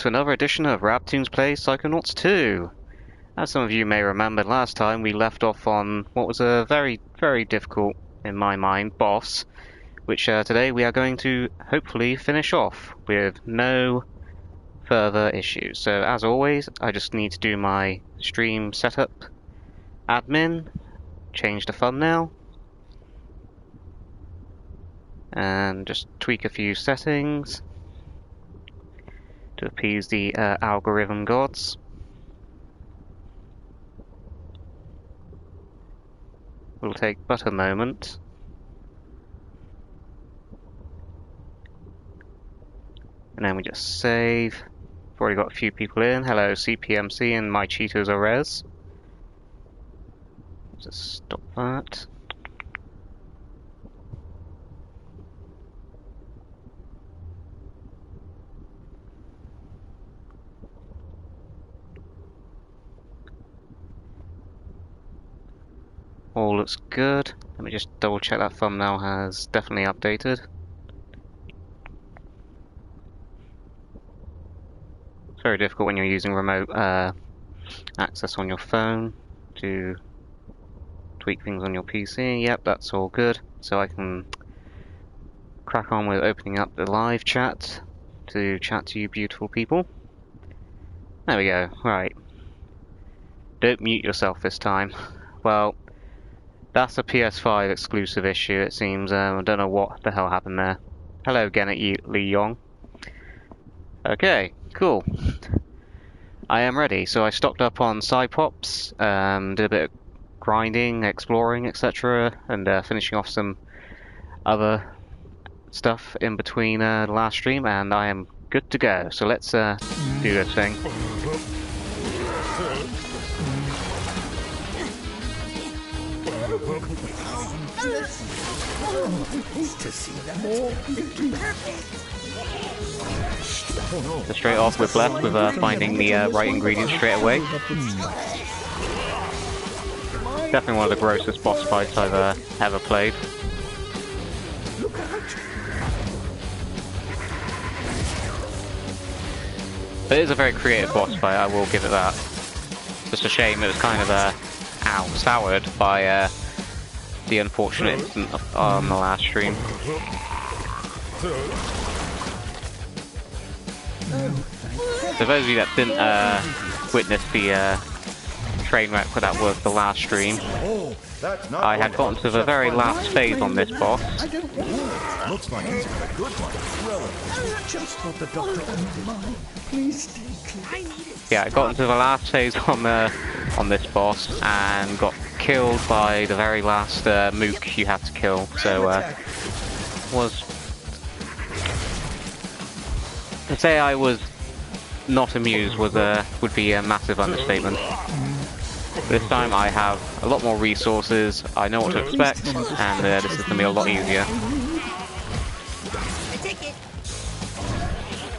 to another edition of RAB-Tunes Play Psychonauts 2. As some of you may remember, last time we left off on what was a very, very difficult, in my mind, boss, which today we are going to hopefully finish off with no further issues. So as always, I just need to do my stream setup admin, change the thumbnail, and just tweak a few settings to appease the algorithm gods. Will take but a moment. And then we just save. I've already got a few people in. Hello CPMC and my Cheetos are res. Just stop that. All looks good. Let me just double check that thumbnail has definitely updated. It's very difficult when you're using remote access on your phone to tweak things on your PC. Yep, that's all good. So I can crack on with opening up the live chat to chat to you beautiful people. There we go. Right. Don't mute yourself this time. Well, that's a PS5 exclusive issue, it seems. I don't know what the hell happened there. Hello again at Lee Yong. Okay, cool. I am ready. So I stocked up on Psypops, did a bit of grinding, exploring, etc. And finishing off some other stuff in between the last stream, and I am good to go. So let's do this thing. So straight off, we're blessed with finding the right ingredients straight away. Definitely one of the grossest boss fights I've ever played. But it is a very creative boss fight, I will give it that. Just a shame it was kind of soured by the unfortunate incident on the last stream. For those of you that didn't witness the train wreck that was the last stream, I had gotten to the very last phase on this boss. Looks like he's got a good one. Just what the doctor wanted. Please stay clear. Yeah, I got into the last phase on this boss and got killed by the very last mook you have to kill. So to say I was not amused would be a massive understatement. This time I have a lot more resources, I know what to expect, and this is going to be a lot easier.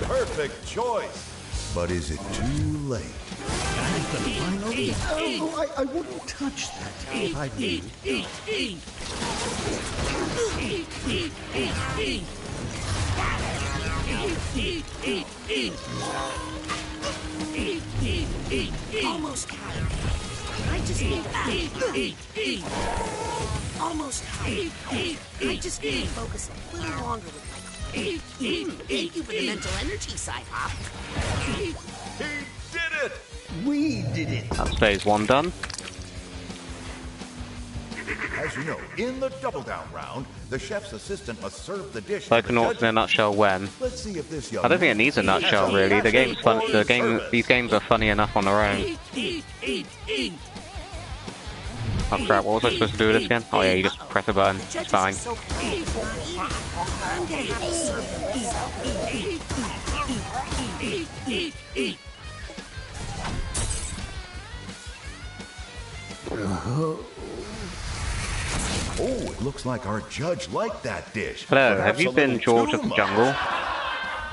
Perfect choice. But is it too late? Oh, I wouldn't touch that if I knew. Almost got it. I just need almost got it. I just need to focus a little longer with my thank you for the mental energy, Psyhop. He did it! We did it! That's phase 1 done. As you know, in the double down round, the chef's assistant must serve the dish. Psychonauts in a nutshell when. Let's see if this young I don't think it needs a nutshell really. The game's fun. These games are funny enough on their own. Oh crap! What was I supposed to do with this again? Oh yeah, you just press a button. It's fine. Oh, it looks like our judge liked that dish. Hello, have you been George of the Jungle?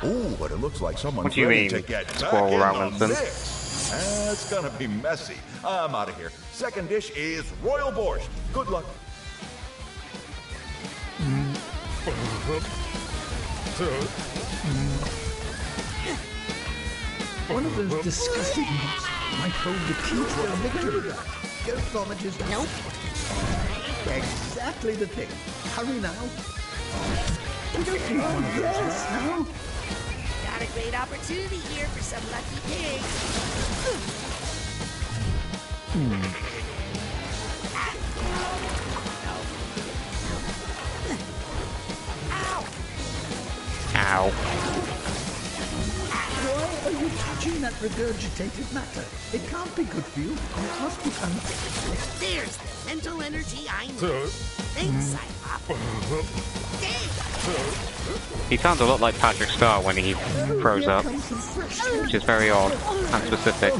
Oh, but it looks like someone's What do you ready mean, to get Squirrel back in Robinson? the mix. It's gonna be messy. I'm out of here. Second dish is royal borscht. Good luck. One of those disgusting mobs might hold the key to our victory. Ghost vomiters. Nope. Exactly the thing. Hurry now. We don't need one of those right now. Got a great opportunity here for some lucky pigs. Ow! Ow. Why are you touching that regurgitated matter? It can't be good for you. It must be There's the mental energy I need. Thanks, Cyclops. Dang! He sounds a lot like Patrick Star when he froze up, which is very odd and specific.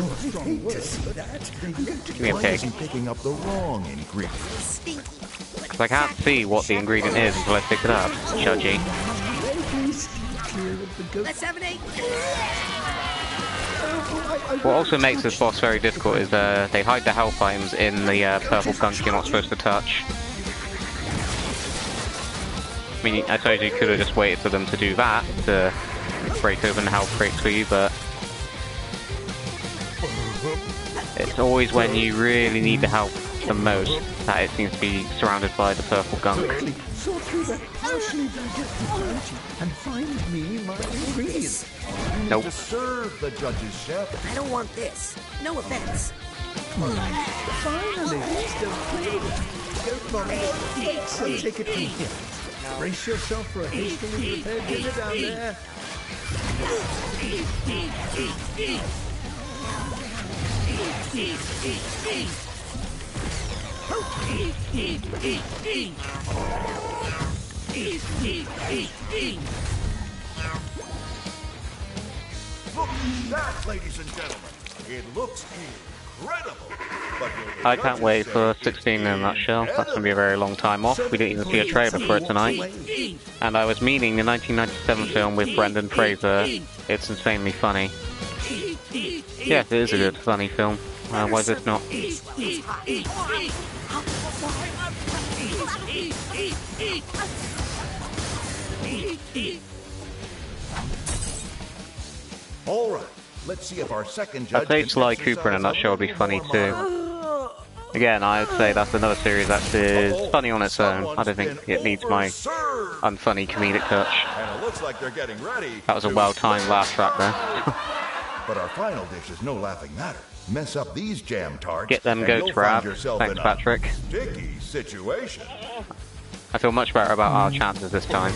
Give me a pig. picking up the wrong ingredient. Stinky. Because I can't see what the ingredient is until I pick it up. Judgy. Let's have an egg. What also makes this boss very difficult is they hide the health items in the purple gunk you're not supposed to touch. I mean, I suppose you could have just waited for them to do that to break open the health crates for you, but it's always when you really need the help the most that it seems to be surrounded by the purple gunk. Sort through that partially digested energy and find me my ingredients. Nope. To serve the judge's chef. I don't want this. No offense. Finally, please don't play with it. Go for it. So take it from here. Brace yourself for a hastily prepared dinner down there. Look at that, ladies and gentlemen. It looks incredible. But I can't wait for 16 in a nutshell. That's going to be a very long time off. We didn't even see a trailer for it tonight. And I was meaning the 1997 film with Brendan Fraser. It's insanely funny. Yes, it is a good, funny film. Why is this not? all right, let's see if our second judge. I'd say Sly Cooper in a nutshell would be funny too. Again, I'd say that's another series that is funny on its own. I don't think it needs my unfunny comedic touch. And it looks like they're getting ready. That was a well-timed laugh track there. But our final dish is no laughing matter. Mess up these jam tarts. Get them and goats, you'll find RAB. yourself Thanks, in a Patrick. sticky situation. I feel much better about our chances this time.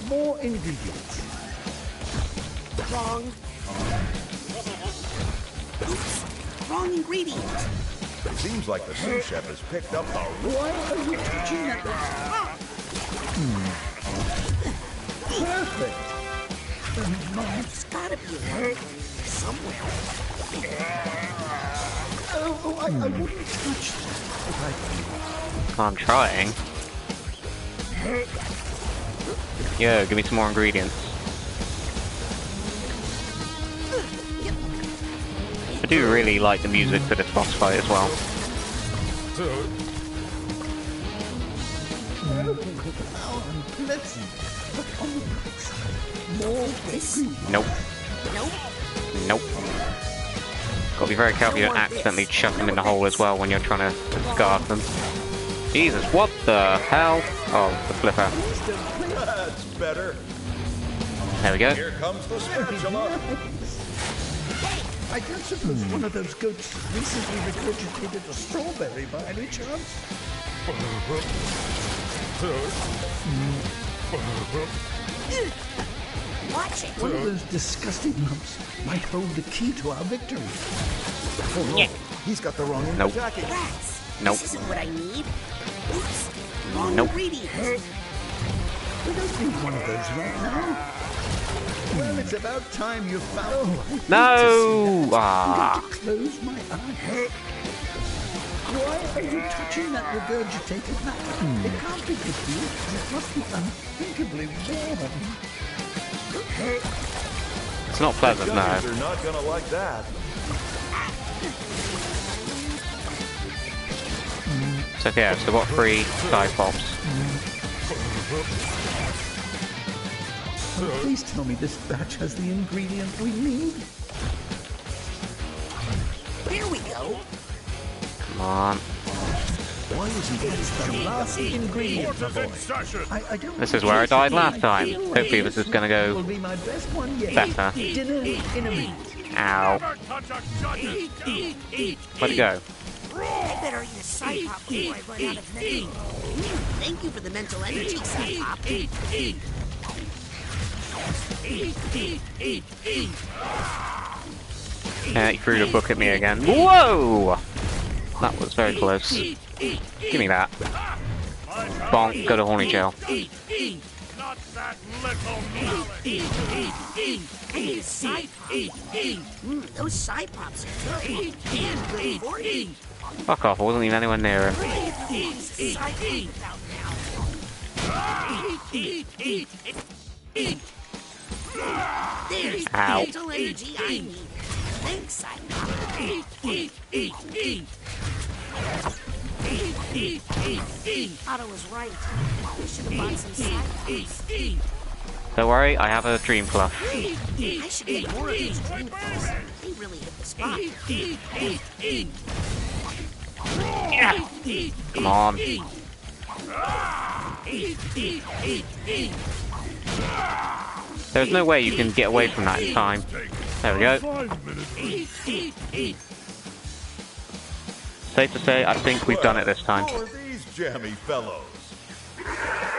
More ingredients. Wrong. Oops. Wrong ingredient. It seems like the sous chef has picked up the Why are you touching that? Perfect. There's gotta be a word somewhere. I wouldn't touch that if I I'm trying. Yo, give me some more ingredients. I do really like the music for this boss fight as well. How unpleasant. But on the bright side, more ingredients. Nope. Nope. Nope. Gotta be very careful you don't accidentally chuck them in the hole as well when you're trying to discard them. Jesus, what the hell? Oh, the flipper. That's better. There we go. Here comes the spatula. I don't suppose one of those goats recently regurgitated a strawberry by any chance? Watch it. One of those disgusting lumps might hold the key to our victory. Oh, no. He's got the wrong end Nope. of the jacket. Rats. Nope. This isn't what I need. Oops. Wrong Nope. ingredient. We don't need one of those right now. Well, it's about time you found. No! Ah. I'm going to close my eyes. Why are you touching that regurgitated matter? It can't be good for you, and it must be unthinkably warm. It's not pleasant, no. Judges are not gonna like that. So yeah, so got 3 dive pops. Please tell me this batch has the ingredient we need. Here we go. Come on. Why isn't this the last ingredient, my boy? I don't This is where I died last time. Hopefully this is gonna will go be my best one yet. better. Dinner in a minute. Ow. Where'd it go? I better eat a side pop before I run out of energy. Thank you for the mental energy, side pop. Yeah, he threw the book at me again. Whoa! That was very close. Give me that. Bonk, go to horny jail. Not that little mallet. I need a side pop. Those side pops are terrible. And good for you. Fuck off, I wasn't even anywhere near him. Side pop now. There's the Ow. mental energy I need. Thanks, side pop. Otto was right. I should have bought some side pops. Don't worry, I have a dream fluff. I should get more of these dream pops. They really hit the spot. Come on. There's no way you can get away from that in time. There we go. 5 minutes. Safe to say, I think we've done it this time. Who are these jammy fellows?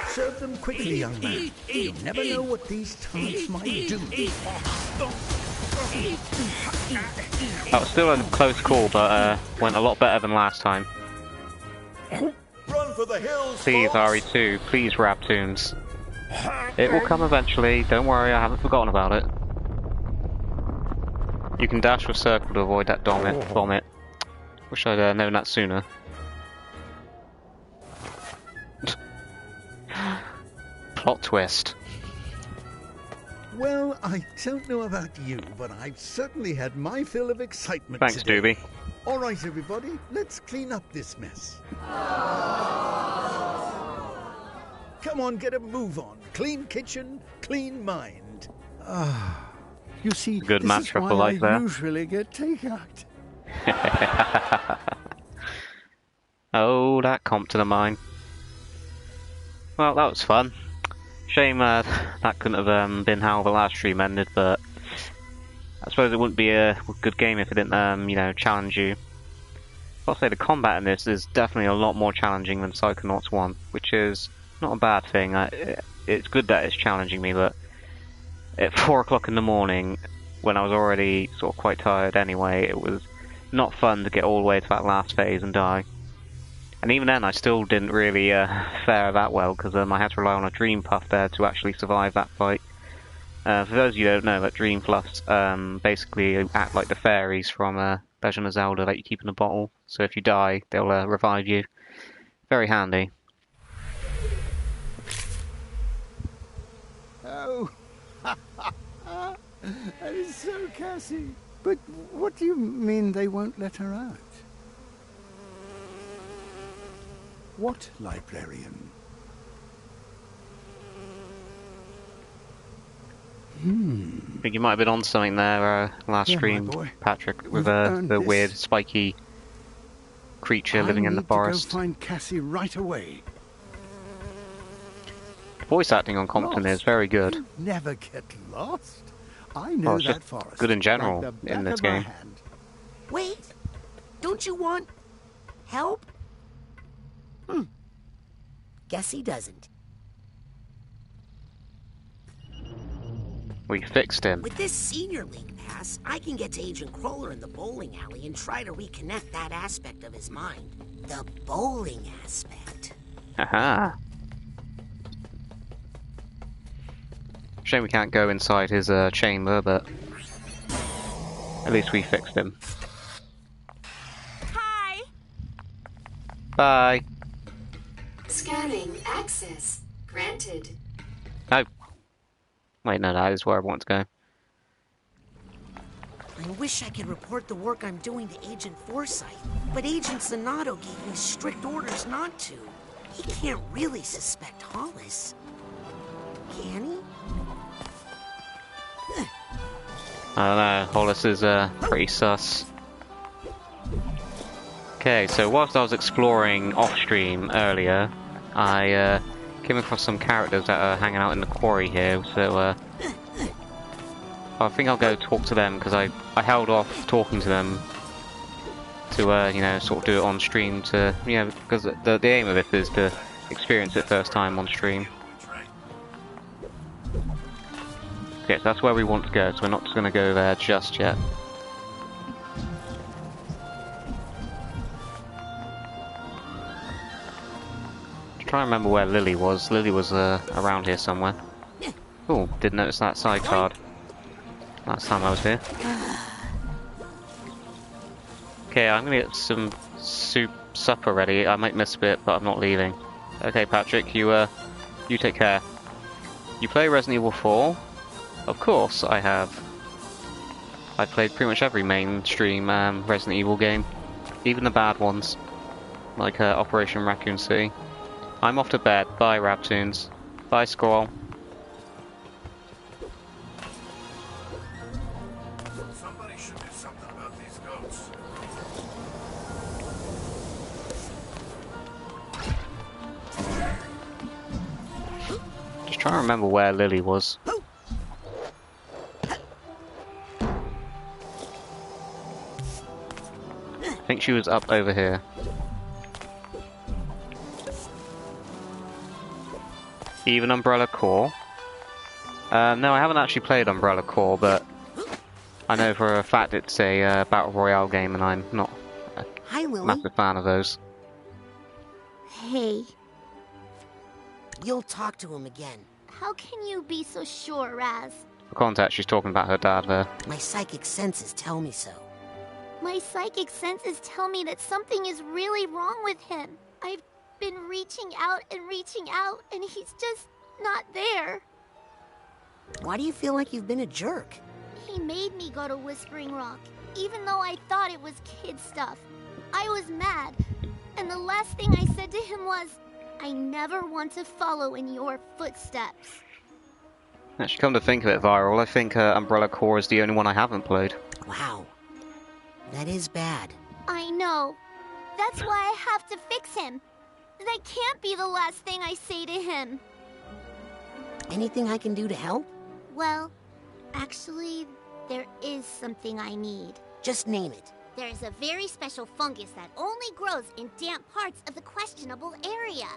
Serve them quickly, young man. You'll never know what these tarts might do. That was still a close call, but went a lot better than last time. Run for the hills, Please, folks. RE2, please wrap tunes. It will come eventually, don't worry, I haven't forgotten about it. You can dash or circle to avoid that vomit. Wish I'd known that sooner. Plot twist. Well, I don't know about you, but I've certainly had my fill of excitement Thanks, today. Doobie. All right, everybody, let's clean up this mess. Come on, get a move on. Clean kitchen, clean mind. You see, Good this match is for why polite I there. usually get takeout. Oh, that comp to the mine. Well, that was fun. Shame that couldn't have been how the last stream ended, but I suppose it wouldn't be a good game if it didn't, you know, challenge you. I'll say the combat in this is definitely a lot more challenging than Psychonauts 1, which is not a bad thing. It's good that it's challenging me, but at 4 o'clock in the morning, when I was already sort of quite tired anyway, it was not fun to get all the way to that last phase and die. And even then, I still didn't really fare that well, because I had to rely on a dream puff there to actually survive that fight. For those of you who don't know, that dream fluffs basically act like the fairies from Legend of Zelda that you keep in a bottle. So if you die, they'll revive you. Very handy. Oh, that is so Cassie. But what do you mean they won't let her out? What librarian? I think you might have been on something there last Yeah, my stream, boy. Patrick, with You've earned the this. weird spiky creature living in the I forest. need to go find Cassie right away. Voice acting on Compton is very good. You never get lost. I know it's that just forest. good in general like the in back this of my game. hand. Wait, don't you want help? Guess he doesn't. We fixed him. With this senior league pass, I can get to Agent Crawler in the bowling alley and try to reconnect that aspect of his mind. The bowling aspect. Haha. Shame we can't go inside his chamber, but at least we fixed him. Hi! Bye! Scanning access granted. Oh. Wait, no, that is where I want to go. I wish I could report the work I'm doing to Agent Forsyth, but Agent Zanotto gave me strict orders not to. He can't really suspect Hollis. Can he? I don't know, Hollis is pretty sus. Okay, so whilst I was exploring off-stream earlier, I came across some characters that are hanging out in the quarry here, so I think I'll go talk to them, because I held off talking to them to, you know, sort of do it on stream to, you know, because the aim of it is to experience it first time on stream. Okay, so that's where we want to go, so we're not just going to go there just yet. Trying to remember where Lily was. Lily was around here somewhere. Oh, didn't notice that side card last time I was here. Okay, I'm gonna get some supper ready. I might miss a bit, but I'm not leaving. Okay, Patrick, you take care. You play Resident Evil 4? Of course, I have. I played pretty much every mainstream Resident Evil game, even the bad ones, like Operation Raccoon City. I'm off to bed. Bye, Raptoons. Bye, Squirrel. Somebody should do something about these goats. Just trying to remember where Lily was. I think she was up over here. Even Umbrella Corps. No, I haven't actually played Umbrella Corps, but I know for a fact it's a Battle Royale game, and I'm not a Hi, Lily. massive fan of those. Hey, You'll talk to him again. how can you be so sure, Raz? For context, she's talking about her dad there. My psychic senses tell me so. My psychic senses tell me that something is really wrong with him. I've been reaching out, and he's just not there. Why do you feel like you've been a jerk? He made me go to Whispering Rock, even though I thought it was kid stuff. I was mad, and the last thing I said to him was, I never want to follow in your footsteps. Actually, come to think of it, Viral, I think Umbrella Corps is the only one I haven't played. Wow. That is bad. I know. That's why I have to fix him. That can't be the last thing I say to him. Anything I can do to help? Well, actually, there is something I need. Just name it. There's a very special fungus that only grows in damp parts of the questionable area.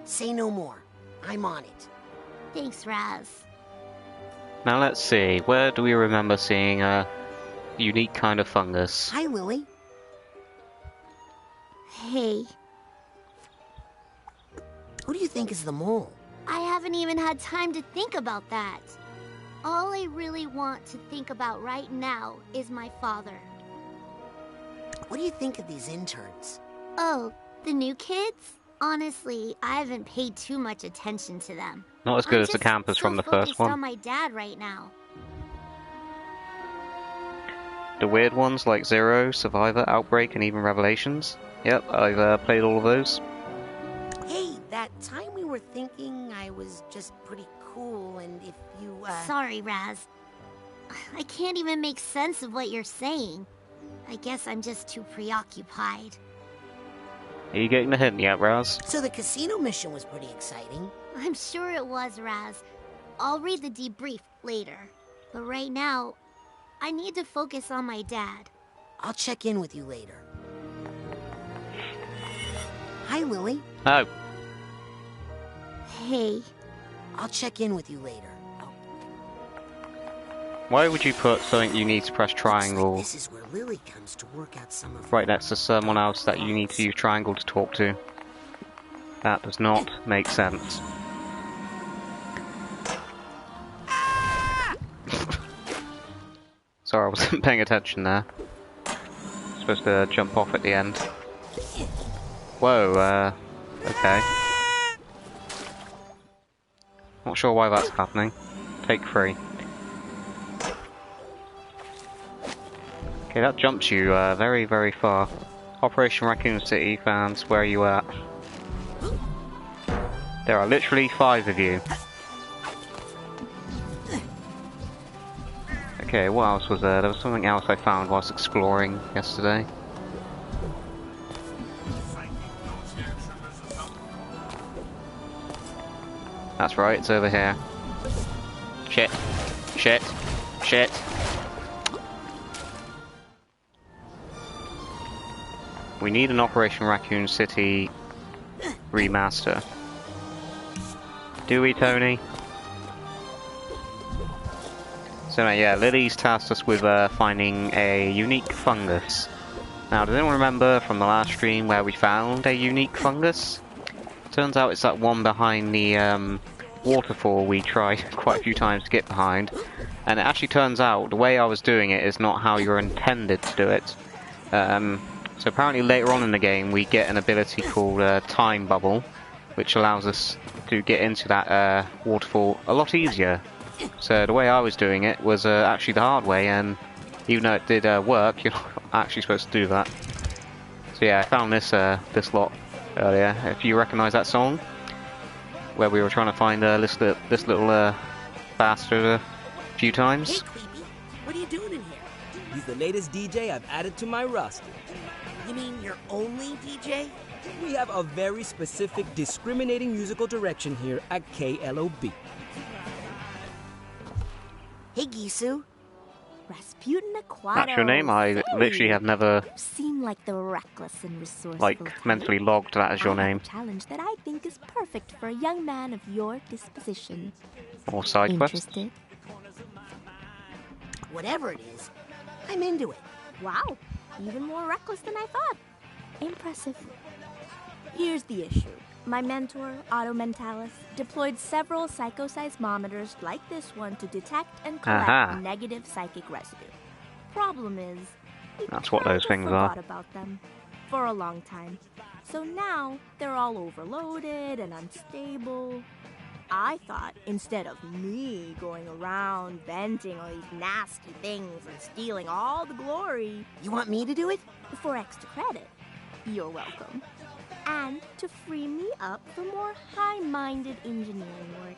Say no more. I'm on it. Thanks, Raz. Now let's see, where do we remember seeing a unique kind of fungus? Hi, Lily. Hey, Who do you think is the mole? I haven't even had time to think about that. All I really want to think about right now is my father. What do you think of these interns? Oh, the new kids? Honestly, I haven't paid too much attention to them. Not as good I'm as the just campers so from the first focused on one. my dad right now. The weird ones like Zero, Survivor, Outbreak, and even Revelations. Yep, I've played all of those. Hey, that time we were thinking I was just pretty cool, and if you, Sorry, Raz. I can't even make sense of what you're saying. I guess I'm just too preoccupied. Are you getting the hint yet, Raz? So the casino mission was pretty exciting. I'm sure it was, Raz. I'll read the debrief later. But right now, I need to focus on my dad. I'll check in with you later. Hi, Lily. Oh, Hey, I'll check in with you later. Oh, why would you put something you need to press looks triangle like this is where Lily comes to work out some of right next to someone else that you need to use triangle to talk to? That does not make sense. Sorry, I wasn't paying attention there. Supposed to jump off at the end. Whoa, okay. Not sure why that's happening. Take 3. Okay, that jumps you very, very far. Operation Raccoon City fans, where are you at? There are literally 5 of you. Okay, what else was there? There was something else I found whilst exploring yesterday. That's right, it's over here. Shit. Shit. Shit. We need an Operation Raccoon City remaster. Do we, Tony? So yeah, Lily's tasked us with finding a unique fungus. Now, does anyone remember from the last stream where we found a unique fungus? Turns out it's that one behind the waterfall we tried quite a few times to get behind. And it actually turns out the way I was doing it is not how you're intended to do it. So apparently later on in the game we get an ability called Time Bubble, which allows us to get into that waterfall a lot easier. So the way I was doing it was actually the hard way, and even though it did work, you're not actually supposed to do that. So yeah, I found this this lot earlier. If you recognise that song, where we were trying to find this little bastard a few times. Hey, Creepy, what are you doing in here? He's the latest DJ I've added to my roster. You mean your only DJ? We have a very specific discriminating musical direction here at KLOB. Hey, Gisu. Rasputin Aquato. That's your name? I literally have never You seem like the reckless and resourceful like mentally logged that as your I have name. a challenge that I think is perfect for a young man of your disposition. Or side quest. Interested? Whatever it is, I'm into it. Wow, even more reckless than I thought. Impressive. Here's the issue. My mentor, Otto Mentalis, deployed several psychoseismometers like this one to detect and collect Aha. negative psychic residue. Problem is, we That's what those kinda things are. forgot about them for a long time. So now they're all overloaded and unstable. I thought instead of me going around venting all these nasty things and stealing all the glory You want me to do it? for extra credit, you're welcome. And to free me up for more high-minded engineering work.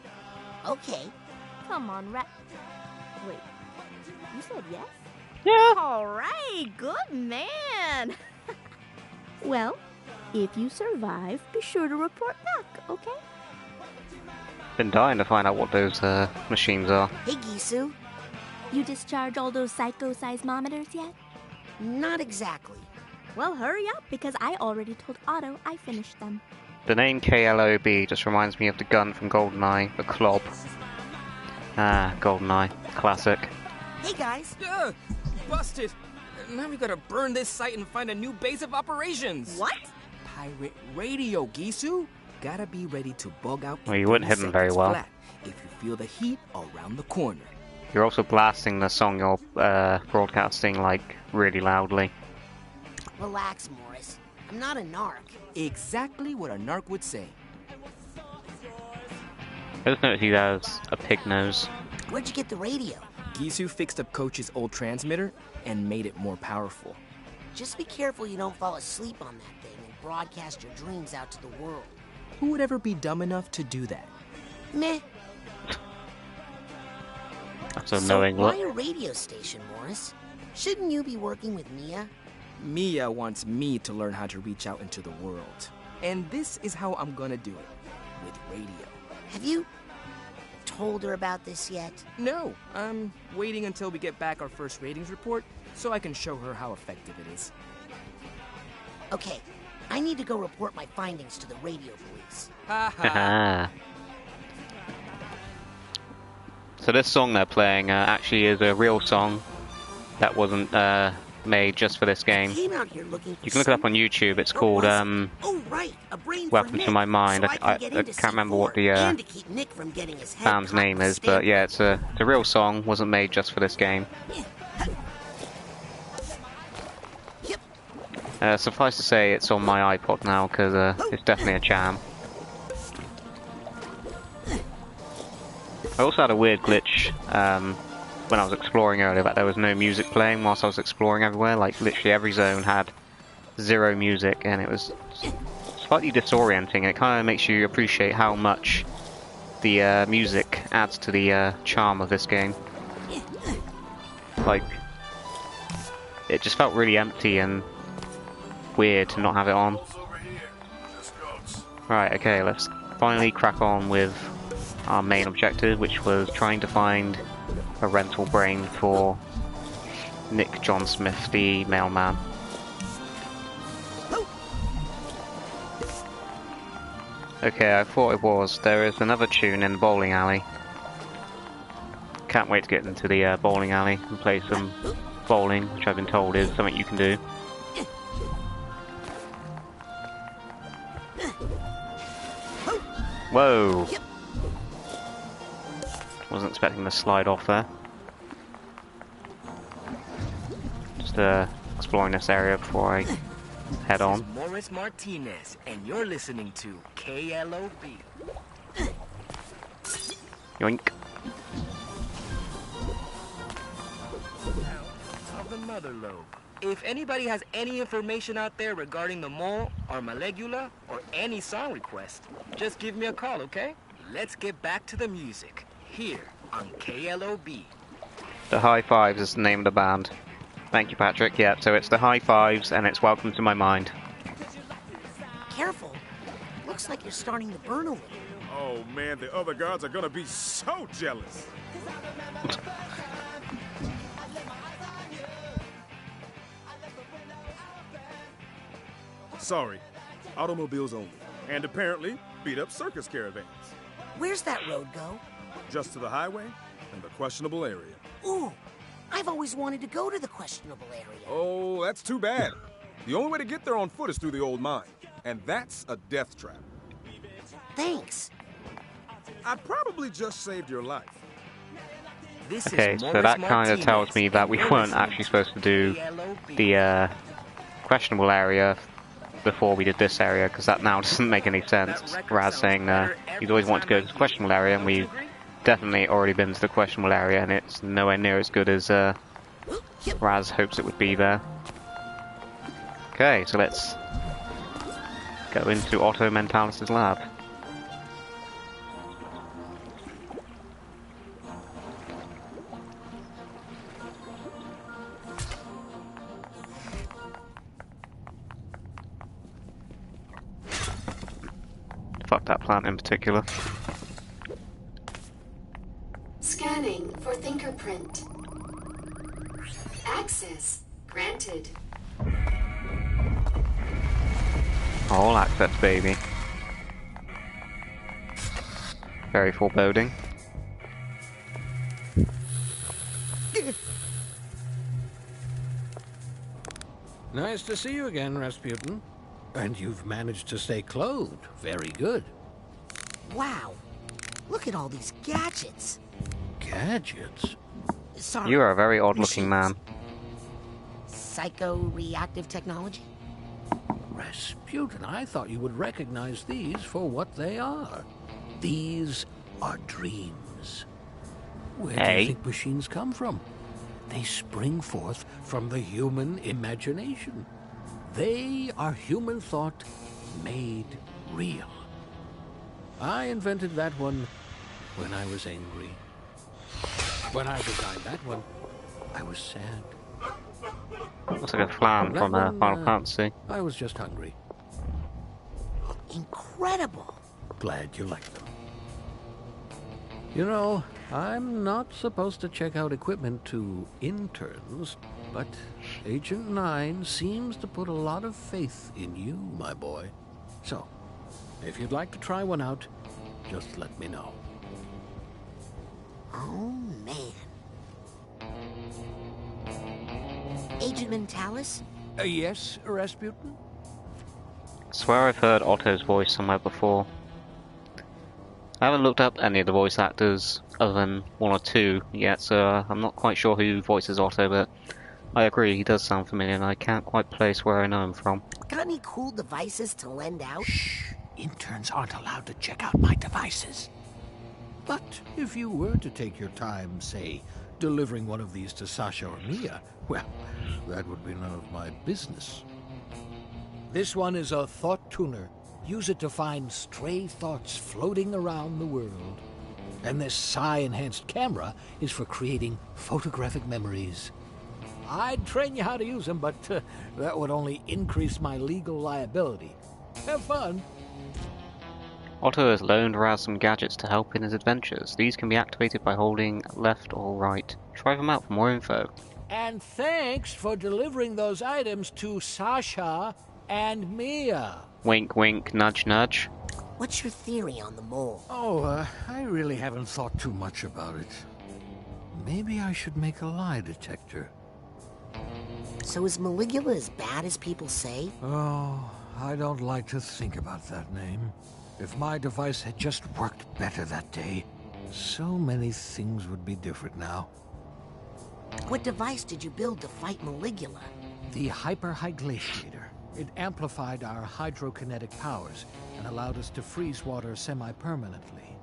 Okay. Come on, Wait, you said yes? Yeah. All right, good man. Well, if you survive, be sure to report back, okay? Been dying to find out what those machines are. Hey, Gisu. You discharge all those psychoseismometers yet? Not exactly. Well, hurry up, because I already told Otto I finished them. The name KLOB just reminds me of the gun from GoldenEye, the Klob. Ah, GoldenEye, classic. Hey, guys. Busted! Now we gotta burn this site and find a new base of operations. What? Pirate radio, Gisu. Gotta be ready to bug out. Well, you wouldn't hit them very well. If you feel the heat around the corner. You're also blasting the song you're broadcasting like really loudly. Relax, Morris. I'm not a narc. Exactly what a narc would say. I just noticed he has a pig nose. Where'd you get the radio? Gisu fixed up Coach's old transmitter and made it more powerful. Just be careful you don't fall asleep on that thing and broadcast your dreams out to the world. Who would ever be dumb enough to do that? Meh. That's a knowing So look. why a radio station, Morris? Shouldn't you be working with Mia? Mia wants me to learn how to reach out into the world. And this is how I'm gonna do it. With radio. Have you told her about this yet? No, I'm waiting until we get back our first ratings report so I can show her how effective it is. Okay, I need to go report my findings to the radio police. Ha ha. Haha. So this song they're playing actually is a real song that wasn't made just for this game. Came out here looking for You can look it up on YouTube. It's What called was it? Oh, right, a brain Weapon for to Nick, My Mind. so I can get into can't remember what C4, the and to keep Nick from getting his head band's caught name with is, but yeah, it's a real song. Wasn't made just for this game. Yep. Suffice to say, it's on my iPod now because it's definitely a jam. I also had a weird glitch when I was exploring earlier that there was no music playing whilst I was exploring everywhere. Like literally every zone had zero music, and it was slightly disorienting, and it kind of makes you appreciate how much the music adds to the charm of this game. Like, it just felt really empty and weird to not have it on. Right, okay, let's finally crack on with our main objective, which was trying to find a rental brain for Nick John Smith, the mailman. Okay, I thought it was. There is another tune in the bowling alley. Can't wait to get into the bowling alley and play some bowling, which I've been told is something you can do. Whoa! Wasn't expecting to slide off there. Just exploring this area before I head on. This is Morris Martinez, and you're listening to KLOB. Yoink. Of the mother lobe. If anybody has any information out there regarding the mole or Malegula or any song request, just give me a call, okay? Let's get back to the music here on KLOB. The High Fives is the name of the band. Thank you, Patrick. Yeah, so it's the High Fives, and it's Welcome to My Mind. Careful. Looks like you're starting to burn a little. Oh man, the other guards are gonna be so jealous. Sorry, automobiles only. And apparently, beat-up circus caravans. Where's that road go? Just to the highway and the questionable area. Ooh, I've always wanted to go to the questionable area. Oh, that's too bad. The only way to get there on foot is through the old mine. And that's a death trap. Thanks. I probably just saved your life. This Okay, is so Morris that kind of Martinez, tells me that we and you're weren't listening actually supposed to do KLOB. the questionable area before we did this area, because that now doesn't make any sense. Raz saying he's always wanted to go to the questionable area, and we've definitely already been to the questionable area, and it's nowhere near as good as Raz hopes it would be there. Okay, so let's go into Otto Mentalis' lab. Fuck that plant in particular. Scanning for fingerprint. Access granted. All access, baby. Very foreboding. Nice to see you again, Rasputin. And you've managed to stay clothed. Very good. Wow. Look at all these gadgets. Gadgets? Sorry. You are a very odd-looking man. Psycho-reactive technology? Rasputin, I thought you would recognize these for what they are. These are dreams. Where do Hey. you think machines come from? They spring forth from the human imagination. They are human thought made real. I invented that one when I was angry. When I designed that one, I was sad. Looks like a flan That from one, Final Fantasy. I was just hungry. Incredible. Glad you like them. You know, I'm not supposed to check out equipment to interns, but Agent 9 seems to put a lot of faith in you, my boy. So, if you'd like to try one out, just let me know. Oh, man. Agent Mentalis? Yes, Rasputin? I swear I've heard Otto's voice somewhere before. I haven't looked up any of the voice actors other than one or two yet, so I'm not quite sure who voices Otto, but I agree, he does sound familiar, and I can't quite place where I know him from. Got any cool devices to lend out? Shh! Interns aren't allowed to check out my devices. But if you were to take your time, say, delivering one of these to Sasha or Mia, well, that would be none of my business. This one is a thought tuner, use it to find stray thoughts floating around the world. And this psi-enhanced camera is for creating photographic memories. I'd train you how to use them, but that would only increase my legal liability. Have fun. Otto has loaned Raz some gadgets to help in his adventures. These can be activated by holding left or right. Try them out for more info. And thanks for delivering those items to Sasha and Mia. Wink, wink, nudge, nudge. What's your theory on the mole? Oh, I really haven't thought too much about it. Maybe I should make a lie detector. So is Maligula as bad as people say? Oh, I don't like to think about that name. If my device had just worked better that day, so many things would be different now. What device did you build to fight Maligula? The hyper-hyglaciator. It amplified our hydrokinetic powers and allowed us to freeze water semi-permanently.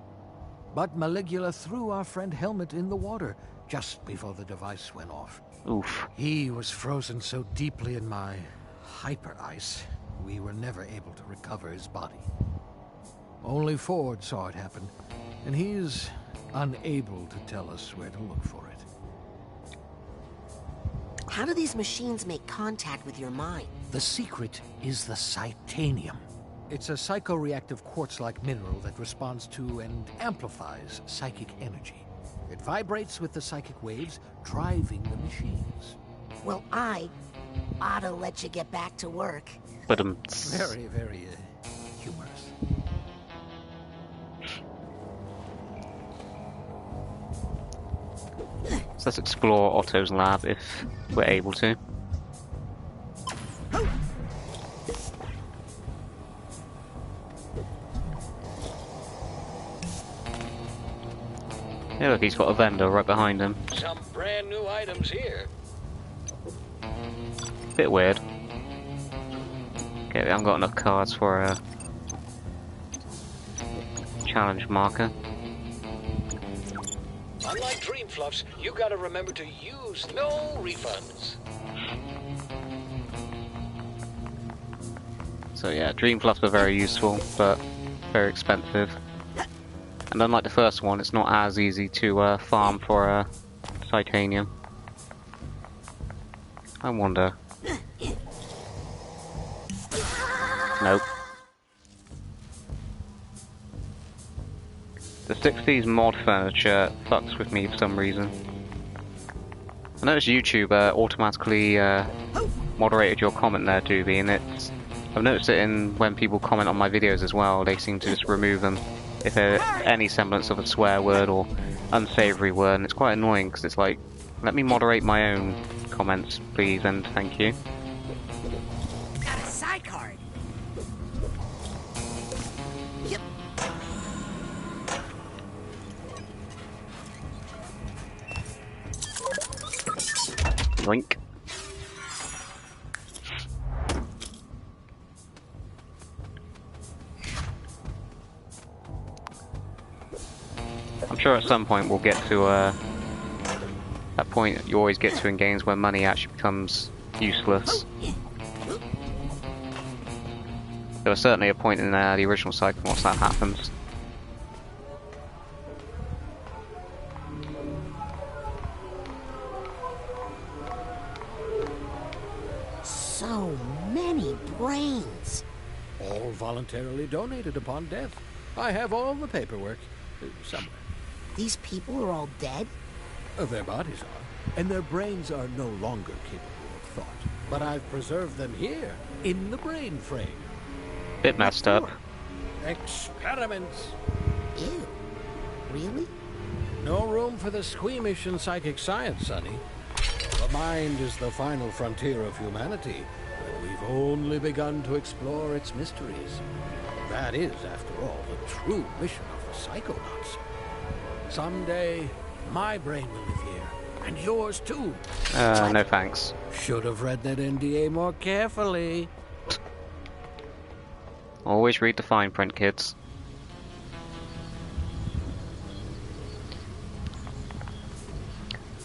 But Maligula threw our friend Helmet in the water just before the device went off. Oof. He was frozen so deeply in my hyper-ice, we were never able to recover his body. Only Ford saw it happen, and he's unable to tell us where to look for it. How do these machines make contact with your mind? The secret is the Psychonium. It's a psychoreactive quartz-like mineral that responds to and amplifies psychic energy. It vibrates with the psychic waves, driving the machines. Well, I ought to let you get back to work. But Very, very humorous. So let's explore Otto's lab if we're able to. Yeah, look, he's got a vendor right behind him. Some brand new items here. Bit weird. Okay, we haven't got enough cards for a challenge marker. Unlike Dream Fluffs, you gotta remember to use no refunds. So yeah, Dream Fluffs are very useful, but very expensive. And unlike the first one, it's not as easy to farm for Psychonium. I wonder. Nope. The 60s mod furniture fucks with me for some reason. I noticed YouTube automatically moderated your comment there, Doobie, and I've noticed it in when people comment on my videos as well. They seem to just remove them if there's any semblance of a swear word or unsavory word, and it's quite annoying because it's like, let me moderate my own comments, please, and thank you. Got a psi card. Yep. Link. I'm sure at some point we'll get to that point you always get to in games where money actually becomes useless. There was certainly a point in the original Psychonauts that happens. So many brains. All voluntarily donated upon death. I have all the paperwork. Somewhere. These people are all dead? Their bodies are, and their brains are no longer capable of thought. But I've preserved them here, in the brain frame. Bit messed up. Experiments. Ew. Really? No room for the squeamish in psychic science, Sonny. The mind is the final frontier of humanity, and we've only begun to explore its mysteries. That is, after all, the true mission of the Psychonauts. Someday, my brain will live here, and yours too. No thanks. Should have read that NDA more carefully. Always read the fine print, kids.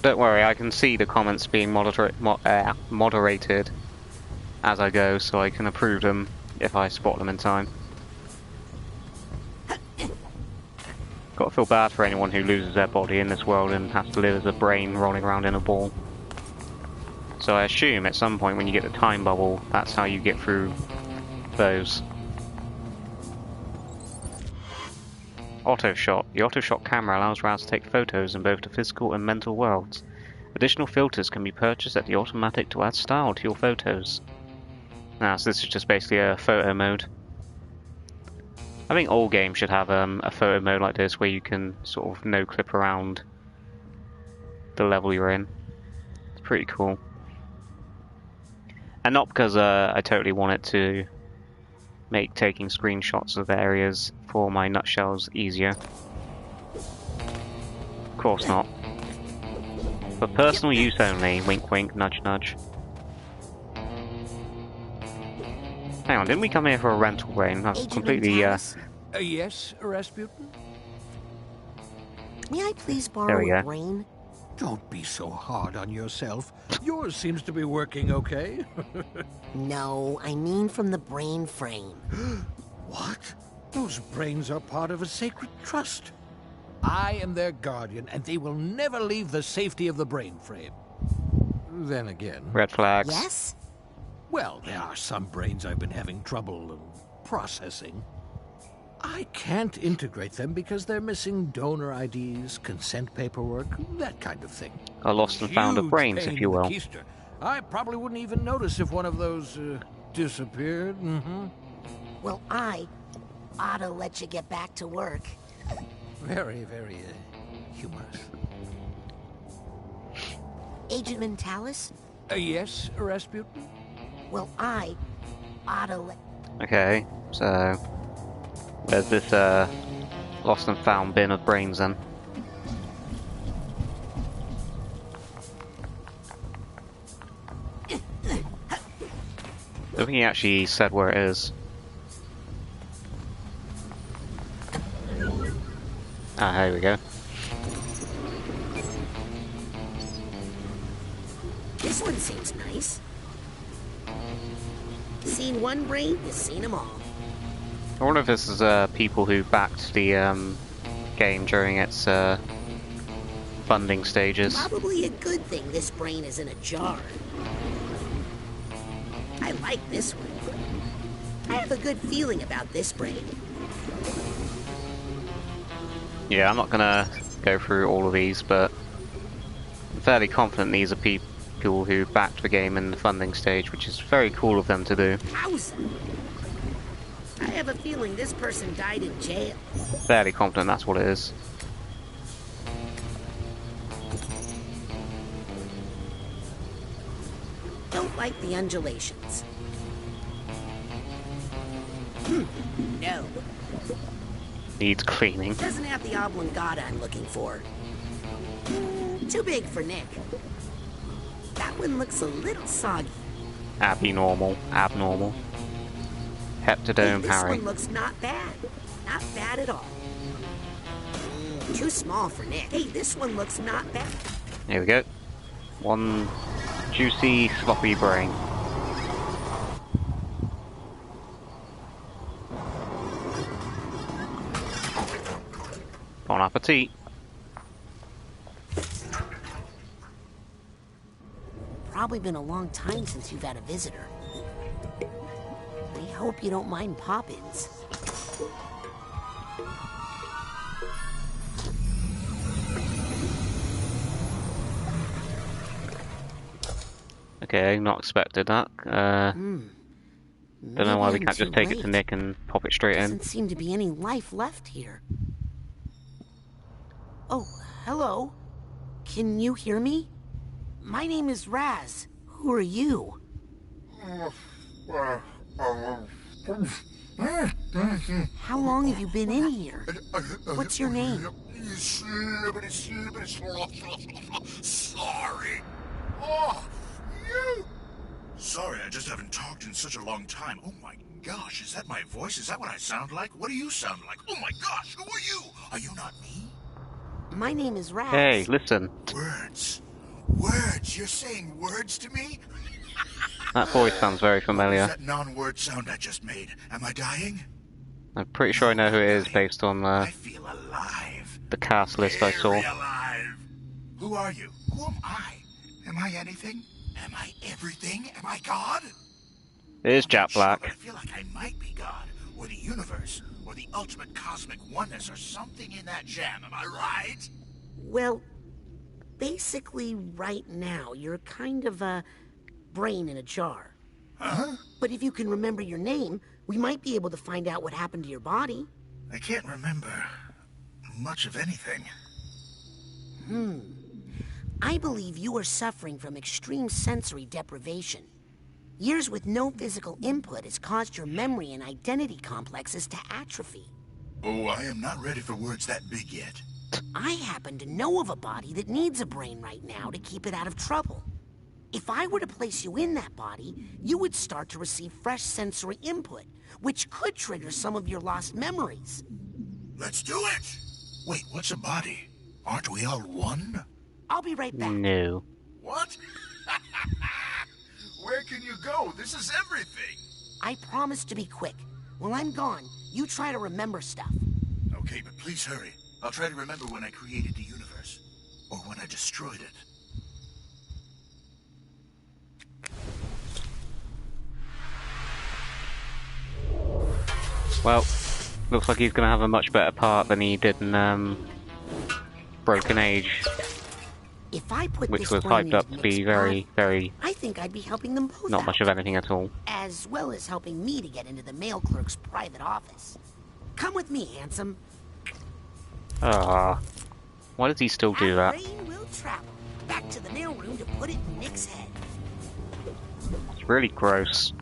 Don't worry, I can see the comments being moderated as I go, so I can approve them if I spot them in time. gotta feel bad for anyone who loses their body in this world and has to live as a brain rolling around in a ball. So I assume at some point when you get the time bubble, that's how you get through those. Auto shot. The auto shot camera allows RAB to take photos in both the physical and mental worlds. Additional filters can be purchased at the automatic to add style to your photos. Now, so this is just basically a photo mode. I think all games should have a photo mode like this where you can sort of no-clip around the level you're in. It's pretty cool. And not because I totally want it to make taking screenshots of areas for my nutshells easier. Of course not. For personal use only, wink wink, nudge nudge. Hang on, didn't we come here for a rental brain? That's completely, Yes, Rasputin? May I please There borrow we a go. brain? Don't be so hard on yourself. Yours seems to be working okay. No, I mean from the brain frame. What? Those brains are part of a sacred trust. I am their guardian, and they will never leave the safety of the brain frame. Then again... red flags. Yes? Well, there are some brains I've been having trouble processing. I can't integrate them because they're missing donor IDs, consent paperwork, that kind of thing. A lost and found of Huge brains, pain if you in the will. keister. I probably wouldn't even notice if one of those disappeared. Well, I ought to let you get back to work. Very, very humorous. Agent Mentalis? Yes, Rasputin? Well, I ought to let... Okay, so there's this lost and found bin of brains then. I don't think he actually said where it is. Ah, here we go. This one seems nice. Seen one brain, you've seen them all. I wonder if this is people who backed the game during its funding stages. Probably a good thing this brain is in a jar. I like this one. I have a good feeling about this brain. Yeah, I'm not gonna go through all of these, but I'm fairly confident these are people who backed the game in the funding stage, which is very cool of them to do. How's I have a feeling this person died in jail. Fairly confident that's what it is. Don't like the undulations. No. Needs cleaning. Doesn't have the oblongata I'm looking for. Too big for Nick. That one looks a little soggy. Abnormal. Abnormal. Heptadome This Harry. one looks not bad. Not bad at all. Too small for Nick. Hey, this one looks not bad. Here we go. One juicy, sloppy brain. Bon appetit. Probably been a long time since you've had a visitor. I hope you don't mind pop-ins. Okay, not expected that. Don't know why we can't just take it to Nick and pop it straight in. Doesn't seem to be any life left here. Oh, hello. Can you hear me? My name is Raz. Who are you? How long have you been in here? What's your name? Sorry. Oh, you. Sorry, I just haven't talked in such a long time. Oh my gosh, is that my voice? Is that what I sound like? What do you sound like? Oh my gosh, who are you? Are you not me? My name is Raz. Hey, listen. Words. Words. You're saying words to me? That voice sounds very familiar. That non-word sound I just made. Am I dying? I'm pretty sure I know who it is based on I feel alive. the cast list I saw. RAB-Live. Who are you? Who am I? Am I anything? Am I everything? Am I God? It is I'm Jack not sure, Black. but I feel like I might be God, or the universe, or the ultimate cosmic oneness, or something in that jam. Am I right? Well, basically, right now, you're kind of a brain in a jar. Huh? But if you can remember your name, we might be able to find out what happened to your body. I can't remember much of anything. I believe you are suffering from extreme sensory deprivation. Years with no physical input has caused your memory and identity complexes to atrophy. Oh, I am not ready for words that big yet. I happen to know of a body that needs a brain right now to keep it out of trouble. If I were to place you in that body, you would start to receive fresh sensory input, which could trigger some of your lost memories. Let's do it! Wait, what's a body? Aren't we all one? I'll be right back. No. What? Where can you go? This is everything! I promise to be quick. While I'm gone, you try to remember stuff. Okay, but please hurry. I'll try to remember when I created the universe. Or when I destroyed it. Well, looks like he's gonna have a much better part than he did in Broken Age, If I put which this was brain hyped into up to be Nick's very, body, very I think I'd be helping them both not out, much of anything at all. as well as helping me to get into the mail clerk's private office. Come with me, handsome. Ah, why does he still do Our that? brain will travel back to the mailroom to put it in Nick's head. It's really gross.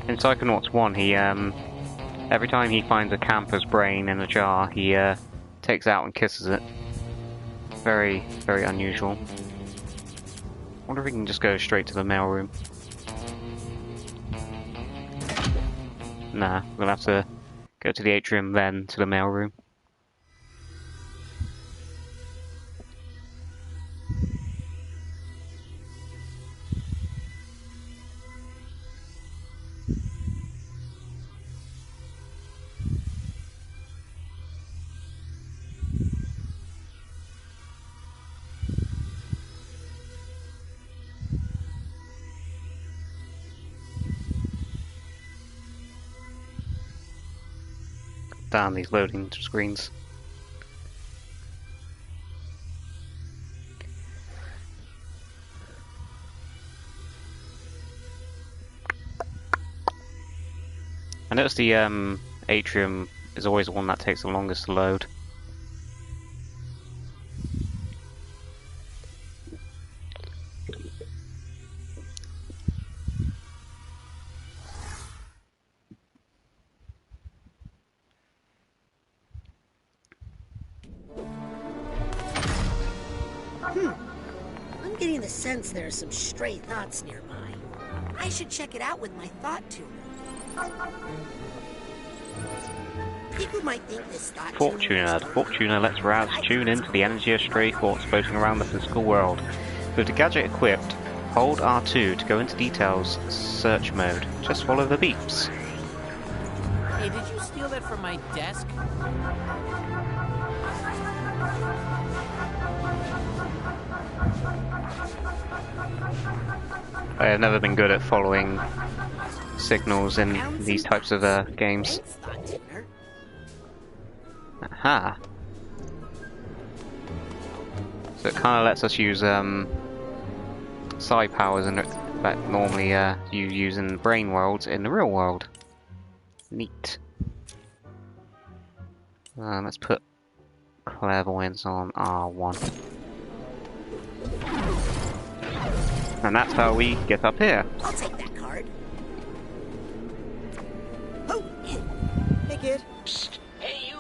In Psychonauts 1, he every time he finds a camper's brain in a jar, he takes it out and kisses it. Very, very unusual. Wonder if we can just go straight to the mailroom. Nah, we'll have to go to the atrium, then to the mailroom. Damn these loading screens. I noticed the atrium is always the one that takes the longest to load. I'm getting the sense there are some stray thoughts nearby. I should check it out with my thought tuner. People might think this thought Fortuna. The Fortuna lets Raz tune into the energy of stray thoughts floating around the physical world. With the gadget equipped, hold R2 to go into details search mode. Just follow the beeps. Hey, did you steal that from my desk? I have never been good at following signals in these types of games. Thanks, thought tuner. Aha. So it kind of lets us use psi powers that normally you use in brain worlds in the real world. Neat. Let's put clairvoyance on R1. And that's how we get up here. I'll take that card. Oh, Hey, kid. Psst. Hey, you.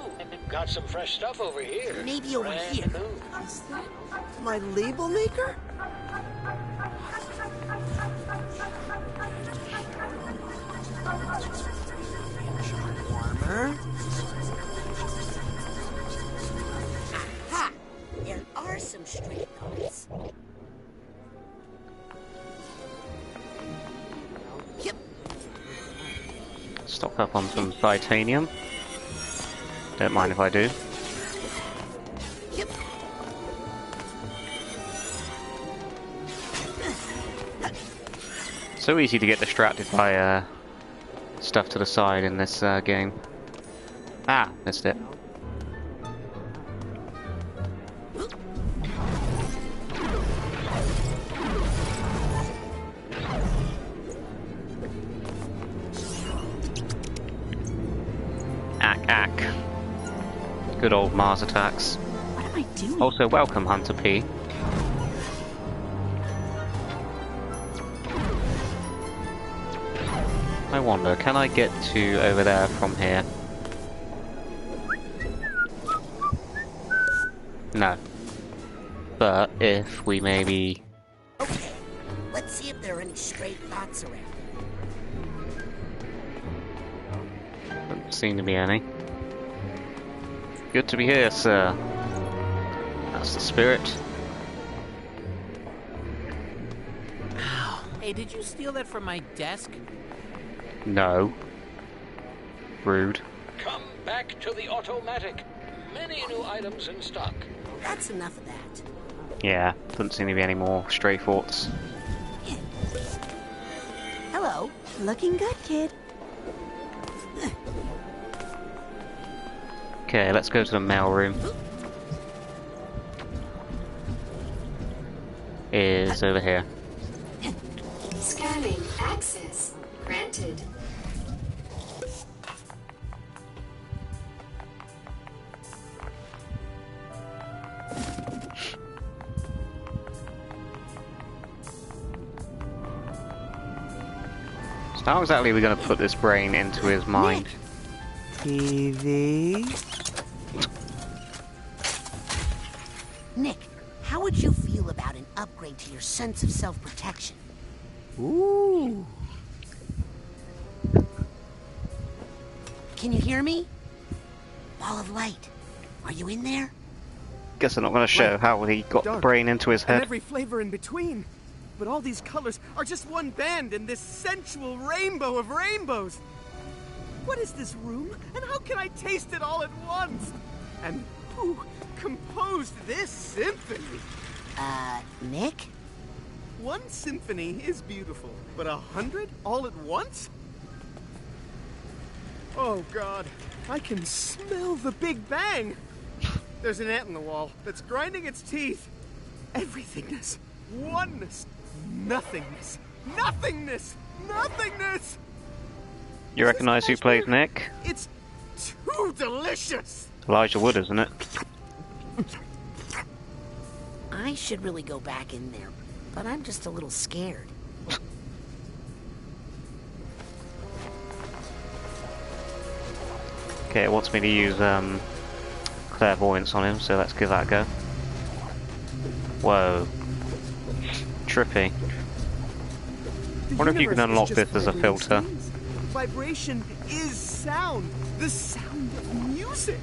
Got some fresh stuff over here. maybe over Brand here. new. Is that my label maker? Warmer. Ha! There are some stray thoughts. Yep. Stock up on some titanium. Don't mind if I do. So easy to get distracted by stuff to the side in this game. Ah, missed it. Ack. Good old Mars attacks. What am I doing? Also, welcome, Hunter P. I wonder, can I get to over there from here? No. But if we maybe... Okay, let's see if there are any stray thoughts around. Doesn't seem to be any. Good to be here, sir. That's the spirit. Ow. Hey, did you steal that from my desk? No. Rude. Come back to the automatic. Many new items in stock. That's enough of that. Yeah, doesn't seem to be any more stray thoughts. Hello. Looking good, kid. Okay, let's go to the mail room. Is over here. Scanning. Access granted. So how exactly are we going to put this brain into his mind? TV. Nick, how would you feel about an upgrade to your sense of self-protection? Ooh. Can you hear me? Ball of light. Are you in there? Guess they're not going to show how he got the brain into his And head. every flavor in between. But all these colors are just one band in this sensual rainbow of rainbows. What is this room? And how can I taste it all at once? And who composed this symphony? Nick? One symphony is beautiful, but 100 all at once? Oh God, I can smell the Big Bang. There's an ant in the wall that's grinding its teeth. Everythingness, oneness, nothingness, nothingness, nothingness. You recognize who plays Nick? It's too delicious. Elijah Wood, isn't it? I should really go back in there, but I'm just a little scared. Okay, it wants me to use clairvoyance on him, so let's give that a go. Whoa. Trippy. Wonder if you can unlock this as a filter. Vibration is sound. The sound of music.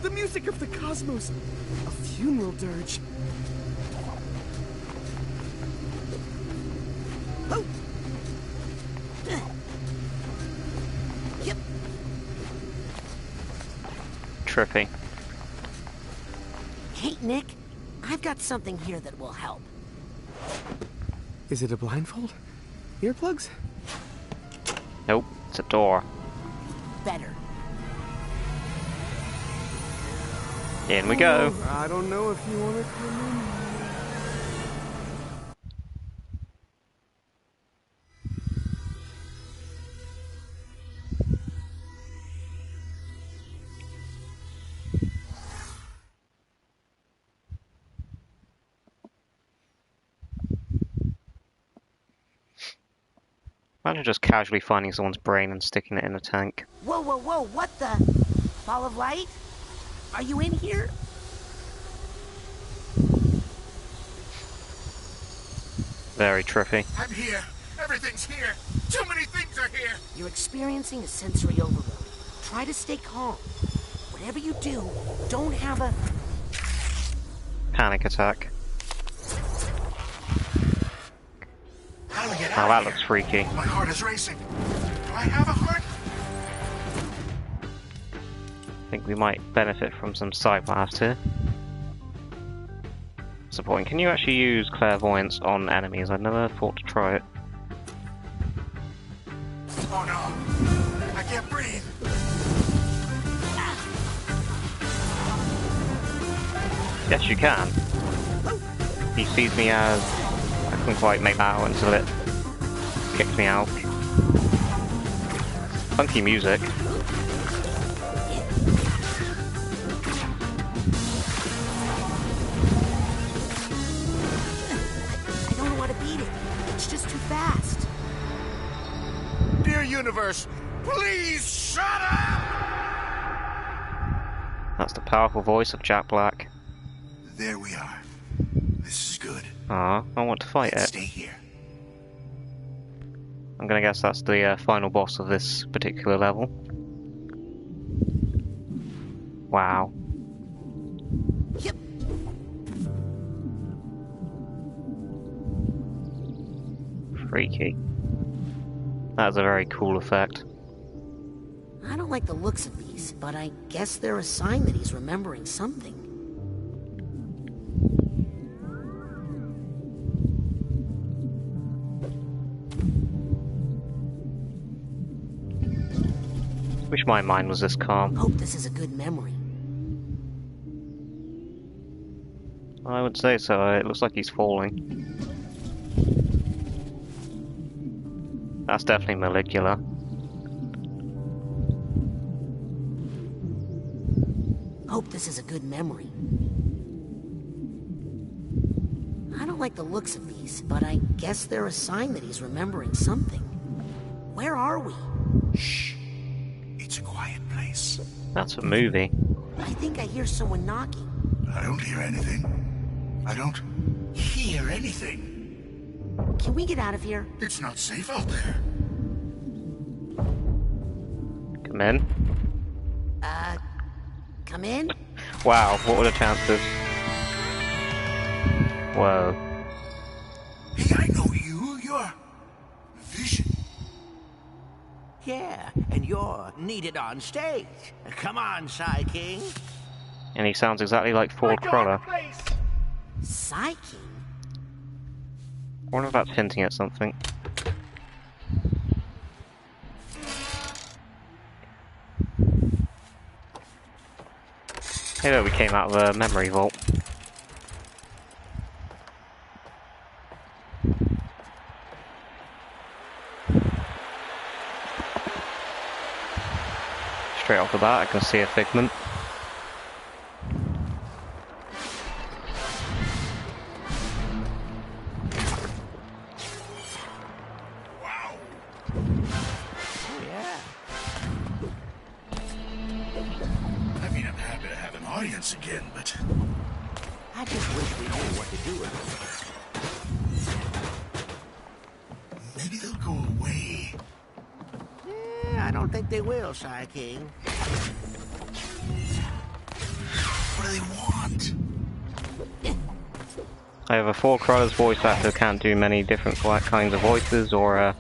The music of the cosmos. A funeral dirge. Oh. Yep. Trippy. Hey, Nick. I've got something here that will help. Is it a blindfold? Earplugs? Nope, it's a door. Better. In we go. I don't know if you want to come in. Imagine just casually finding someone's brain and sticking it in a tank. Whoa, whoa, whoa, what the? Ball of light? Are you in here? Very trippy. I'm here. Everything's here. Too many things are here. You're experiencing a sensory overload. Try to stay calm. Whatever you do, don't have a... Panic attack. How do we get Oh, out that of looks here? freaky. My heart is racing. Do I have a heart? I think we might benefit from some sight blast here. What's the point? Can you actually use clairvoyance on enemies? I've never thought to try it. can't breathe. Yes, you can. He sees me as... I couldn't quite make that out until it kicked me out. Funky music. I don't know how to beat it. It's just too fast. Dear universe, please shut up! That's the powerful voice of Jack Black. There we are. This is good. I want to fight Let's it. stay here. I'm gonna guess that's the final boss of this particular level. Wow. Yep. Freaky. That's a very cool effect. I don't like the looks of these, but I guess they're a sign that he's remembering something. Wish my mind was this calm. Hope this is a good memory. I would say so. It looks like he's falling. That's definitely molecular. Hope this is a good memory. I don't like the looks of these, but I guess they're a sign that he's remembering something. Where are we? Shh. It's a quiet place. That's a movie. I think I hear someone knocking. I don't hear anything. I don't hear anything. Can we get out of here? It's not safe out there. Come in. Come in? Wow, what were the chances? Whoa. Hey, I know you. You're... Vision. Yeah, and you're needed on stage. Come on, Psy King. And he sounds exactly like Ford Cruller. Psy King? I wonder if that's hinting at something. Hey look, we came out of a memory vault. Straight off the bat, I can see a figment. Wow. Oh, yeah. I mean, I'm happy to have an audience again, but... I just wish we knew what to do with them. maybe they'll go away. I don't think they will, Psy King. What do they want? Either Ford Cruller's voice actor can't do many different kinds of voices, or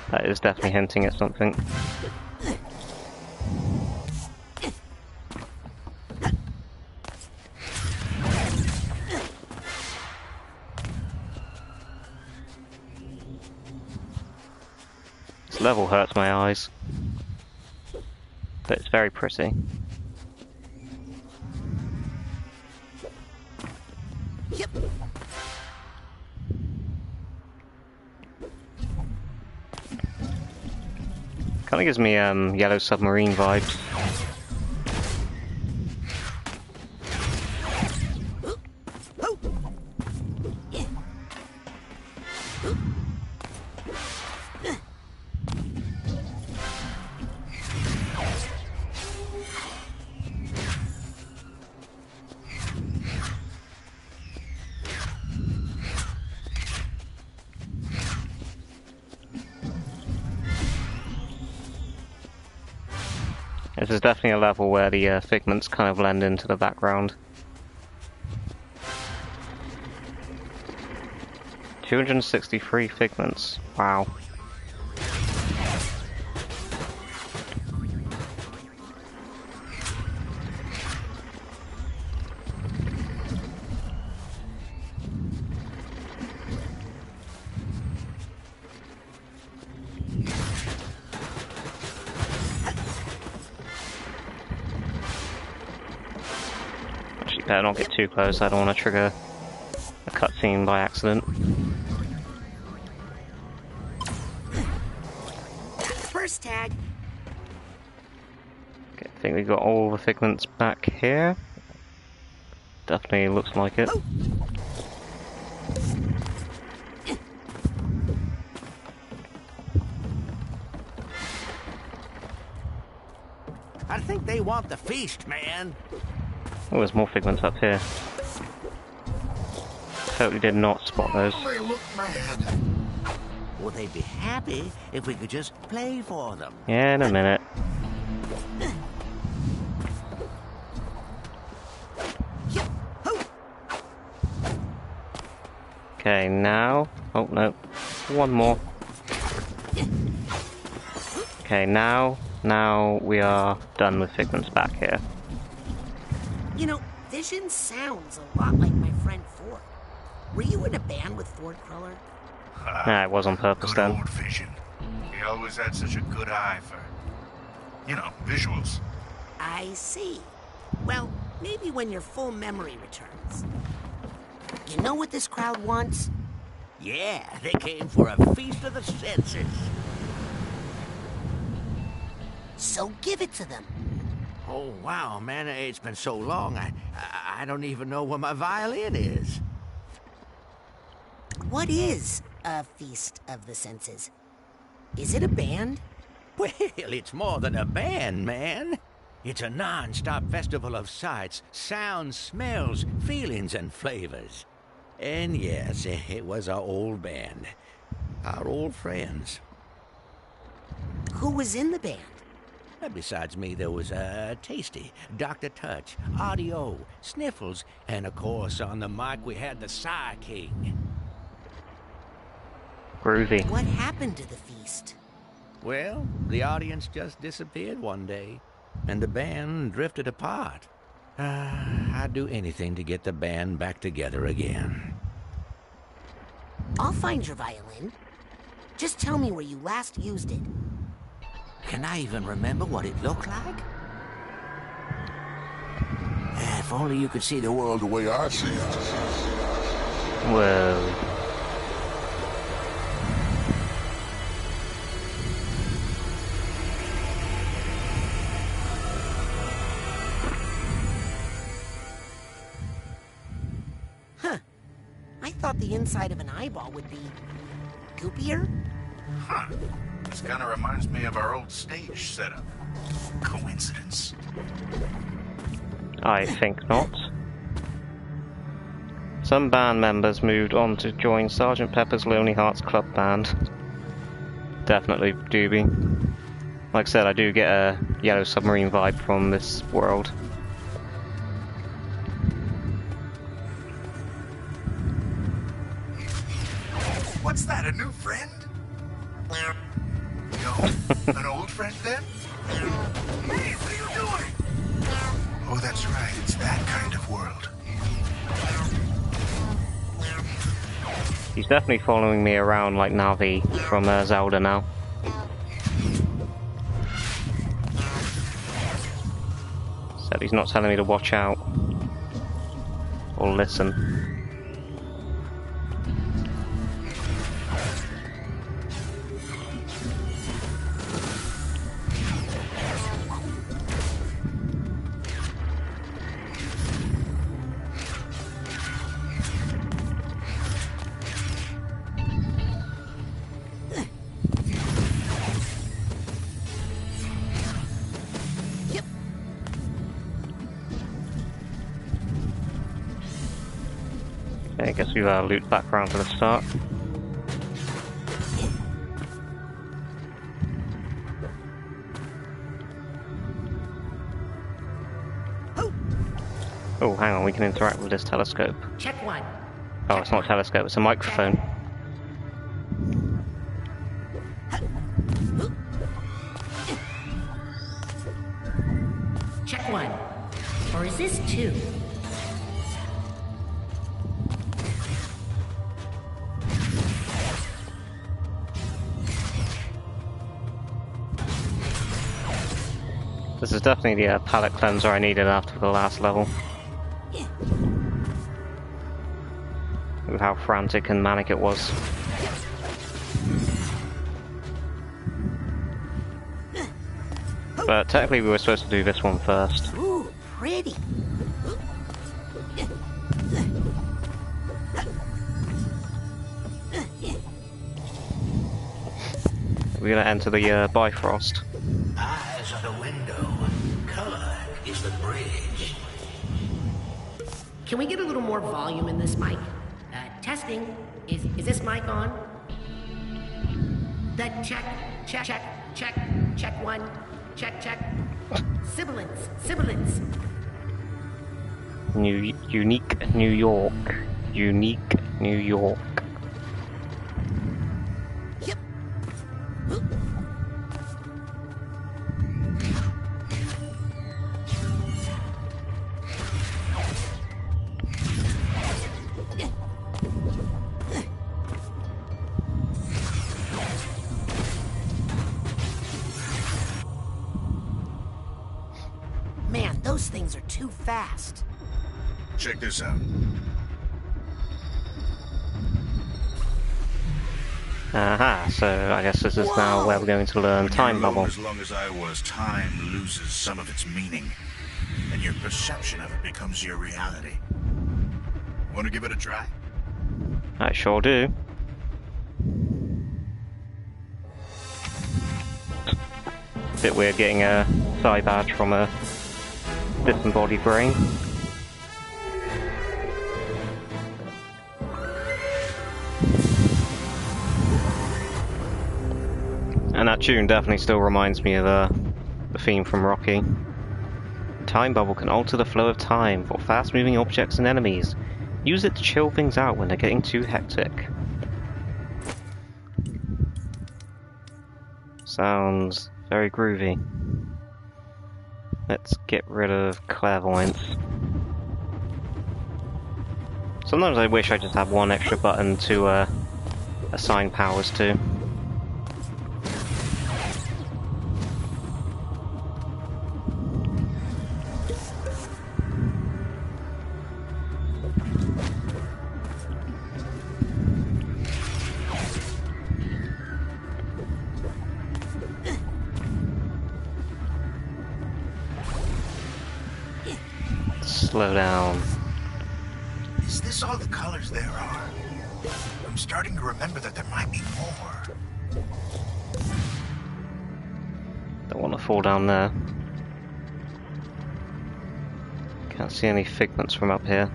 that is definitely hinting at something. This level hurts my eyes, but it's very pretty. Yep. Kind of gives me Yellow Submarine vibes. This is definitely a level where the figments kind of blend into the background. 263 figments. Wow. better not get too close, I don't want to trigger a cutscene by accident. First tag. Okay, I think we've got all the figments back here. Definitely looks like it. I think they want the feast, man. Oh, there's more figments up here. Totally did not spot those. They look mad. Well, they'd be happy if we could just play for them. Yeah, in a minute. Okay, now... Oh, no. One more. Okay, now we are done with figments back here. You know, Vision sounds a lot like my friend Ford. Were you in a band with Ford Cruller? Nah, it was on purpose Good then. old Vision. He always had such a good eye for, you know, visuals. I see. Well, maybe when your full memory returns. You know what this crowd wants? Yeah, they came for a feast of the senses. So give it to them. Oh, wow, man, it's been so long, I don't even know where my violin is. What is a feast of the senses? Is it a band? Well, it's more than a band, man. It's a non-stop festival of sights, sounds, smells, feelings, and flavors. And yes, it was our old band. Our old friends. Who was in the band? Besides me, there was Tasty, Dr. Touch, Audio, Sniffles, and of course on the mic we had the Psy King. Groovy. What happened to the feast? Well, the audience just disappeared one day, and the band drifted apart. I'd do anything to get the band back together again. I'll find your violin. Just tell me where you last used it. Can I even remember what it looked like? If only you could see the world the way I see it. Whoa. Huh. I thought the inside of an eyeball would be goopier. Huh. This kind of reminds me of our old stage setup. Coincidence? I think not. Some band members moved on to join Sgt. Pepper's Lonely Hearts Club Band. Definitely Doobie. Like I said, I do get a Yellow Submarine vibe from this world. What's that, a new friend? No, an old friend then? Hey, what are you doing? Oh, that's right, it's that kind of world. He's definitely following me around like Navi from Zelda now. Except he's not telling me to watch out or listen. I guess we loop back around to the start. Oh, hang on, we can interact with this telescope. Check one. Oh, it's not a telescope, it's a microphone. Check one. Or is this two? This is definitely the palette cleanser I needed after the last level. with how frantic and manic it was. But technically we were supposed to do this one first. Ooh, pretty. We're gonna enter the Bifrost. Eyes are the window. Color is the bridge. Can we get a little more volume in this mic? Testing. Is this mic on? Check one. Check. Sibilance. Unique New York. Unique New York. Yep. Man, those things are too fast. Check this out. Aha, so I guess this is now where we're going to learn Time Bubble. As long as I was, time loses some of its meaning, and your perception of it becomes your reality. Want to give it a try? I sure do. Bit weird getting a psi badge from a disembodied brain. And that tune definitely still reminds me of the theme from Rocky. Time Bubble can alter the flow of time for fast-moving objects and enemies. Use it to chill things out when they're getting too hectic. Sounds very groovy. Let's get rid of clairvoyance. Sometimes I wish I just had one extra button to assign powers to. Slow down. Is this all the colors there are? I'm starting to remember that there might be more. Don't want to fall down there. Can't see any figments from up here.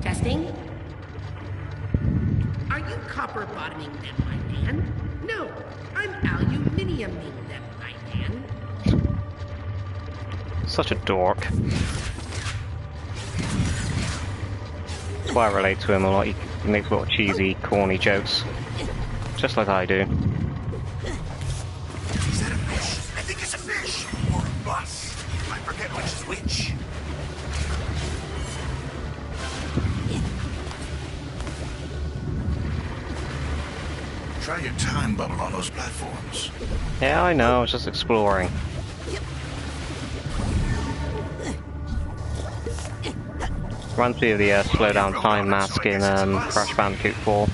Testing. Are you copper bottoming them, my man? No, I'm aluminiuming them, my man. Such a dork. That's why I relate to him a lot. He makes a lot of cheesy, corny jokes. Just like I do. Is that a fish? I think it's a fish. Or a bus. I forget which is which. Try your time bubble on those platforms. Yeah, I know, I was just exploring. Reminds me of the slow down time mask in Crash Bandicoot 4.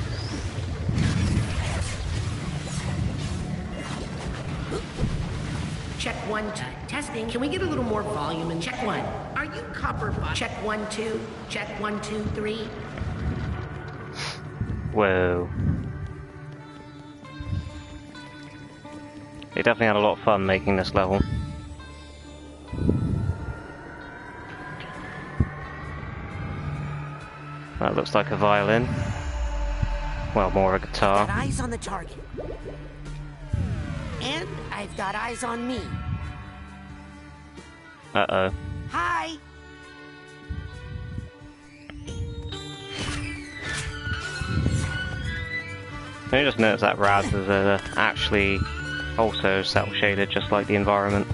Check one, testing. Can we get a little more volume in check one? Are you copper check 1, 2, check 1, 2, 3. Whoa. They definitely had a lot of fun making this level. That looks like a violin. Well, more of a guitar. Got eyes on the target. And I've got eyes on me. Uh-oh. Hi! I just noticed that RABs is actually also cel shaded, just like the environment.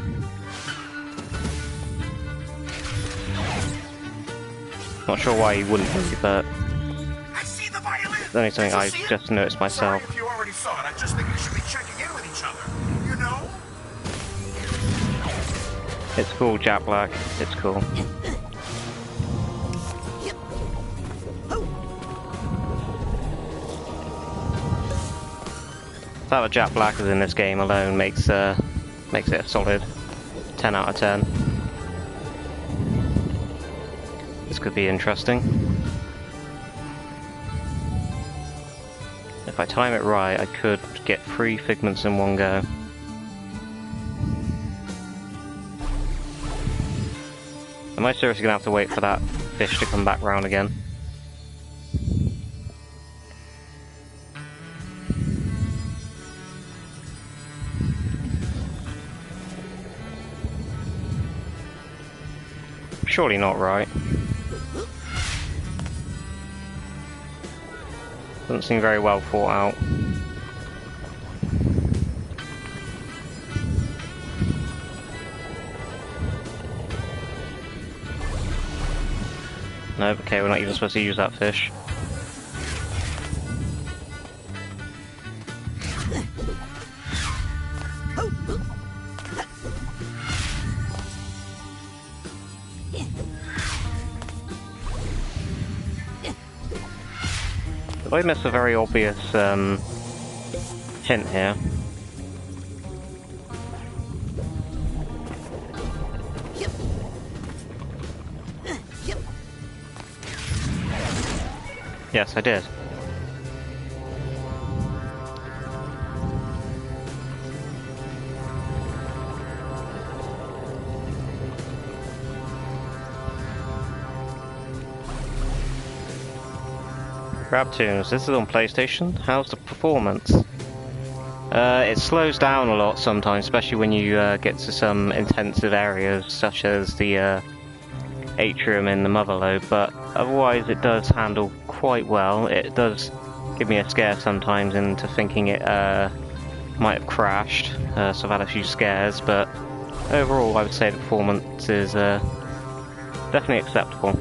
Not sure why you wouldn't be, but only something I just noticed myself. Sorry if you already saw it. I just think we should be checking in with each other. You know? It's cool, Jack Black. It's cool. The fact that Jack Black is in this game alone makes it a solid 10 out of 10. This could be interesting. If I time it right, I could get 3 figments in one go. Am I seriously gonna have to wait for that fish to come back round again? Surely not right. Doesn't seem very well thought out. No, okay, we're not even supposed to use that fish. I missed a very obvious hint here. Yes, I did. RAB-Tunes, this is on PlayStation. How's the performance? It slows down a lot sometimes, especially when you get to some intensive areas, such as the atrium in the Motherlode, but otherwise it does handle quite well. It does give me a scare sometimes into thinking it might have crashed, so I've had a few scares, but overall I would say the performance is definitely acceptable.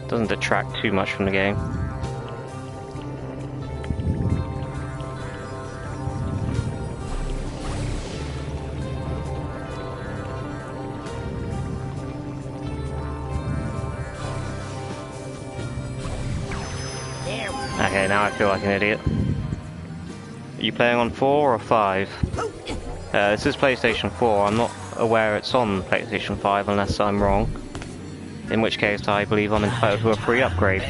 Doesn't detract too much from the game. Okay, now I feel like an idiot. Are you playing on 4 or 5? This is PlayStation 4. I'm not aware it's on PlayStation 5 unless I'm wrong. In which case I believe I'm entitled to a free upgrade.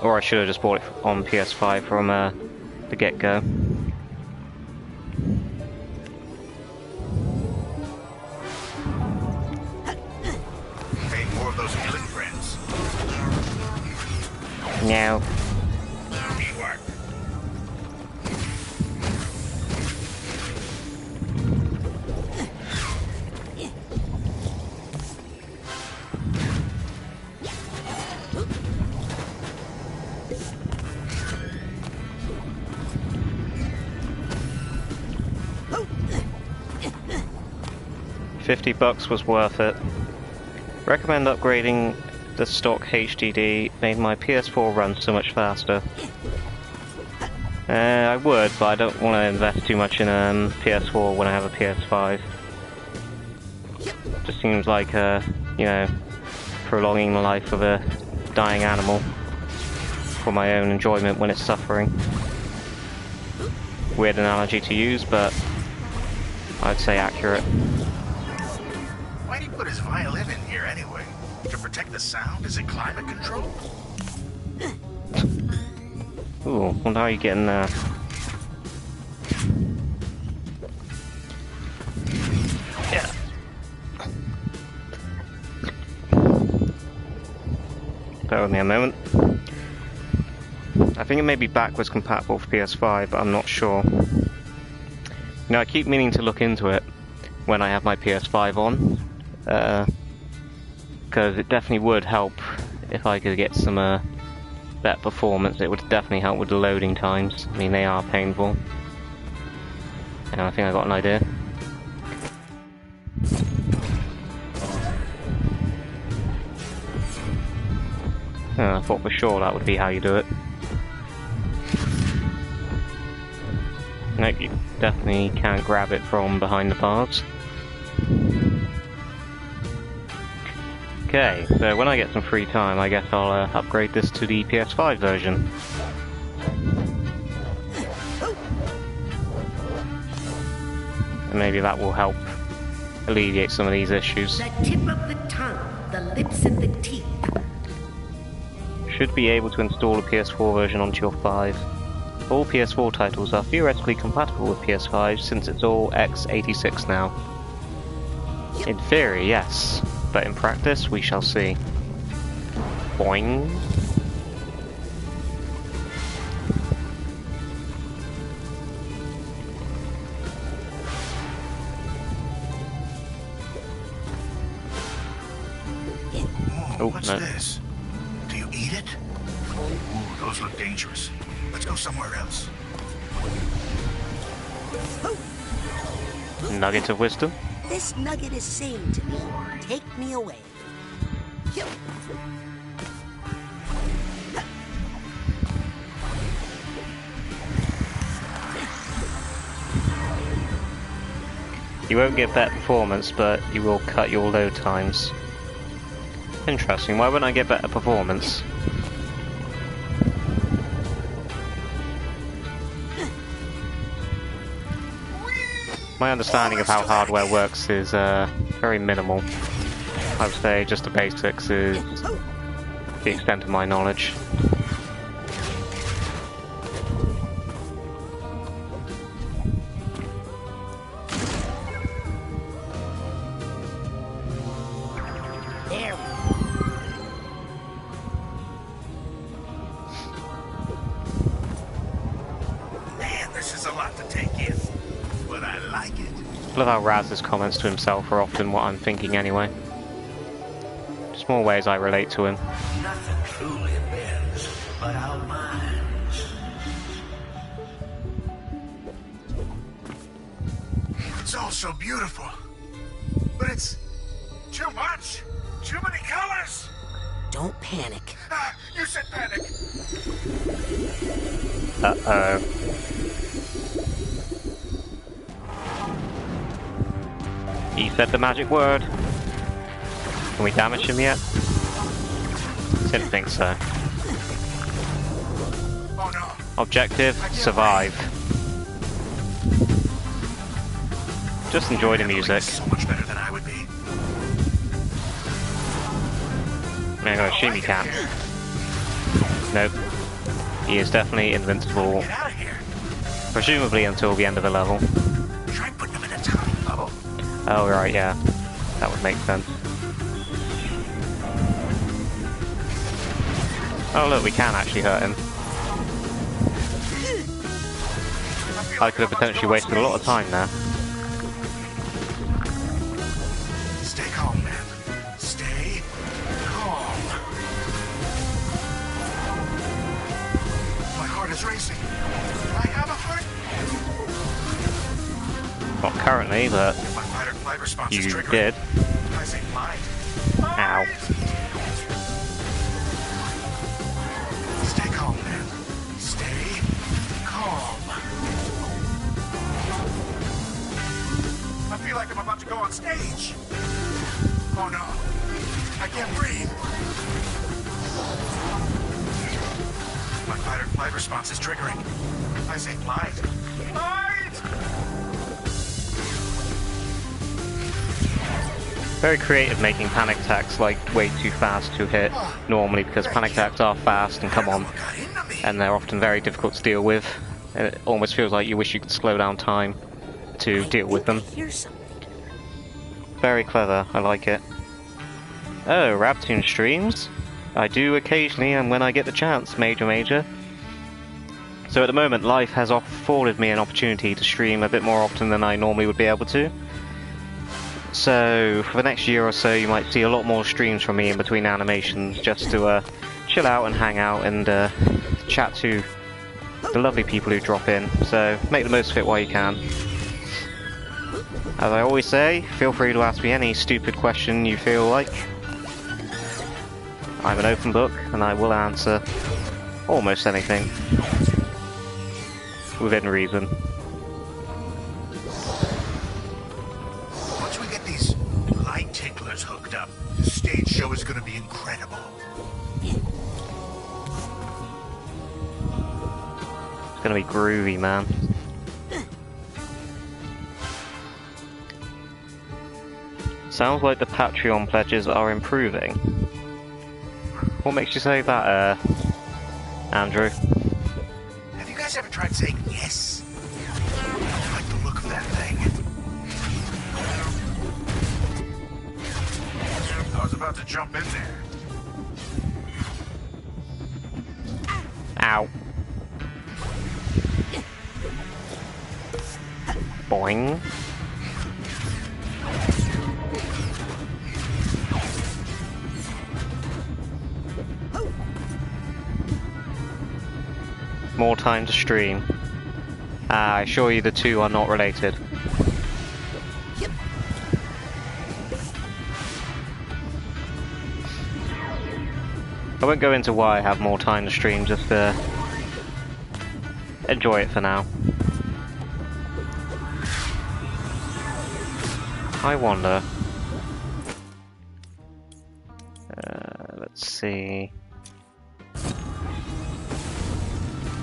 Or I should have just bought it on PS5 from the get-go. No. Teamwork. $50 was worth it. Recommend upgrading the stock HDD. Made my PS4 run so much faster. I would, but I don't want to invest too much in PS4 when I have a PS5. Just seems like you know, prolonging the life of a dying animal for my own enjoyment when it's suffering. Weird analogy to use, but I'd say accurate. Why'd he put his violin in here anyway? To protect the sound? Is it climate control? Ooh, wonder how you getting there. Yeah. Bear with me a moment. I think it may be backwards compatible for PS5, but I'm not sure. You know, I keep meaning to look into it when I have my PS5 on. Because it definitely would help if I could get some better performance. It would definitely help with the loading times. I mean, they are painful. And I think I got an idea. I thought for sure that would be how you do it. Nope, you definitely can't grab it from behind the bars. Okay, so when I get some free time, I guess I'll upgrade this to the PS5 version. And maybe that will help alleviate some of these issues. The tip of the tongue, the lips and the teeth. Should be able to install a PS4 version onto your 5. All PS4 titles are theoretically compatible with PS5 since it's all x86 now. In theory, yes, but in practice, we shall see. Boing. What's this? Do you eat it? Ooh, those look dangerous. Let's go somewhere else. Nugget of wisdom? This nugget is saying to me, take me away. You won't get better performance, but you will cut your load times. Interesting, why wouldn't I get better performance? My understanding of how hardware works is very minimal. I would say just the basics is the extent of my knowledge. There. Man, this is a lot to take in. But I like it. I love how Raz's comments to himself are often what I'm thinking anyway. Just more ways I relate to him. Nothing truly bends but our minds. It's all so beautiful. But it's too much. Too many colors. Don't panic. Ah, you said panic. Uh-oh. He said the magic word. Can we damage him yet? Didn't think so. Oh no. Objective, survive. Just enjoy the music. So much better than I would be. I'm gonna assume he can. Nope. He is definitely invincible. Get out of here. Presumably until the end of the level. Try putting him in a tiny bubble. Oh, right, yeah. That would make sense. Oh, look, we can actually hurt him. I could have potentially wasted a lot of time there. Stay calm, man. Stay calm. My heart is racing. I have a heart. Not currently, but My fight or flight response is you triggering. did. I say mind. Ow. Stay calm, man. Stay calm. I feel like I'm about to go on stage. Oh no. I can't breathe. My fight or flight response is triggering. I say mind. Mind! Very creative making panic attacks like way too fast to hit normally, because panic attacks are fast and come on, and they're often very difficult to deal with. And it almost feels like you wish you could slow down time to deal with them. Here's something. Very clever, I like it. Oh, RAB-Tune streams? I do occasionally, and when I get the chance, major. So at the moment, life has afforded me an opportunity to stream a bit more often than I normally would be able to. So for the next year or so, you might see a lot more streams from me in between animations, just to chill out and hang out and chat to the lovely people who drop in. So make the most of it while you can. As I always say, feel free to ask me any stupid question you feel like. I'm an open book, and I will answer almost anything within reason. Once we get these light ticklers hooked up, the stage show is gonna be incredible. It's gonna be groovy, man. Sounds like the Patreon pledges are improving. What makes you say that, Andrew? Have you guys ever tried saying yes? I like the look of that thing. I was about to jump in there. Ow. Boing. More time to stream. I assure you the two are not related. I won't go into why I have more time to stream, just enjoy it for now. I wonder. Let's see.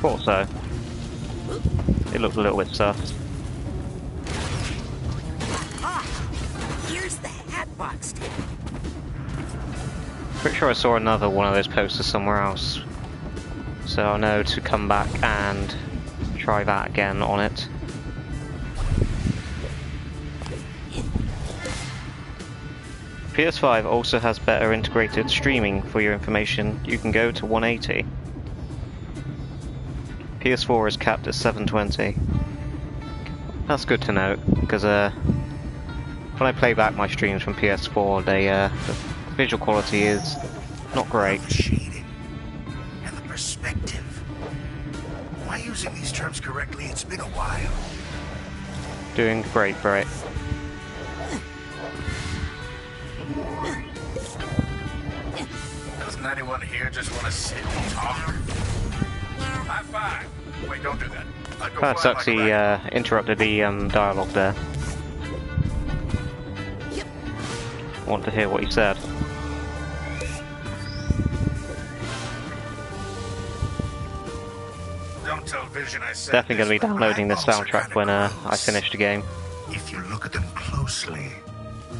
Thought so. It looks a little bit sus. Ah, here's the hat box. Pretty sure I saw another one of those posters somewhere else. So I'll know to come back and try that again on it. PS5 also has better integrated streaming. For your information, you can go to 180. PS4 is capped at 720. That's good to know, because when I play back my streams from PS4, the visual quality is not great. The shading and the perspective. Am I using these terms correctly? It's been a while. Doing great, Brett. Doesn't anyone here just want to sit and talk? High five. Wait, don't do that. I'd go That fly sucks, like he a rat. interrupted the dialogue there. Want to hear what he said. Don't tell Vision I said Definitely going to be this, but downloading this eyeballs are soundtrack kinda when I gross. finish the game. If you look at them closely.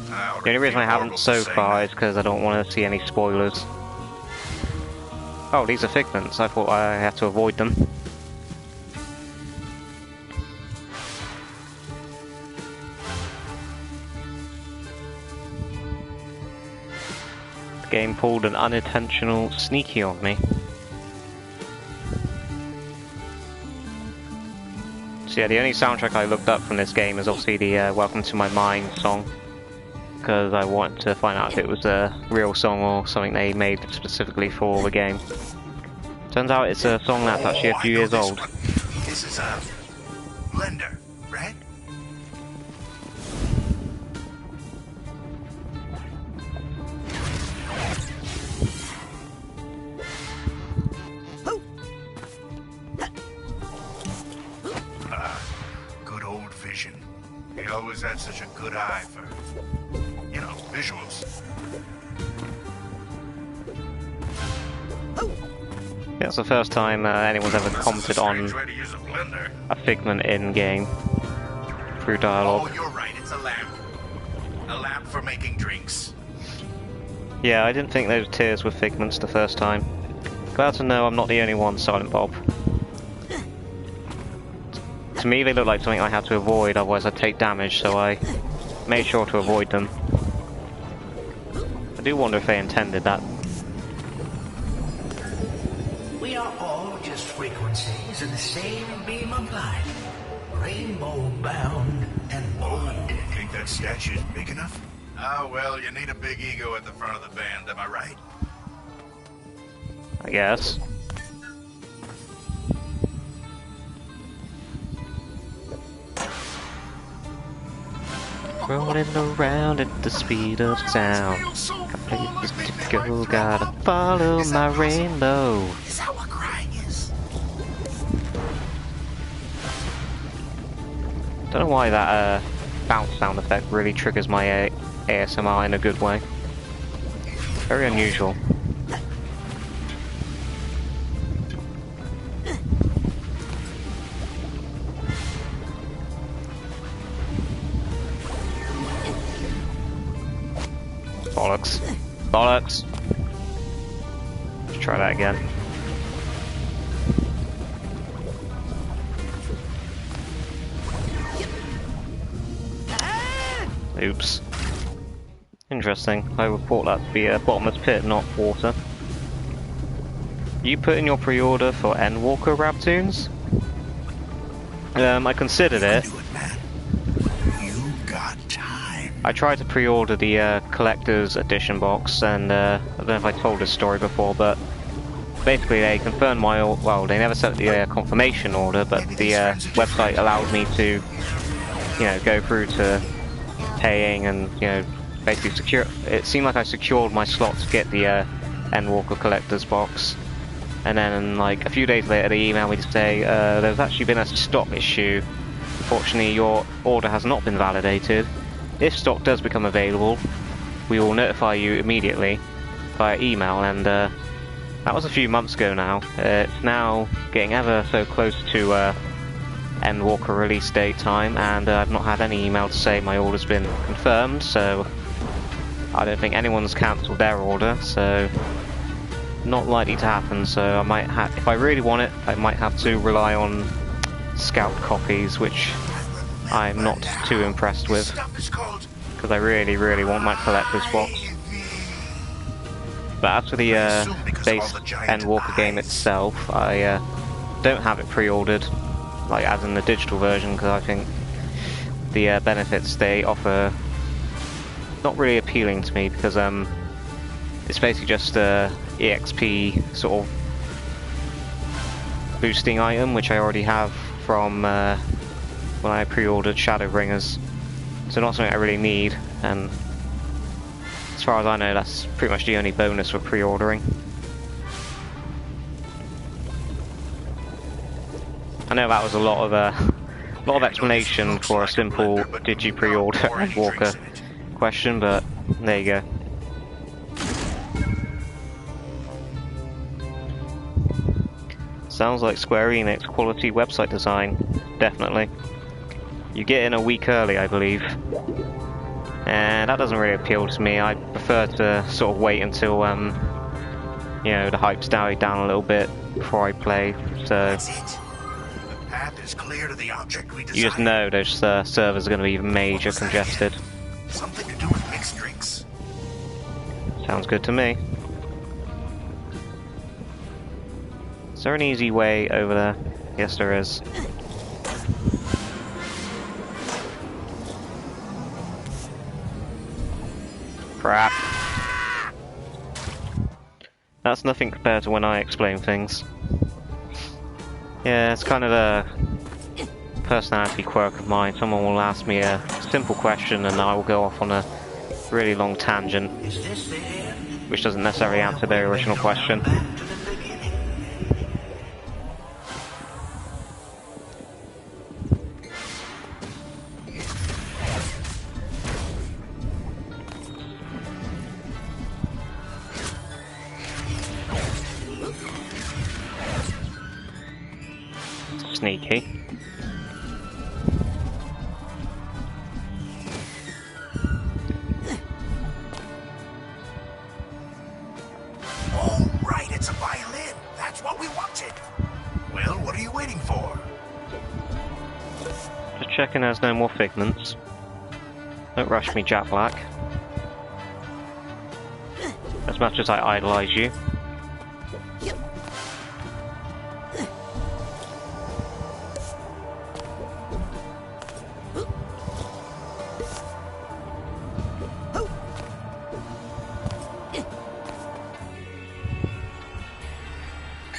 The only reason I haven't so far is because I don't want to see any spoilers. Oh, these are figments. I thought I had to avoid them. The game pulled an unintentional sneaky on me. So yeah, the only soundtrack I looked up from this game is obviously the Welcome to My Mind song. Because I wanted to find out if it was a real song or something they made specifically for the game. Turns out it's a song that's actually a few years old. This is a blender, right? Good old Vision. He always had such a good eye for, you know, visuals. Yeah, it's the first time anyone's ever commented on a figment in game through dialogue. Oh, you're right, it's a lamp. A lamp for making drinks. Yeah, I didn't think those tears were figments the first time. Glad to know I'm not the only one, Silent Bob. To me, they look like something I had to avoid, otherwise I'd take damage, so I made sure to avoid them. I do wonder if they intended that. We are all just frequencies in the same beam of light. Rainbow bound and bond. Think that statue's big enough? Ah, well, you need a big ego at the front of the band, am I right? I guess. Rolling around at the speed of sound. Places to go, gotta follow my rainbow. Is that what crying is? Don't know why that bounce sound effect really triggers my ASMR in a good way. Very unusual. Bollocks. Bollocks. Let's try that again. Oops. Interesting. I report that to be a bottomless pit, not water. You put in your pre-order for Endwalker Raptoons? I considered it. I tried to pre-order the collector's edition box, and I don't know if I told this story before, but basically they confirmed my well, they never sent the confirmation order, but the website allowed me to, you know, go through to paying and, you know, basically secure. It seemed like I secured my slot to get the Endwalker collector's box, and then like a few days later they emailed me to say there's actually been a stock issue. Unfortunately, your order has not been validated. If stock does become available, we will notify you immediately via email, and that was a few months ago now. It's now getting ever so close to Endwalker release date time, and I've not had any email to say my order's been confirmed, so I don't think anyone's cancelled their order, so not likely to happen. So I might have, if I really want it, I might have to rely on scout copies, which I'm not too impressed with, because I really, really want my collector's box. But as for the base Endwalker game itself, I don't have it pre-ordered, like as in the digital version, because I think the benefits they offer not really appealing to me, because it's basically just a EXP sort of boosting item, which I already have from when I pre-ordered Shadowbringers, so not something I really need, and as far as I know that's pretty much the only bonus for pre-ordering. I know that was a lot of explanation for a simple "did you pre-order Endwalker" question, but there you go. Sounds like Square Enix quality website design, definitely. You get in a week early, I believe, and that doesn't really appeal to me. I prefer to sort of wait until you know, the hype's died down a little bit before I play. So Is clear to the object we you just know those servers are going to be major congested. Something to do with mixed drinks. Sounds good to me. Is there an easy way over there? Yes, there is. Crap. That's nothing compared to when I explain things. Yeah, it's kind of a personality quirk of mine. Someone will ask me a simple question and I will go off on a really long tangent, which doesn't necessarily answer their original question. Sneaky. All right, it's a violin. That's what we wanted. Well, what are you waiting for? Just checking there's no more figments. Don't rush me, Jack Black. As much as I idolize you.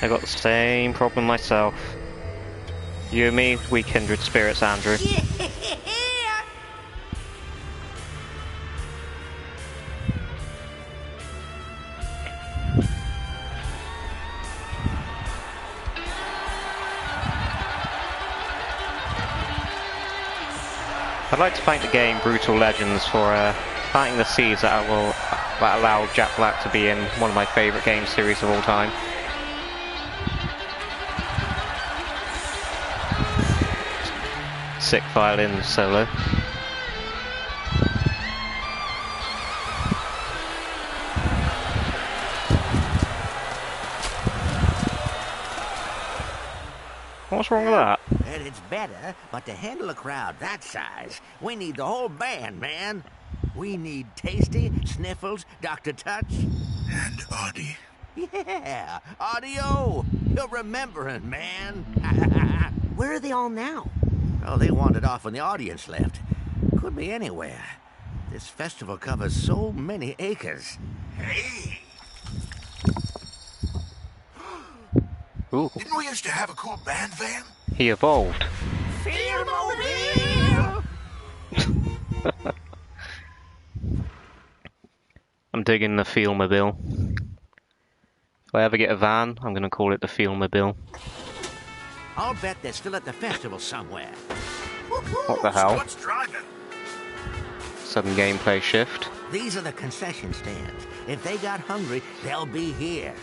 I got the same problem myself. You and me, we kindred spirits, Andrew. like to thank the game Brutal Legends for planting the seeds that allow Jack Black to be in one of my favourite game series of all time. Sick violin solo. What's wrong with that? And it's better, but to handle a crowd that size, we need the whole band, man. We need Tasty, Sniffles, Dr. Touch. And Audie. Yeah, Audio. You're remembering, man. Where are they all now? Oh, they wandered off when the audience left. Could be anywhere. This festival covers so many acres. Hey! Ooh. Didn't we used to have a cool band van? He evolved. Feel-mobile! I'm digging the Feel-mobile. If I ever get a van, I'm going to call it the Feel-mobile. I'll bet they're still at the festival somewhere. What the hell? So what's driving? Sudden gameplay shift. These are the concession stands. If they got hungry, they'll be here.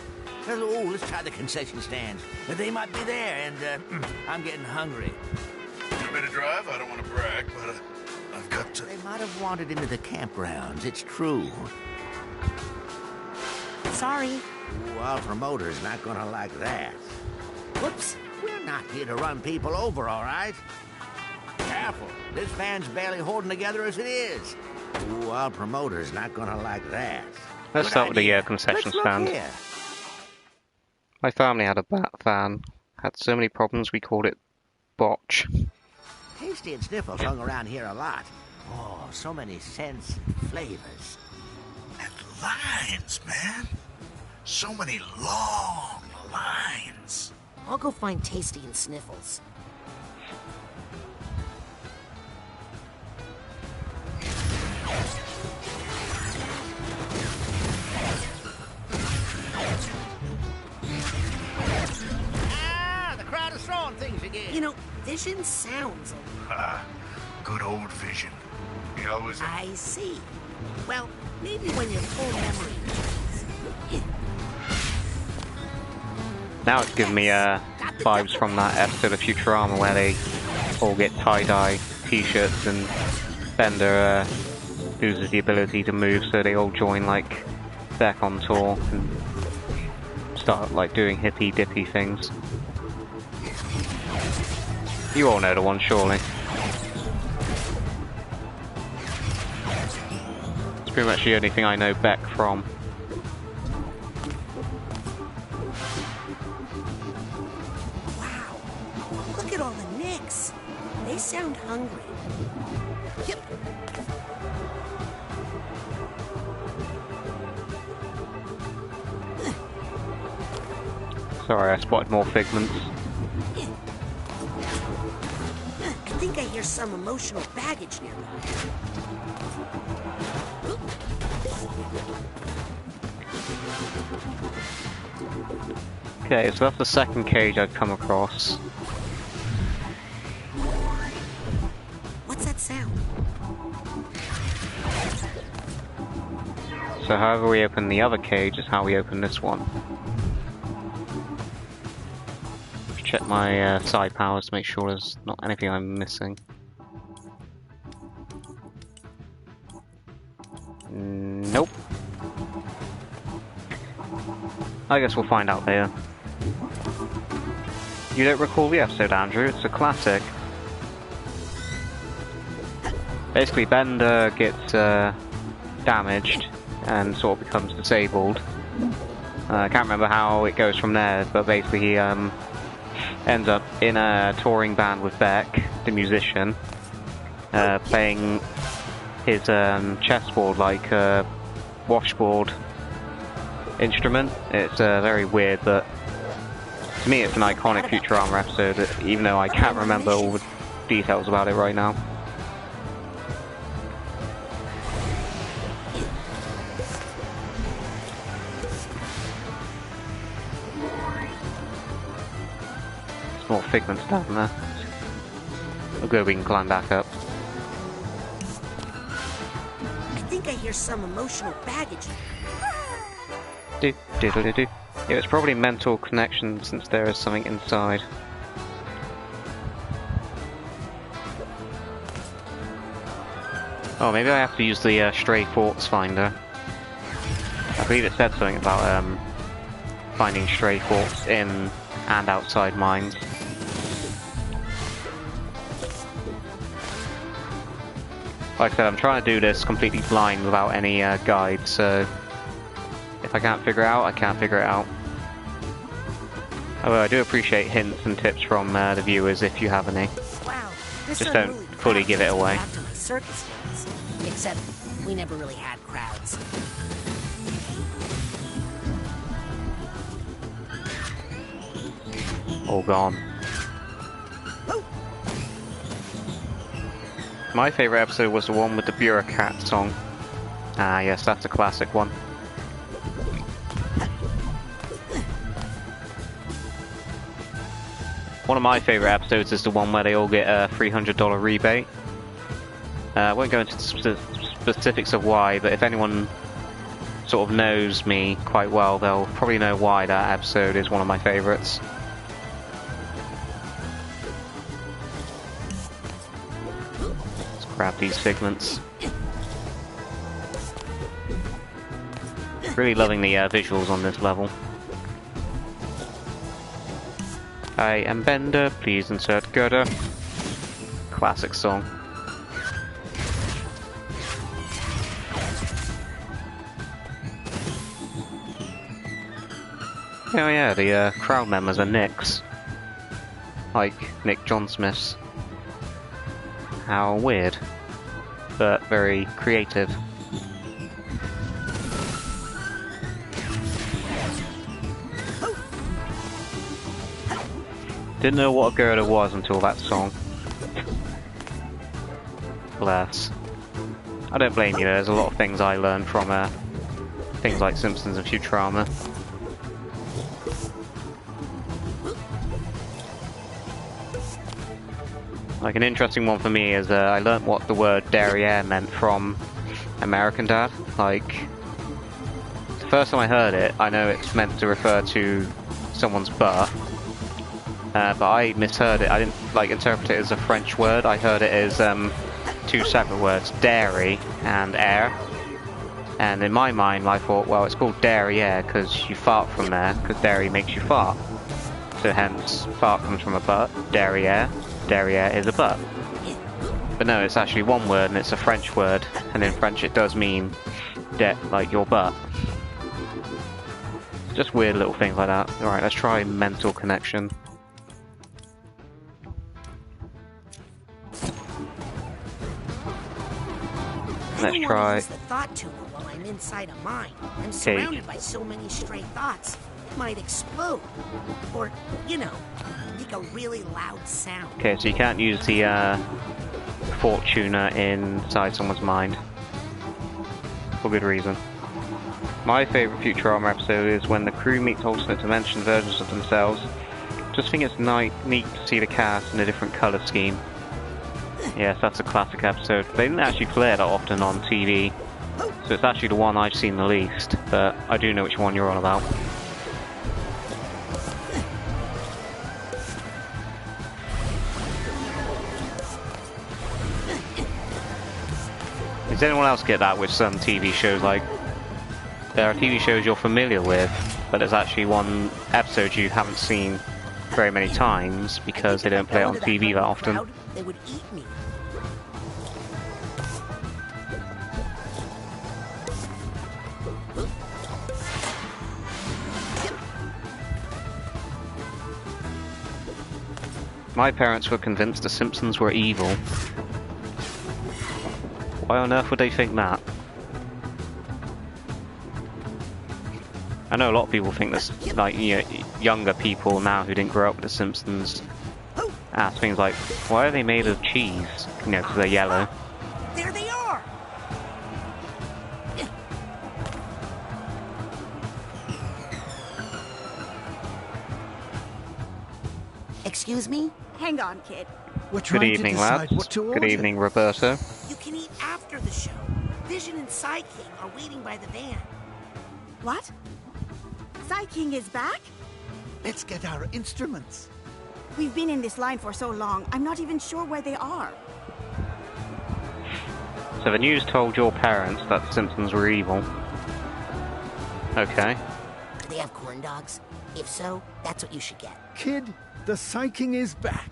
Oh, let's try the concession stands. They might be there, and I'm getting hungry. You better drive. I don't want to brag, but I've got to. They might have wandered into the campgrounds. It's true. Sorry. Ooh, our promoter's not gonna like that. Whoops. We're not here to run people over, all right? Careful. This van's barely holding together as it is. Ooh, our promoter's not gonna like that. Let's Good start with the idea. concession Let's look stand. here. My family had a van. Had so many problems we called it Botch. Tasty and Sniffles hung around here a lot. Oh, so many scents and flavors. And lines, man. So many long lines. I'll go find Tasty and Sniffles. The crowd is throwing things again. You know, Vision sounds a Ah, good old Vision. He always. I see. Well, maybe when your full memory returns. Now it's giving me vibes from that episode of Futurama where they all get tie-dye t-shirts and Bender loses the ability to move, so they all join like Beck on tour and start like doing hippy-dippy things. You all know the one, surely. It's pretty much the only thing I know Beck from. Wow. Look at all the nicks. They sound hungry. Yep. Sorry, I spotted more figments. I think I hear some emotional baggage nearby. Okay, so that's the second cage I've come across. What's that sound? So however we open the other cage is how we open this one. Check my side powers to make sure there's not anything I'm missing. Nope. I guess we'll find out later. You don't recall the episode, Andrew? It's a classic. Basically, Bender gets damaged and sort of becomes disabled. I can't remember how it goes from there, but basically he ends up in a touring band with Beck, the musician, playing his chessboard like a washboard instrument. It's very weird, but to me it's an iconic Futurama episode, even though I can't remember all the details about it right now. More figments down there. Oh good, we can climb back up. some emotional baggage. Do. Yeah, it's probably mental connection since there is something inside. Oh, maybe I have to use the stray thoughts finder. I believe it said something about finding stray thoughts in and outside minds. Like I said, I'm trying to do this completely blind without any guide, so if I can't figure it out, I can't figure it out. Although I do appreciate hints and tips from the viewers if you have any. Wow, this Just don't fully give it away. Back to my circus days. Except we never really had crowds. All gone. My favourite episode was the one with the Bureaucrat song. Ah yes, that's a classic one. One of my favourite episodes is the one where they all get a $300 rebate. I won't go into specifics of why, but if anyone sort of knows me quite well, they'll probably know why that episode is one of my favourites. Let's grab these figments. Really loving the visuals on this level. I am Bender, please insert girder. Classic song. Oh yeah, the crowd members are Nicks. Like Nick John Smith's. How weird. But very creative. Didn't know what a girder was until that song. Bless. I don't blame you, there's a lot of things I learned from things like Simpsons and Futurama. Like an interesting one for me is I learnt what the word derriere meant from American Dad. Like, the first time I heard it, I know it's meant to refer to someone's butt. But I misheard it. I didn't interpret it as a French word. I heard it as two separate words, dairy and air. And in my mind, I thought, well, it's called derriere because you fart from there, because dairy makes you fart. So hence, fart comes from a butt, derriere. Derriere is a butt. But no, it's actually one word and it's a French word, and in French it does mean like your butt. Just weird little things like that. Alright, let's try mental connection. Let's try. Use the thought tuner while I'm inside a mine. I'm surrounded by so many stray thoughts. It might explode, or you know, make a really loud sound. Okay, so you can't use the thought tuner inside someone's mind for good reason. My favourite Futurama episode is when the crew meets alternate dimension versions of themselves. Just think it's neat to see the cast in a different colour scheme. Yes, that's a classic episode. They didn't actually play it that often on TV, so it's actually the one I've seen the least, but I do know which one you're on about. Does anyone else get that with some TV shows? Like, there are TV shows you're familiar with, but there's actually one episode you haven't seen very many times because they don't play it on TV that often. They would eat me. My parents were convinced the Simpsons were evil. Why on earth would they think that? I know a lot of people think this, like, you know, younger people now who didn't grow up with the Simpsons ask things like, why are they made of cheese? You know, because they're yellow. There they are! Excuse me? Hang on, kid. Good evening, lads. Good evening, Roberto. You can eat after the show. Vision and Psy King are waiting by the van. What? Psy King is back? Let's get our instruments. We've been in this line for so long, I'm not even sure where they are. So the news told your parents that the Simpsons were evil. Okay. Do they have corn dogs? If so, that's what you should get. Kid, the Psy King is back.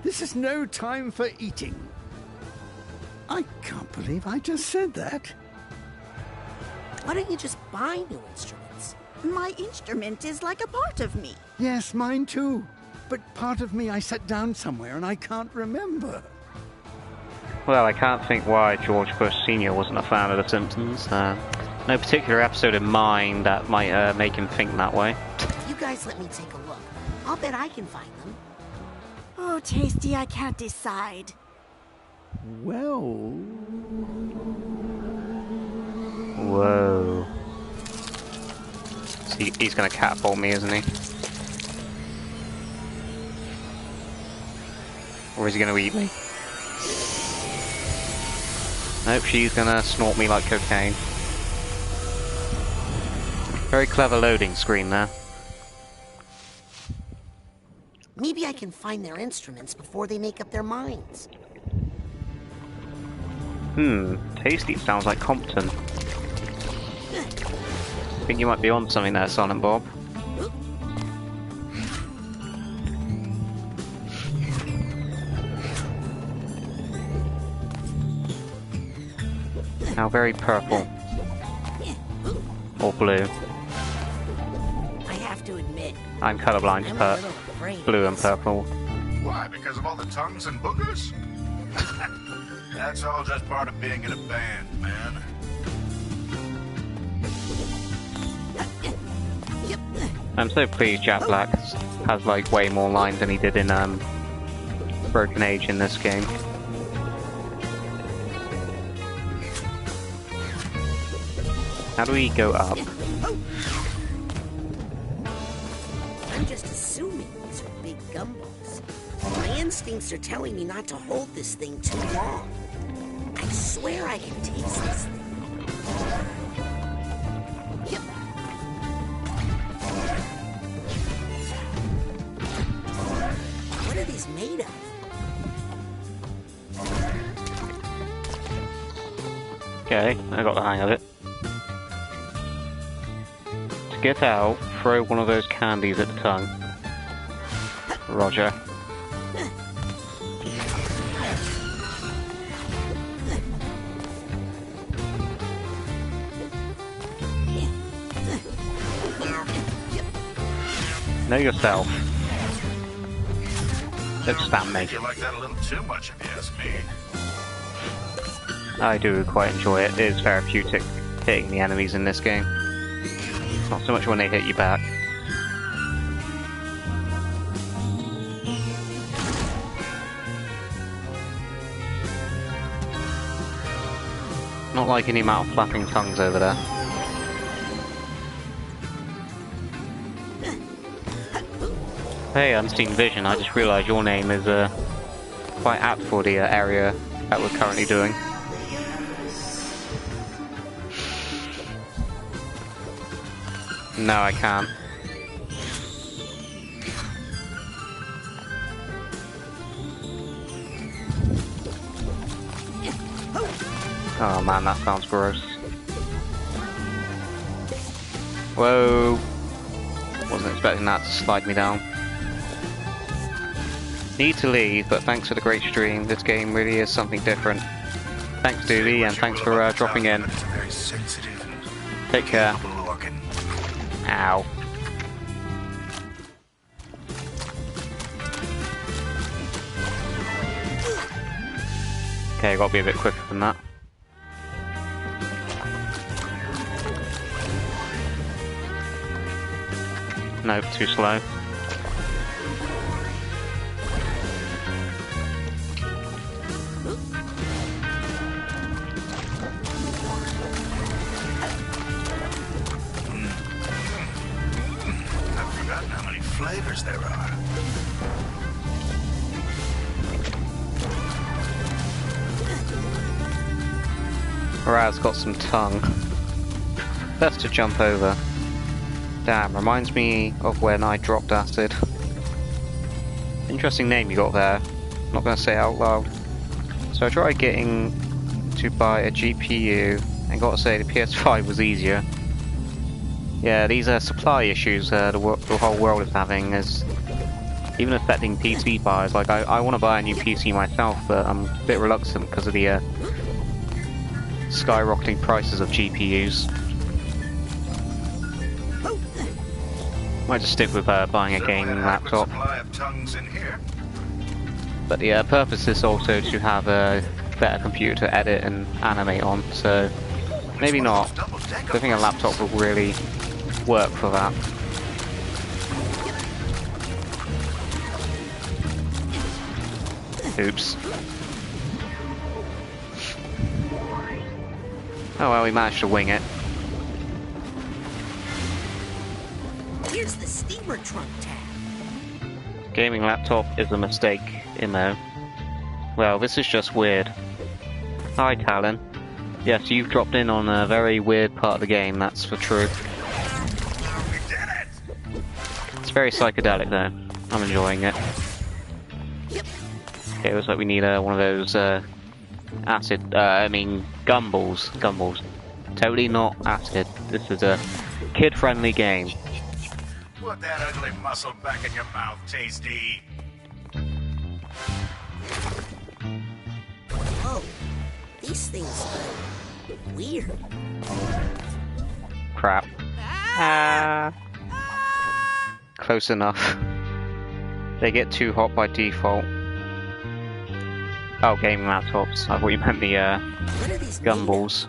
This is no time for eating. I can't believe I just said that. Why don't you just buy new instruments? My instrument is like a part of me. Yes, mine too. But part of me I set down somewhere and I can't remember. Well, I can't think why George Bush Sr. wasn't a fan of The Simpsons. No particular episode in mind that might make him think that way. You guys let me take a look. I'll bet I can find them. Oh, Tasty, I can't decide. Well... Whoa. So he's gonna catapult me, isn't he? Or is he gonna eat me? Nope, she's gonna snort me like cocaine. Very clever loading screen there. Maybe I can find their instruments before they make up their minds. Tasty sounds like Compton. I think you might be on something there, Silent Bob. Now very purple. Or blue. I have to admit, I'm colorblind to blue and purple. Why? Because of all the tongues and boogers? That's all just part of being in a band, man. I'm so pleased Jack Black has like way more lines than he did in Broken Age in this game. How do we go up? I'm just assuming these are big gumballs. My instincts are telling me not to hold this thing too long. I swear I can taste this thing. Yep. What are these made of? Okay, I got the hang of it. To get out, throw one of those candies at the tongue. Roger. Know yourself. Don't stab me. You like that a little too much, if you ask me. I do quite enjoy it. It is therapeutic hitting the enemies in this game. Not so much when they hit you back. Not liking the amount of flapping tongues over there. Hey, Unseen Vision, I just realised your name is quite apt for the area that we're currently doing. No, I can't. Oh man, that sounds gross. Whoa! Wasn't expecting that to slide me down. Need to leave, but thanks for the great stream. This game really is something different. Thanks, Doobie, and thanks for dropping in. Take care. Ow. Okay, gotta be a bit quicker than that. Nope, too slow. I've forgotten how many flavors there are. Raz got some tongue. Best to jump over. Damn, reminds me of when I dropped acid. Interesting name you got there. Not gonna say it out loud. So I tried getting to buy a GPU, and gotta say the PS5 was easier. Yeah, these supply issues the whole world is having is even affecting PC buyers. Like, I want to buy a new PC myself, but I'm a bit reluctant because of the skyrocketing prices of GPUs. Might just stick with buying a gaming laptop. But the purpose is also to have a better computer to edit and animate on, so maybe not. I think a laptop will really work for that. Oops. Oh well, we managed to wing it. Here's the steamer trunk tab. Gaming laptop is a mistake, Imo. Well, this is just weird. Hi, Talon. Yes, you've dropped in on a very weird part of the game, that's for true. It's very psychedelic though. I'm enjoying it. Okay, looks like we need one of those gumballs. Gumballs. Totally not acid. This is a kid-friendly game. Put that ugly muscle back in your mouth, Tasty. Oh, these things are weird. Crap. Close enough. They get too hot by default. Oh, gaming laptops. I thought you meant the gumballs.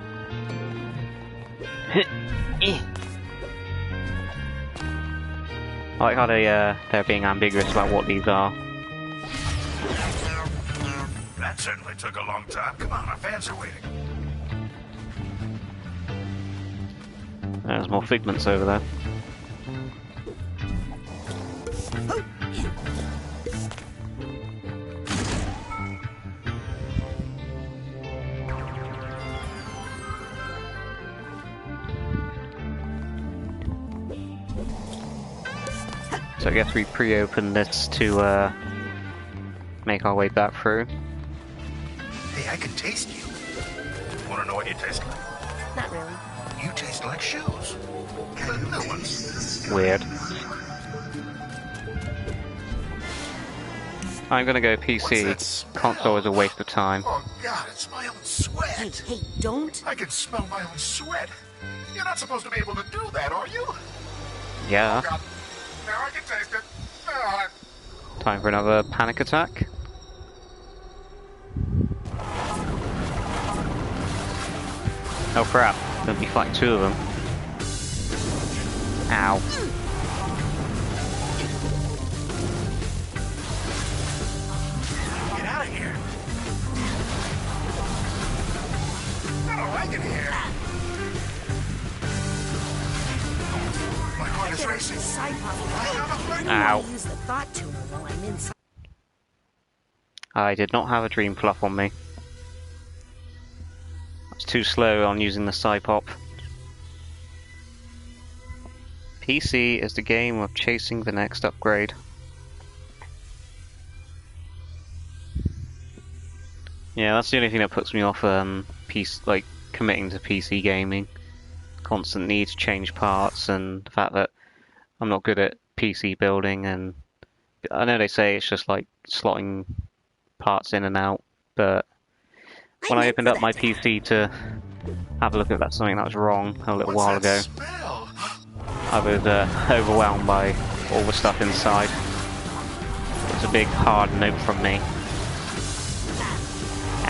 I like how they're being ambiguous about what these are. That certainly took a long time. Come on, our fans are waiting. There's more figments over there. So I guess we pre-opened this to make our way back through. Hey, I can taste you. Want to know what you taste like? Not really. You taste like shoes. The new ones. Weird. I'm gonna go PC. Console is a waste of time. Oh God, it's my own sweat. Hey, don't. I can smell my own sweat. You're not supposed to be able to do that, are you? Yeah. Oh, God. Now I can taste it. Oh. Time for another panic attack. Oh crap, gonna be fighting two of them. Ow. Get out of here. I don't like it here. My heart is racing. Ow. Use the thought tuner while I'm inside. I did not have a dream fluff on me. I was too slow on using the Psypop. PC is the game of chasing the next upgrade. Yeah, that's the only thing that puts me off committing to PC gaming. Constant need to change parts, and the fact that I'm not good at PC building, and I know they say it's just like slotting parts in and out, but when I opened up my PC to have a look at something that was wrong a little while ago, I was overwhelmed by all the stuff inside. It's a big hard note from me.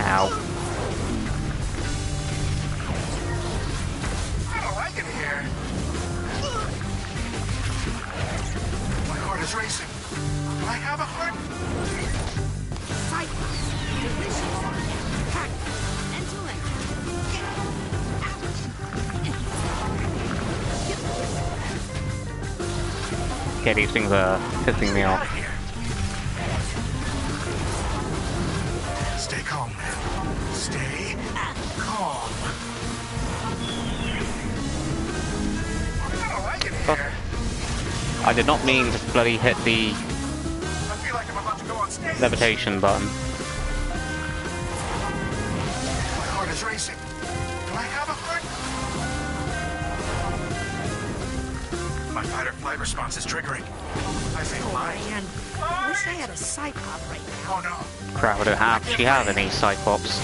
Ow. I don't like it here. My heart is racing. Do I have a heart? Okay, these things are pissing me off. Stay calm. Stay calm. I did not mean to bloody hit the levitation button. My heart is racing. Do I have a heart? My fight or flight response is triggering. I think mine. Man, I wish I had a Cyclop right now. Oh no. Crap, I don't have. She have any Cyclops.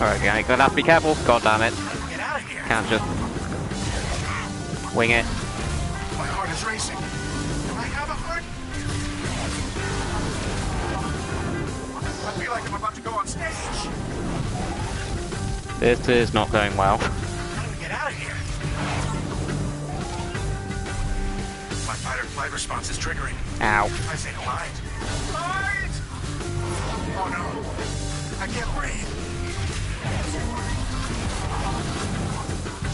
Alright, yeah, gonna have to be careful. God damn it. Get out of here. Can't just wing it. My heart is racing. Do I have a heart? I feel like I'm about to go on stage. This is not going well. How do we get out of here? My fight or flight response is triggering. Ow. I think light. Light! Oh no. I can't breathe.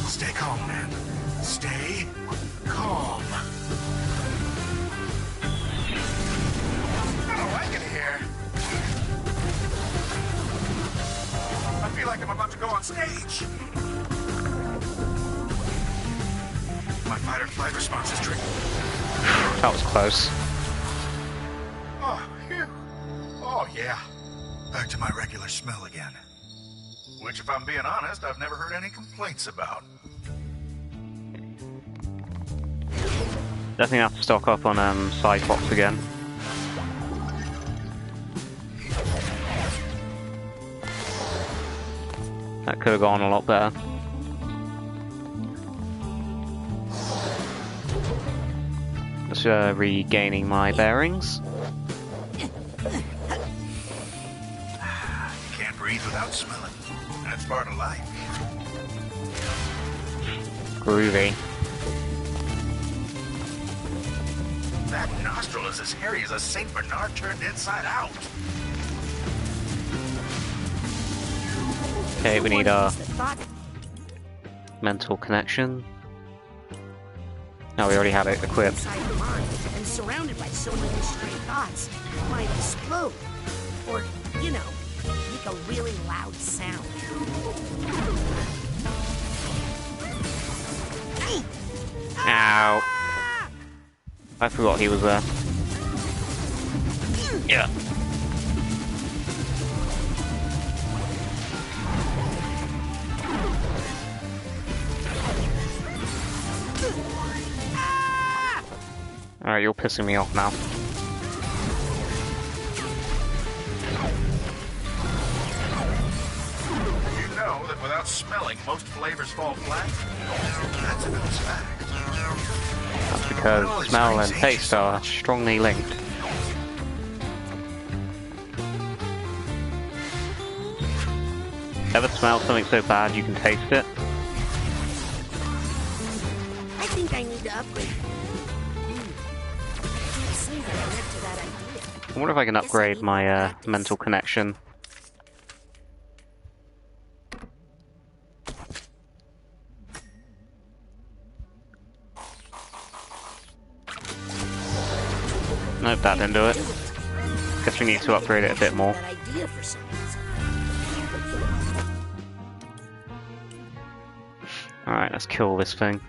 Stay calm, man. Stay calm. I don't like it here. I feel like I'm about to go on stage. My fight or flight response is triggered. That was close. Oh, phew. Oh, yeah. Back to my regular smell again. Which, if I'm being honest, I've never heard any complaints about. Definitely have to stock up on Cyclops again. That could have gone a lot better. Just regaining my bearings. You can't breathe without smelling. That's part of life. Groovy. That nostril is as hairy as a Saint Bernard turned inside out. Okay, we need our mental connection. No, we already have it equipped. Inside the mind and surrounded by so many stray thoughts, it might explode. Or, you know, make a really loud sound. Ow. I forgot he was there. Yeah. Alright, you're pissing me off now. You know that without smelling, most flavors fall flat? That's a known fact. That's because smell and taste are strongly linked. Ever smell something so bad you can taste it? I think I need to upgrade. Seems like I'm up to that idea. I wonder if I can upgrade my mental connection. Nope, that didn't do it. Guess we need to upgrade it a bit more. Alright, let's kill this thing.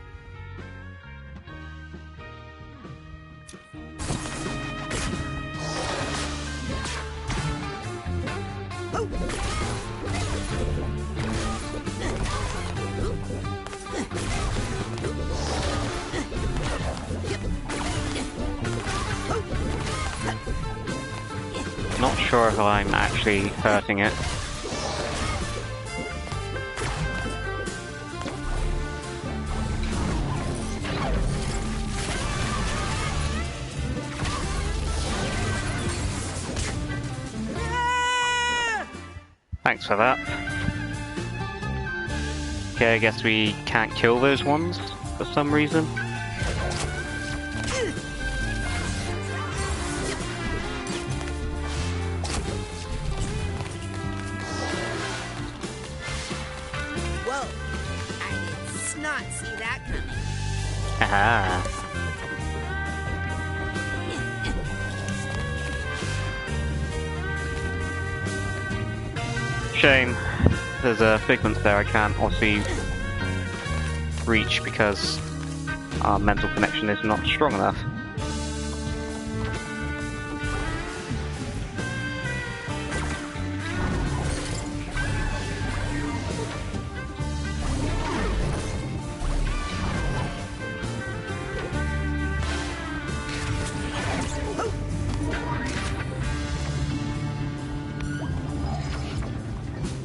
Not sure if I'm actually hurting it. Thanks for that. Okay, I guess we can't kill those ones for some reason. Whoa! I did not see that coming. Aha. Shame. There's a figment there I can't obviously reach because our mental connection is not strong enough.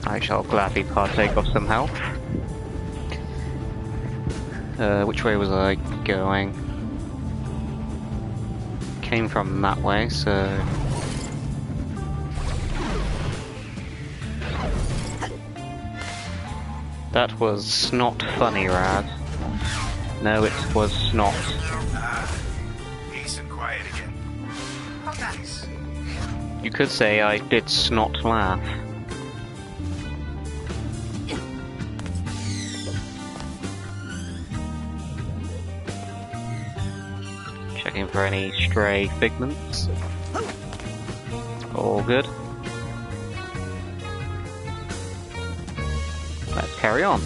I shall gladly partake of some health. Which way was I going? Came from that way, so... That was not funny, Rad. No, it was not. Peace and quiet again. How nice. You could say I did snot laugh. Checking for any stray figments. All good. Let's carry on.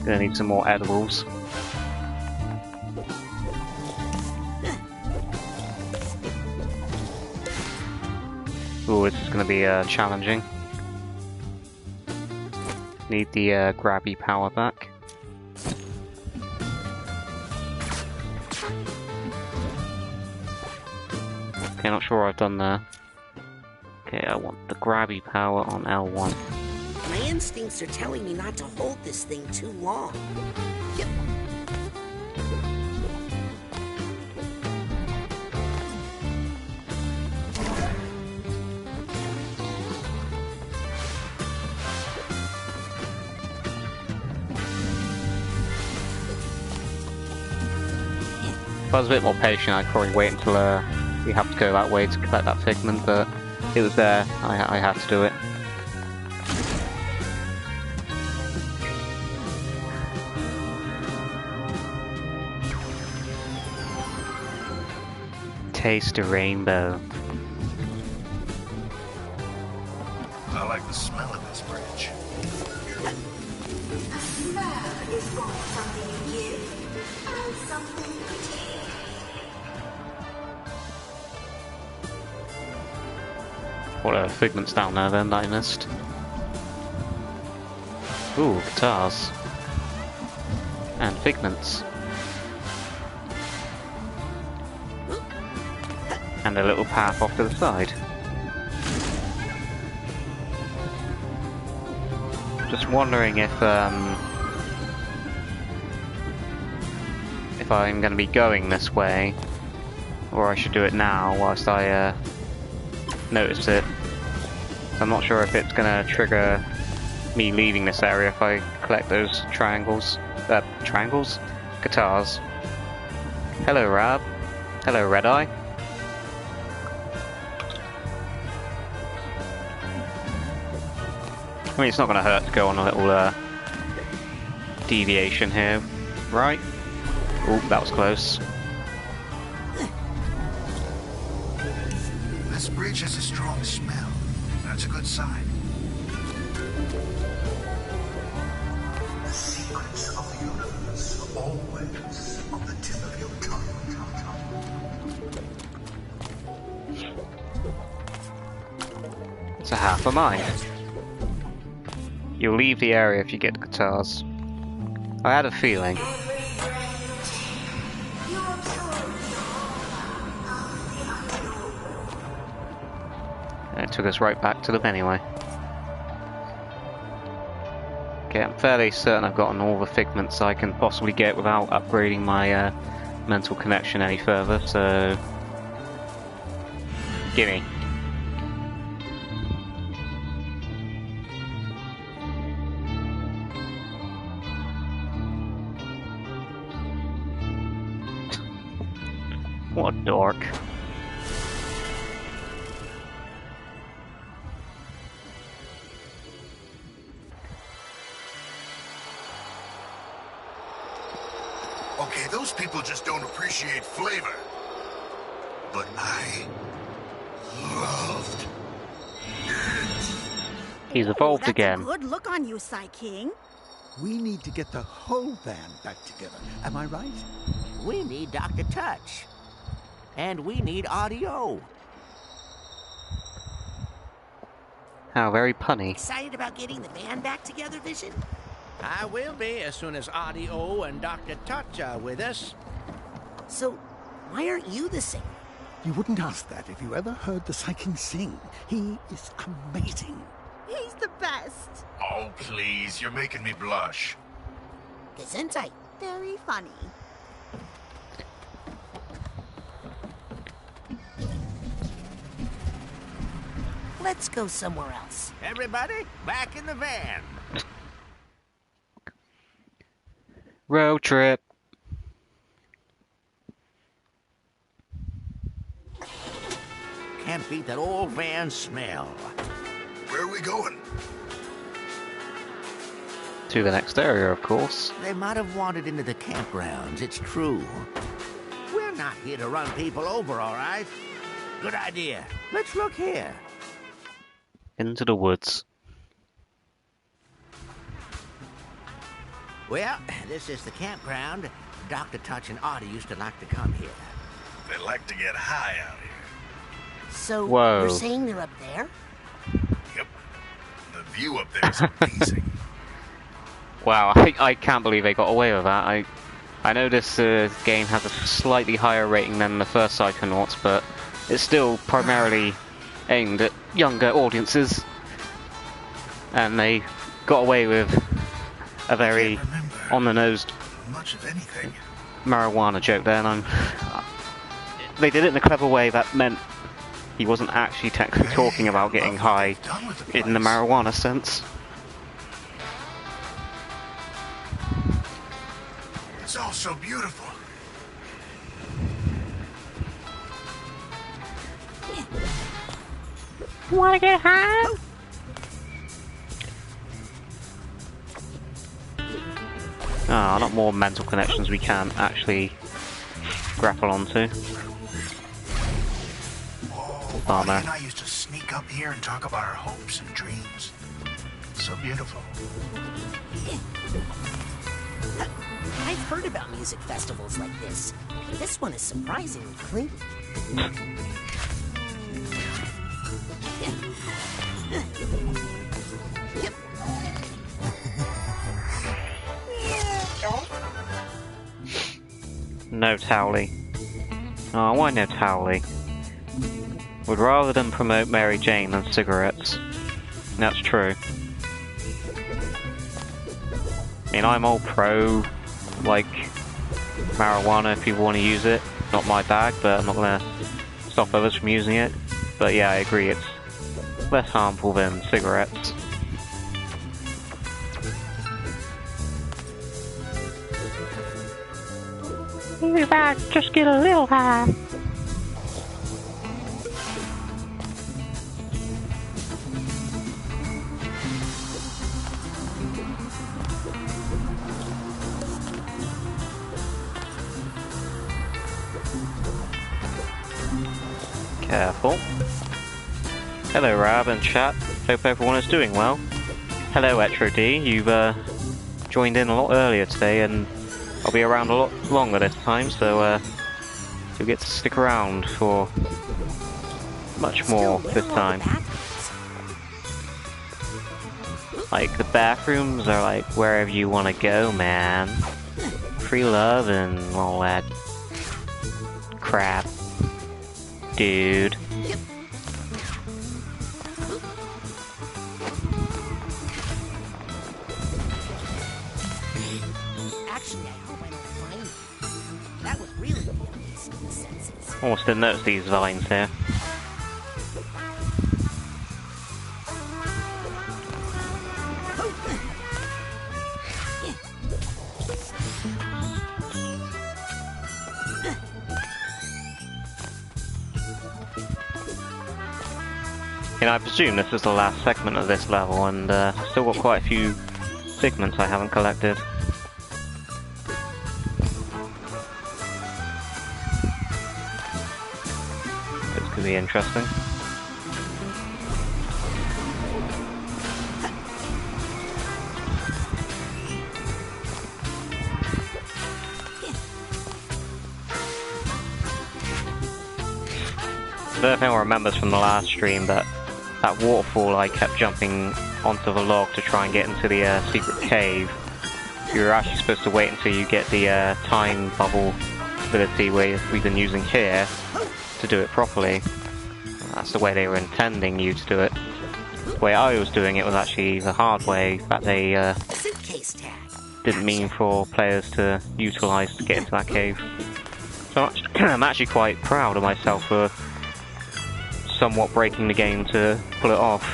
Gonna need some more edibles. Ooh, this is gonna be challenging. Need the grabby power back. Okay, not sure what I've done there. Okay, I want the grabby power on L1. My instincts are telling me not to hold this thing too long. Yep. If I was a bit more patient, I'd probably wait until we have to go that way to collect that figment, but it was there. I had to do it. Taste a rainbow. I like the smell of this bridge. A smell is both something you give and something you take. What are figments down there then that I missed? Ooh, guitars. And figments. And a little path off to the side. Just wondering if I'm going to be going this way, or I should do it now whilst I notice it. I'm not sure if it's going to trigger me leaving this area if I collect those triangles. Triangles? Guitars. Hello, Rab. Hello, Red Eye. I mean, it's not going to hurt to go on a little deviation here, right? Oh, that was close. This bridge has a strong smell. That's a good sign. The secrets of the universe always on the tip of your tongue. It's a half a mind. You'll leave the area if you get guitars. I had a feeling. And it took us right back to them anyway. Okay, I'm fairly certain I've gotten all the figments I can possibly get without upgrading my mental connection any further, so... Gimme. What a dork. Okay, those people just don't appreciate flavor. but I loved He's evolved That's again. a good look on you, Psy King. We need to get the whole band back together. Am I right? We need Dr. Touch. And we need audio. How very punny. Excited about getting the band back together, Vision? I will be as soon as Audio and Dr. Touch are with us. So, why aren't you the singer? You wouldn't ask that if you ever heard the Psy King sing. He is amazing. He's the best. Oh, please, you're making me blush. Gesundheit. Very funny. Let's go somewhere else. Everybody, back in the van. Road trip. Can't beat that old van smell. Where are we going? To the next area, of course. They might have wandered into the campgrounds, it's true. We're not here to run people over, all right? Good idea. Let's look here. Into the woods. Well, this is the campground. Dr. Touch and Audie used to like to come here. They like to get high out here. So, Whoa. you're saying they're up there? Yep. The view up there is amazing. Wow, I can't believe they got away with that. I know this game has a slightly higher rating than the first Psychonauts, but it's still primarily aimed at younger audiences. And they got away with a very on-the-nose Much of anything. marijuana joke there, and they did it in a clever way that meant he wasn't actually technically talking about getting high in the marijuana sense. It's all so beautiful. Wanna get high? Ah, a lot more mental connections we can actually grapple onto. Audie and I used to sneak up here and talk about our hopes and dreams. So beautiful. I've heard about music festivals like this. This one is surprisingly clean. Yep. No Towley. Oh, why no Towley? Would rather than promote Mary Jane than cigarettes. That's true. I mean, I'm all pro, like, marijuana if people want to use it. Not my bag, but I'm not going to stop others from using it. But yeah, I agree, it's less harmful than cigarettes. Maybe bad, just get a little high. Careful. Hello Rab and chat, hope everyone is doing well. Hello Etro D, you've joined in a lot earlier today and I'll be around a lot longer this time, so you'll get to stick around for much more this time. Like, the bathrooms are like wherever you want to go, man. Free love and all that crap. Dude. Actually, I hope I don't find you. That was really the easiest of the senses. Almost didn't notice these vines here. You know, I presume this is the last segment of this level, and I've still got quite a few segments I haven't collected. be interesting. I don't know if anyone remembers from the last stream, but that waterfall I kept jumping onto the log to try and get into the secret cave. You were actually supposed to wait until you get the time bubble ability we've been using here to do it properly. That's the way they were intending you to do it. The way I was doing it was actually the hard way that they didn't mean for players to utilise to get into that cave. So I'm actually quite proud of myself for somewhat breaking the game to pull it off.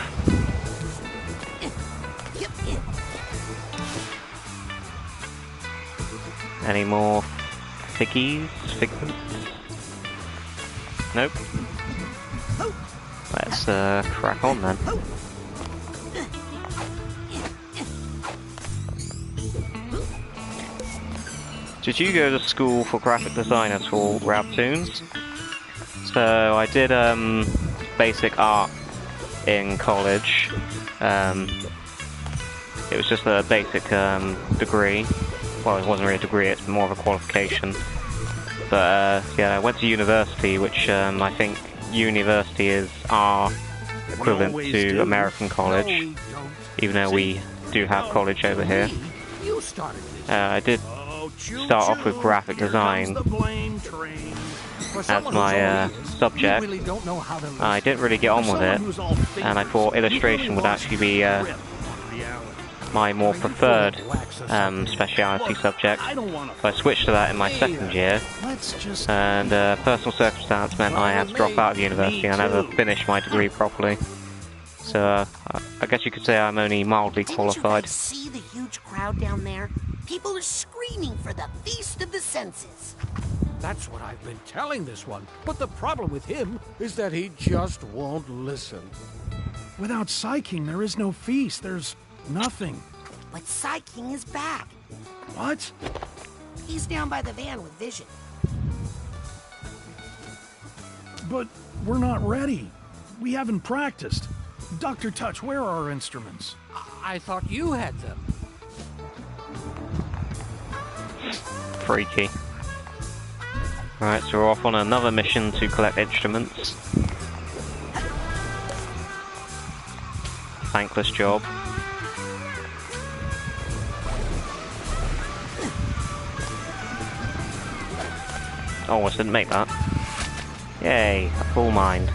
Any more figments? Nope. Let's crack on then. Did you go to school for graphic design at all, Rabtoons? So I did basic art in college. It was just a basic degree. Well, it wasn't really a degree, it's more of a qualification. But yeah, I went to university, which I think university is our equivalent to American college, even though we do have college over here. I did start off with graphic design as my subject. I didn't really get on with it, and I thought illustration would actually be my more preferred speciality subject. So I switched to that in my second year, and personal circumstance meant I had to drop out of university. I never finished my degree properly. So I guess you could say I'm only mildly qualified. Didn't you guys see the huge crowd down there? People are screaming for the Feast of the Senses. That's what I've been telling this one. But the problem with him is that he just won't listen. Without Psyking, there is no feast. There's nothing. But Psyking is back. What? He's down by the van with Vision. But we're not ready. We haven't practiced. Dr. Touch, where are our instruments? I thought you had them. Freaky. Right, so we're off on another mission to collect instruments. Thankless job. Almost didn't make that. Yay, a full mind.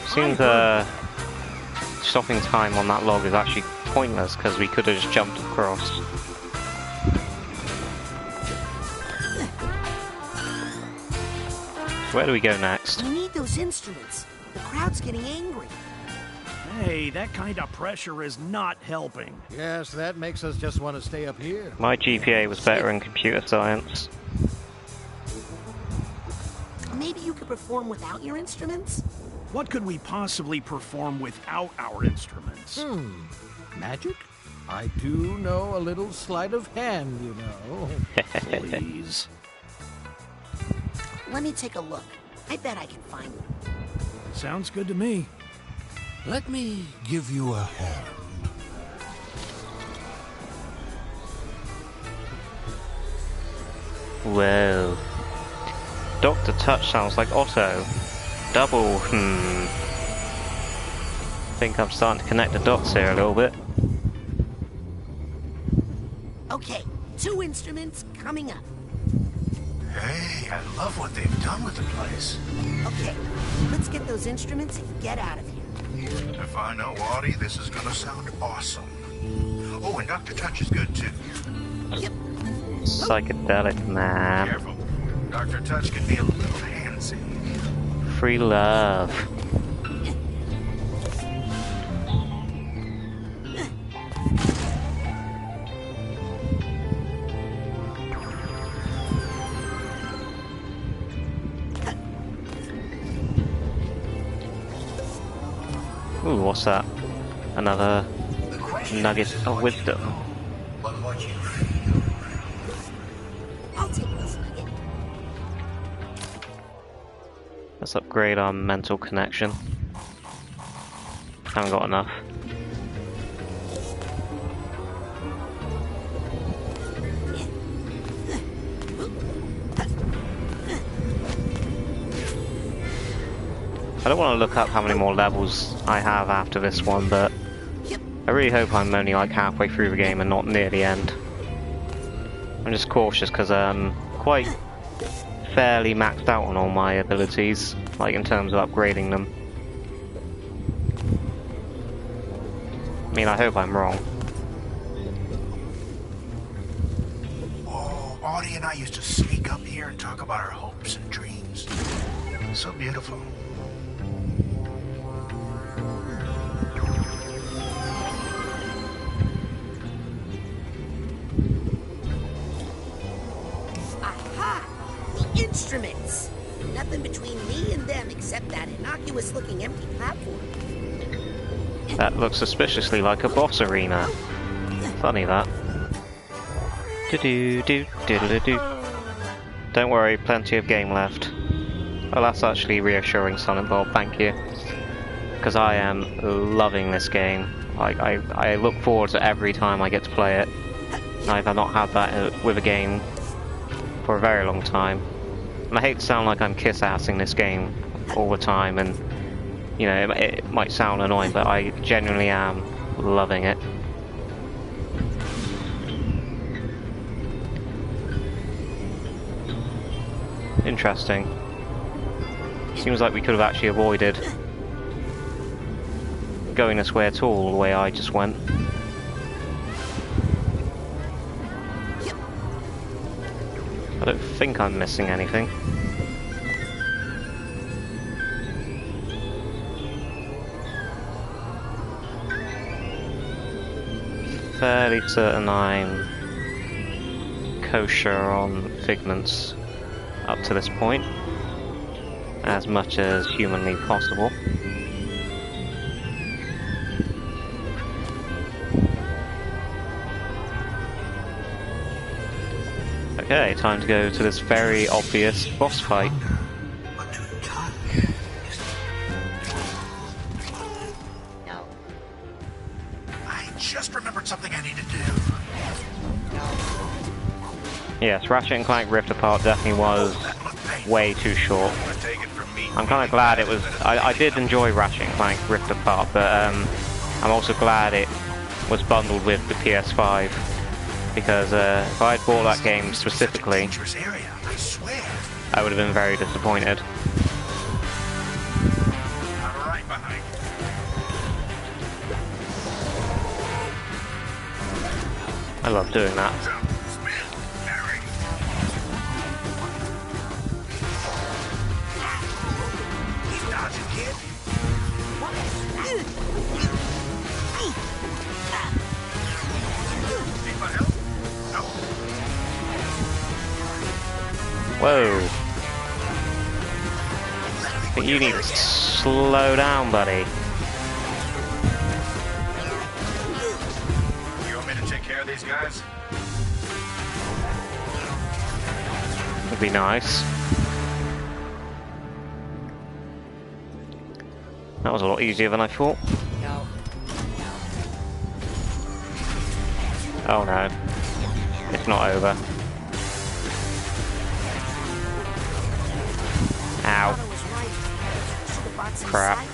Seems stopping time on that log is actually pointless because we could have just jumped across. Where do we go next? We need those instruments. The crowd's getting angry. Hey, that kind of pressure is not helping. Yes, that makes us just want to stay up here. My GPA was better in computer science. Maybe you could perform without your instruments? What could we possibly perform without our instruments? Magic? I do know a little sleight of hand, you know. Please. Let me take a look. I bet I can find one. Sounds good to me. Let me give you a hand. Whoa. Dr. Touch sounds like Otto. Double, think I'm starting to connect the dots here a little bit. Okay, 2 instruments coming up. Hey, I love what they've done with the place. Okay, let's get those instruments and get out of here. If I know Audie, this is gonna sound awesome. Oh, and Dr. Touch is good too. Yep. Psychedelic, man. Careful. Dr. Touch can be a little handsy. Free love. Ooh, what's that? Another nugget of wisdom. I'll take this nugget. Let's upgrade our mental connection. Haven't got enough. I don't want to look up how many more levels I have after this one, but I really hope I'm only like halfway through the game and not near the end. I'm just cautious because I'm quite fairly maxed out on all my abilities, like in terms of upgrading them. I mean, I hope I'm wrong. Oh, Audie and I used to sneak up here and talk about our hopes and dreams. So beautiful. Instruments. Nothing between me and them except that innocuous-looking empty platform. That looks suspiciously like a boss arena. Funny that. Do-do-do-do-do-do. Don't worry, plenty of game left. Oh, that's actually reassuring, Silent Bob, thank you. Because I am loving this game. Like, I look forward to every time I get to play it. I've not had that with a game for a very long time. And I hate to sound like I'm kiss-assing this game all the time, and you know, it might sound annoying, but I genuinely am loving it. Interesting. Seems like we could have actually avoided going this way at all, the way I just went. I don't think I'm missing anything. Fairly certain I'm kosher on figments up to this point, as much as humanly possible. Okay, time to go to this very obvious boss fight. No. I just remembered something I need to do. Yes, Ratchet & Clank Rift Apart definitely was way too short. I'm kind of glad it was... I did enjoy Ratchet & Clank Rift Apart, but I'm also glad it was bundled with the PS5. Because if I'd bought that game specifically, I would have been very disappointed. I love doing that. Whoa. But you need to slow down, buddy. You want me to take care of these guys? Would be nice. That was a lot easier than I thought. Oh no. It's not over. Ow. Crap.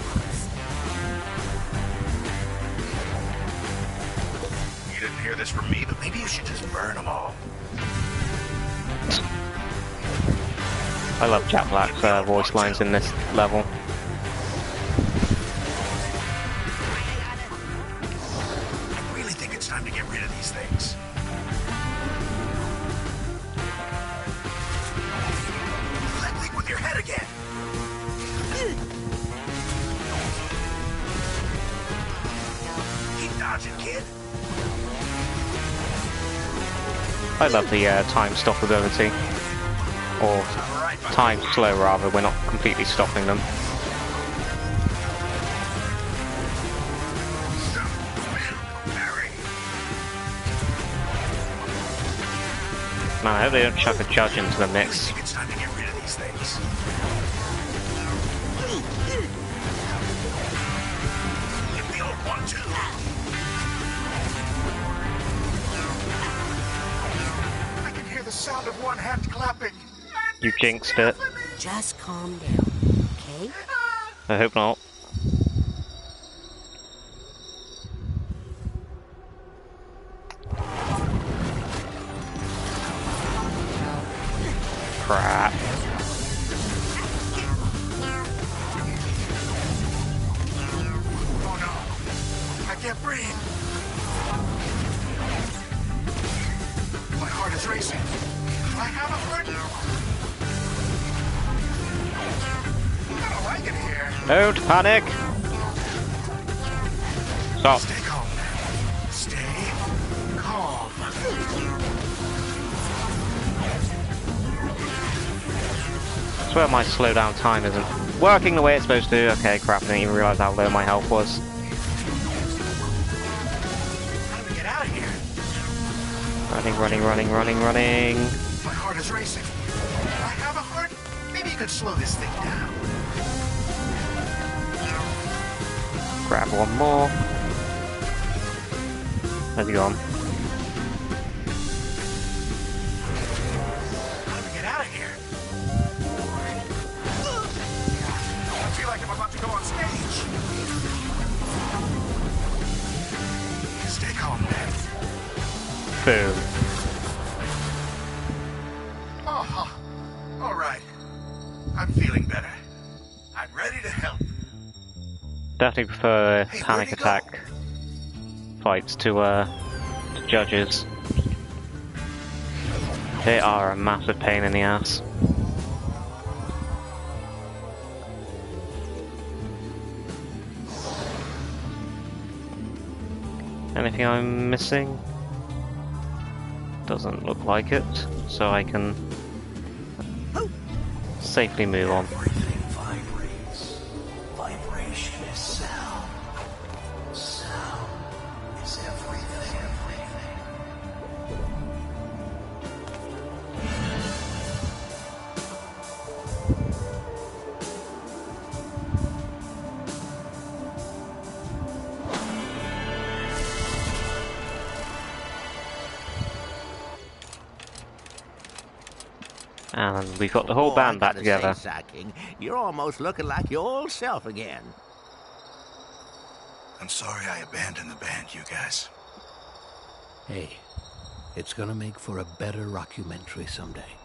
You didn't hear this from me, but maybe you should just burn them all. I love Jack Black's voice lines in this level. I really think it's time to get rid of these things. Leak with your head again. Keep dodging, kid. I love the time stop ability. Or time slow rather, we're not completely stopping them. Man, I hope they don't chuck a judge into the mix. I think it's time to get rid of these things. If they all want to. I can hear the sound of one hand clapping. You jinxed it. Just calm down, okay? I hope not. Crap. Oh no, I can't breathe. My heart is racing. Do I have a heart? I don't like it here. Don't panic. Stop. Stay calm. Stay calm. I swear my slowdown time isn't working the way it's supposed to. Okay, crap, I didn't even realize how low my health was. How do we get out of here? Running. My heart is racing. Do I have a heart? Maybe you could slow this thing down. Grab one more. Where's he gone? How do we get out of here? I feel like I'm about to go on stage. Stay calm, man. Boom. Oh, all right. I'm feeling better. I'm ready to help. Definitely prefer panic attack fights to judges. They are a massive pain in the ass. Anything I'm missing? Doesn't look like it, so I can safely move on. Everything vibrates. Vibration is sound. Sound is everything. And we've got the whole band back together. Say, King, you're almost looking like your old self again. I'm sorry I abandoned the band, you guys. Hey, it's gonna make for a better rockumentary someday.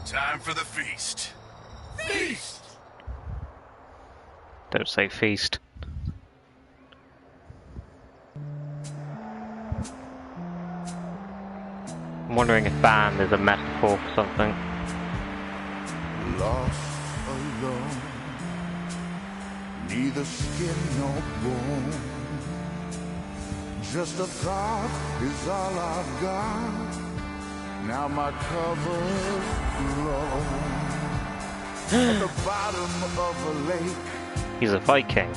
Time for the feast. Feast! Don't say feast. I'm wondering if band is a metaphor for something. Lost alone, neither skin nor bone. Just a thought is all I've got. Now my cover's blown. At the bottom of a lake. He's a Viking.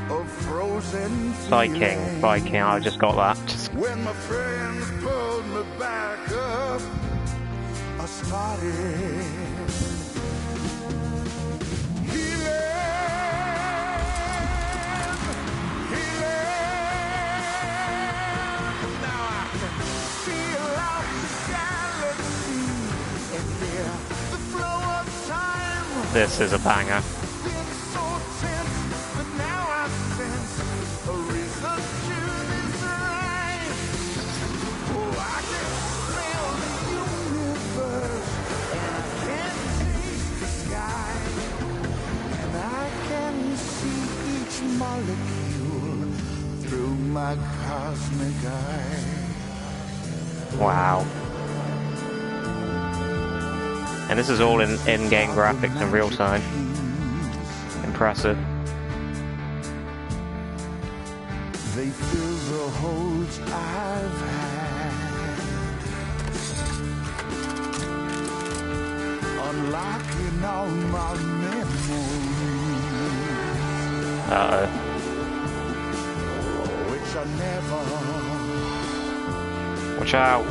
Of frozen Viking, I just got that. When my friends pulled me back up, I started This is a banger. molecule through my cosmic eye. Wow. And this is all in-game graphics in real time. Impressive. They fill the holes I've had, unlocking all my memories. Uh-oh. Which I never Watch out.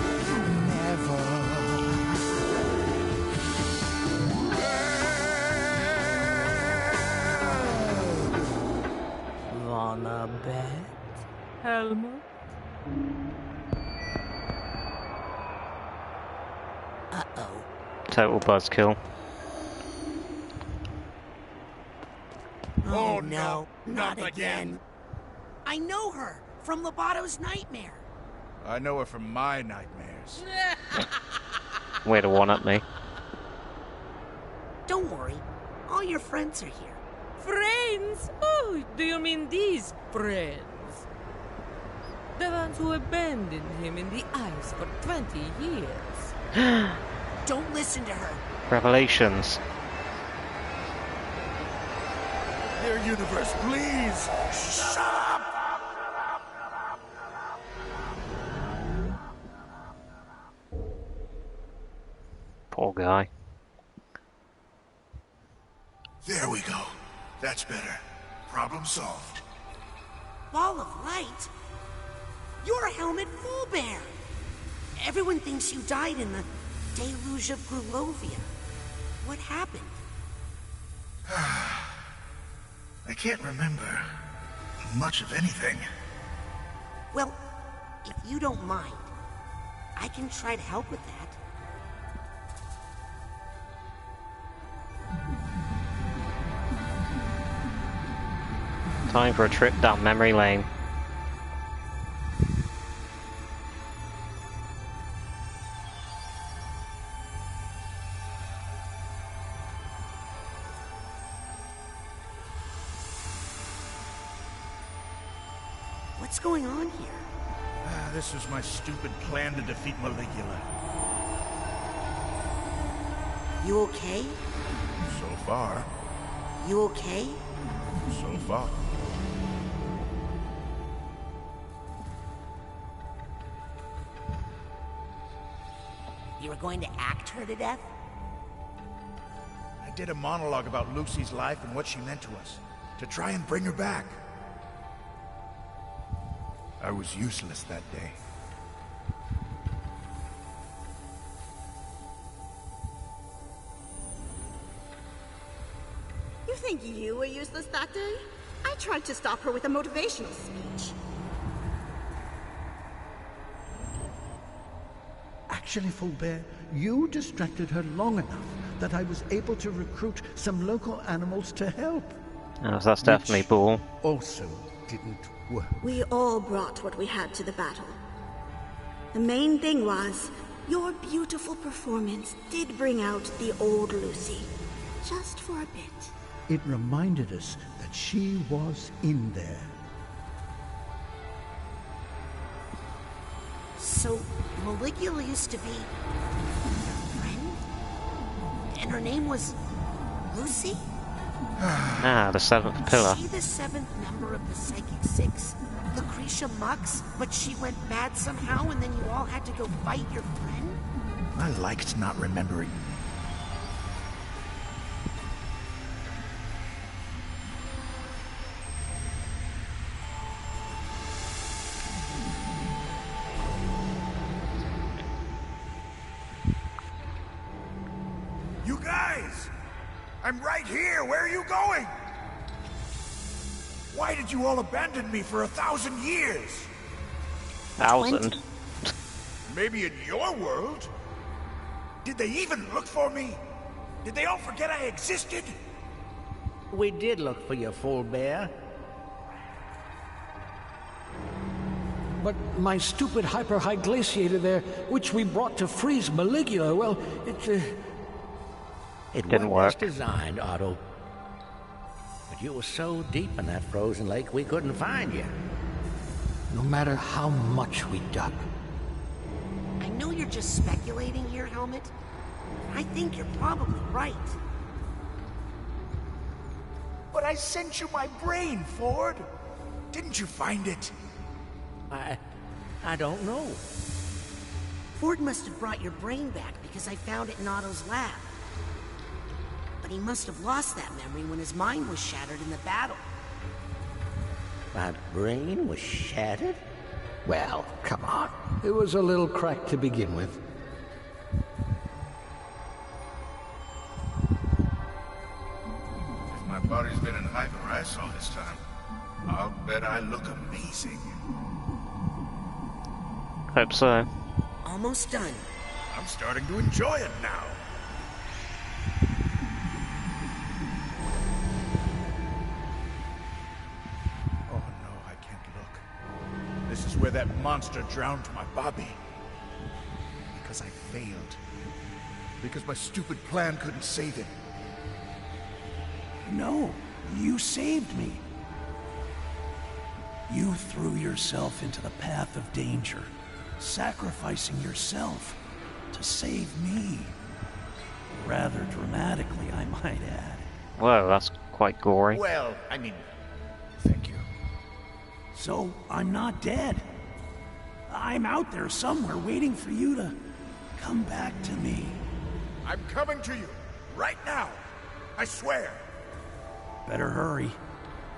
Wanna bet, Helmut? Uh-oh. Total buzzkill. Oh no, not again. I know her from Lobato's nightmare. I know her from my nightmares. Way to one-up me. Don't worry, all your friends are here. Friends? Oh, do you mean these friends? The ones who abandoned him in the ice for 20 years. Don't listen to her. Revelations. Their universe, please! Shut up! Poor guy. There we go. That's better. Problem solved. Ball of light? You're Helmut Fullbear. Everyone thinks you died in the deluge of Grulovia. What happened? I can't remember much of anything. Well, if you don't mind, I can try to help with that. Time for a trip down memory lane. What's going on here? This was my stupid plan to defeat Maligula. You okay? So far. You okay? So far. You were going to act her to death? I did a monologue about Lucy's life and what she meant to us, to try and bring her back. I was useless that day. You think you were useless that day? I tried to stop her with a motivational speech. Actually, Fulbert, you distracted her long enough that I was able to recruit some local animals to help. Oh, that's definitely bull. Also didn't work. We all brought what we had to the battle. The main thing was, your beautiful performance did bring out the old Lucy. Just for a bit. It reminded us that she was in there. So, Maligula used to be your friend? And her name was Lucy? Ah, the seventh pillar. Was she the seventh member of the Psychic Six? Lucretia Mux? But she went bad somehow and then you all had to go fight your friend? I liked not remembering. You guys! I'm right here! Where are you going? Why did you all abandon me for 1,000 years? 1,000? Maybe in your world? Did they even look for me? Did they all forget I existed? We did look for you, Fullbear. But my stupid hyper-high glaciator there, which we brought to freeze Maligula, well, It didn't work. As designed, Otto. But you were so deep in that frozen lake, we couldn't find you. No matter how much we dug. I know you're just speculating here, Helmut. I think you're probably right. But I sent you my brain, Ford. Didn't you find it? I don't know. Ford must have brought your brain back because I found it in Otto's lab. But he must have lost that memory when his mind was shattered in the battle. My brain was shattered? Well, come on. It was a little cracked to begin with. If my body's been in hyper-ice all this time, I'll bet I look amazing. Hope so. Almost done. I'm starting to enjoy it now. Oh no, I can't look. This is where that monster drowned my Bobby. Because I failed. Because my stupid plan couldn't save him. No, you saved me. You threw yourself into the path of danger, sacrificing yourself to save me. Rather dramatically, I might add. Whoa, that's quite gory. Well, I mean, thank you. So, I'm not dead. I'm out there somewhere waiting for you to come back to me. I'm coming to you, right now. I swear. Better hurry.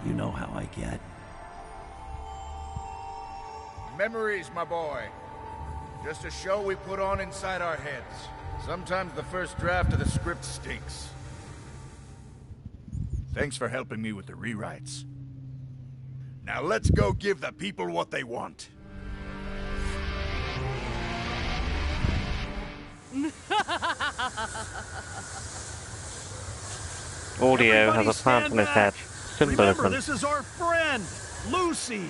You know how I get. Memories, my boy. Just a show we put on inside our heads. Sometimes the first draft of the script stinks. Thanks for helping me with the rewrites. Now let's go give the people what they want. Audio Everybody has a plant stand on his back. head. Remember, Symbolism. this is our friend, Lucy.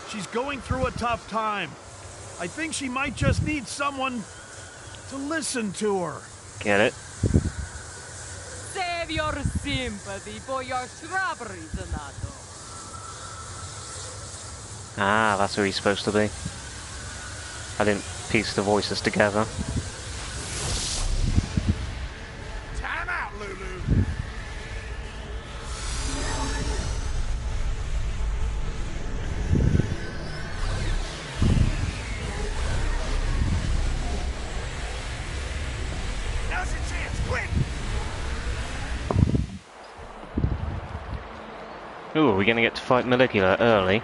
She's going through a tough time. I think she might just need someone to listen to her. Get it? Save your sympathy for your strawberry tomato. Ah, that's who he's supposed to be. I didn't piece the voices together. Time out, Lulu. Now's your chance, quick! Ooh, we're gonna get to fight Molecular early.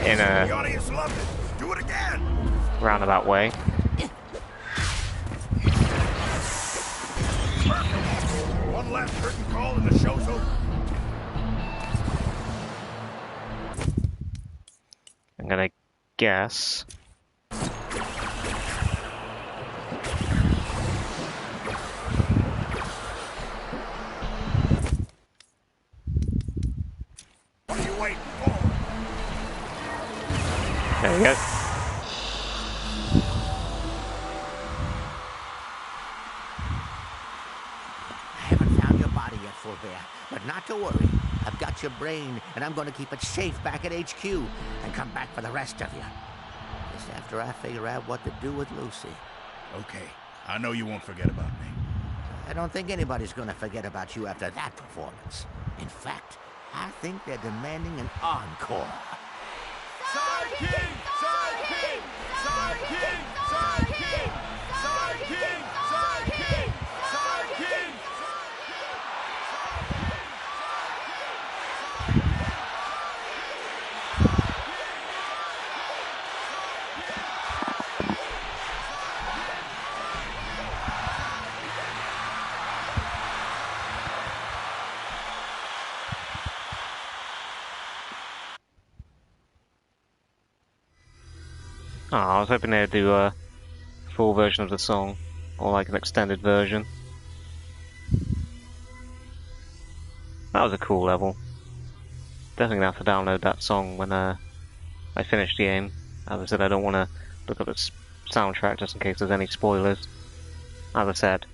In The a audience loved it. Do it again. roundabout way. Perfect. One last curtain call and the show's over. I'm gonna guess. What are you waiting for? There we go. I haven't found your body yet, Forbear, but not to worry. I've got your brain, and I'm going to keep it safe back at HQ and come back for the rest of you. Just after I figure out what to do with Lucy. Okay, I know you won't forget about me. I don't think anybody's going to forget about you after that performance. In fact, I think they're demanding an encore. Side King! Side King! Side King! Side King! Side King! Side King! Side King! Oh, I was hoping they'd do a full version of the song, or like an extended version. That was a cool level. Definitely gonna have to download that song when I finish the game. As I said, I don't want to look up the soundtrack just in case there's any spoilers. As I said,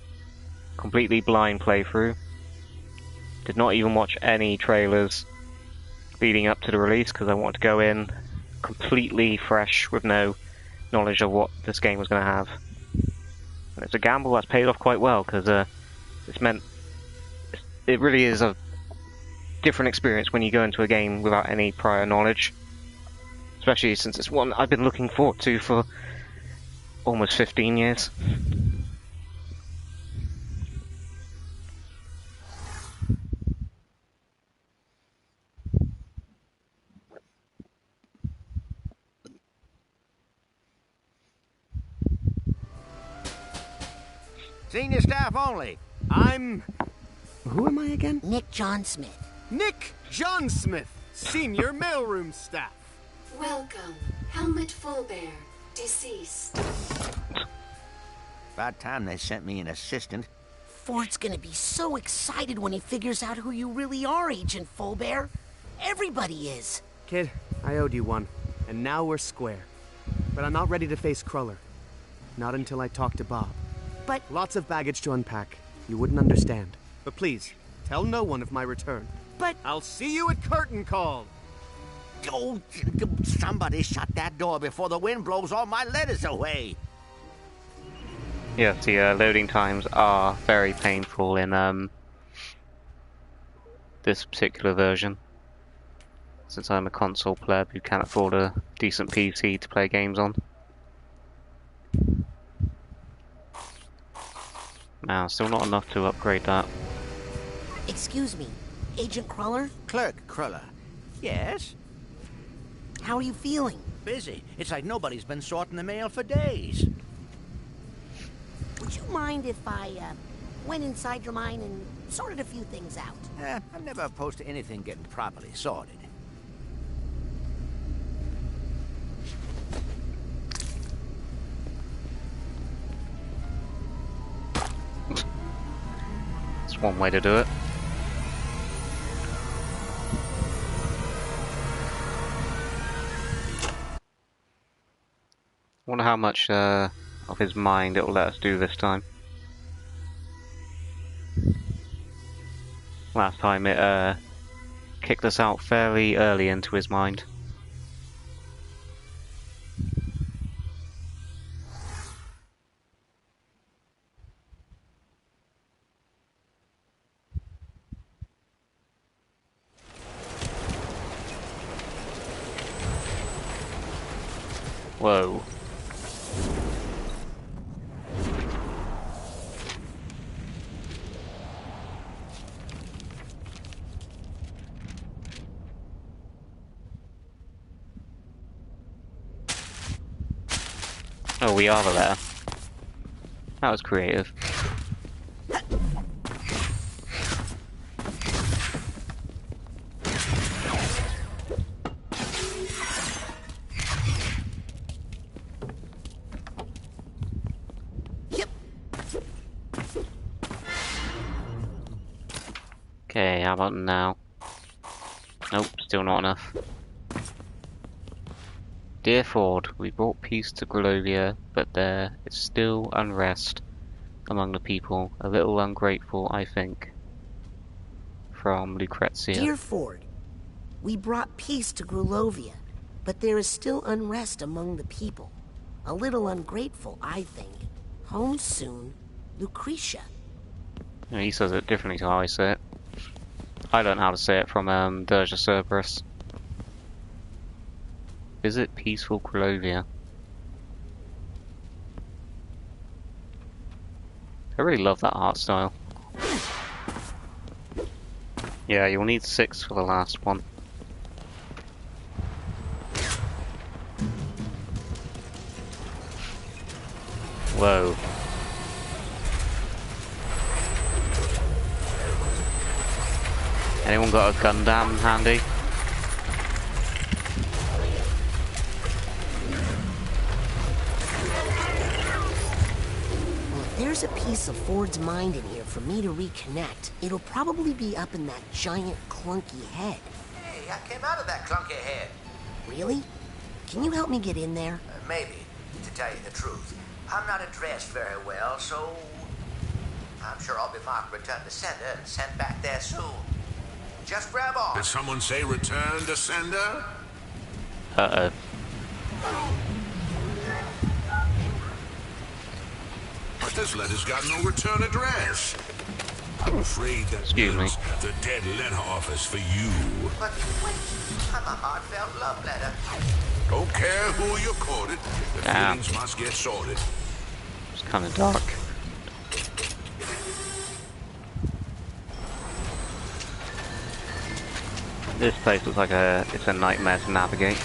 completely blind playthrough. Did not even watch any trailers leading up to the release because I wanted to go in completely fresh with no knowledge of what this game was going to have. And it's a gamble that's paid off quite well because it's meant it really is a different experience when you go into a game without any prior knowledge, especially since it's one I've been looking forward to for almost 15 years. Senior staff only. Who am I again? Nick John Smith. Nick John Smith, senior mailroom staff. Welcome, Helmut Fullbear, deceased. About time they sent me an assistant. Ford's gonna be so excited when he figures out who you really are, Agent Fullbear. Everybody is. Kid, I owed you one, and now we're square. But I'm not ready to face Cruller. Not until I talk to Bob. But... Lots of baggage to unpack. You wouldn't understand. But please, tell no one of my return. But... I'll see you at curtain call! Oh, somebody shut that door before the wind blows all my letters away. Yes, the loading times are very painful in this particular version. Since I'm a console pleb who can't afford a decent PC to play games on. Now, still not enough to upgrade that. Excuse me, Agent Cruller? Clerk Cruller. Yes? How are you feeling? Busy. It's like nobody's been sorting the mail for days. Would you mind if I went inside your mind and sorted a few things out? I'm never opposed to anything getting properly sorted. That's one way to do it. Wonder how much of his mind it will let us do this time. Last time it kicked us out fairly early into his mind. Whoa. Oh, we are there. That was creative. Okay, how about now? Nope, still not enough. Dear Ford, we brought peace to Grulovia, but there is still unrest among the people. A little ungrateful, I think. From Lucrezia. Dear Ford, we brought peace to Grulovia, but there is still unrest among the people. A little ungrateful, I think. Home soon, Lucretia. Yeah, he says it differently to how I say it. I learned how to say it from Dirge of Cerberus. Visit peaceful Grulovia. I really love that art style. Yeah, you'll need 6 for the last one. Whoa. Anyone got a Gundam handy? Well, if there's a piece of Ford's mind in here for me to reconnect, it'll probably be up in that giant clunky head. Hey, I came out of that clunky head. Really? Can you help me get in there? Maybe, to tell you the truth. I'm not addressed very well, so I'm sure I'll be marked return to sender and sent back there soon. Just grab on. Did someone say return to sender? Uh-oh. But this letter's got no return address. I'm afraid that means the dead letter office for you. But wait, I'm a heartfelt love letter. Don't care who you quoted. The feelings must get sorted. It's kind of dark. This place looks like it's a nightmare to navigate.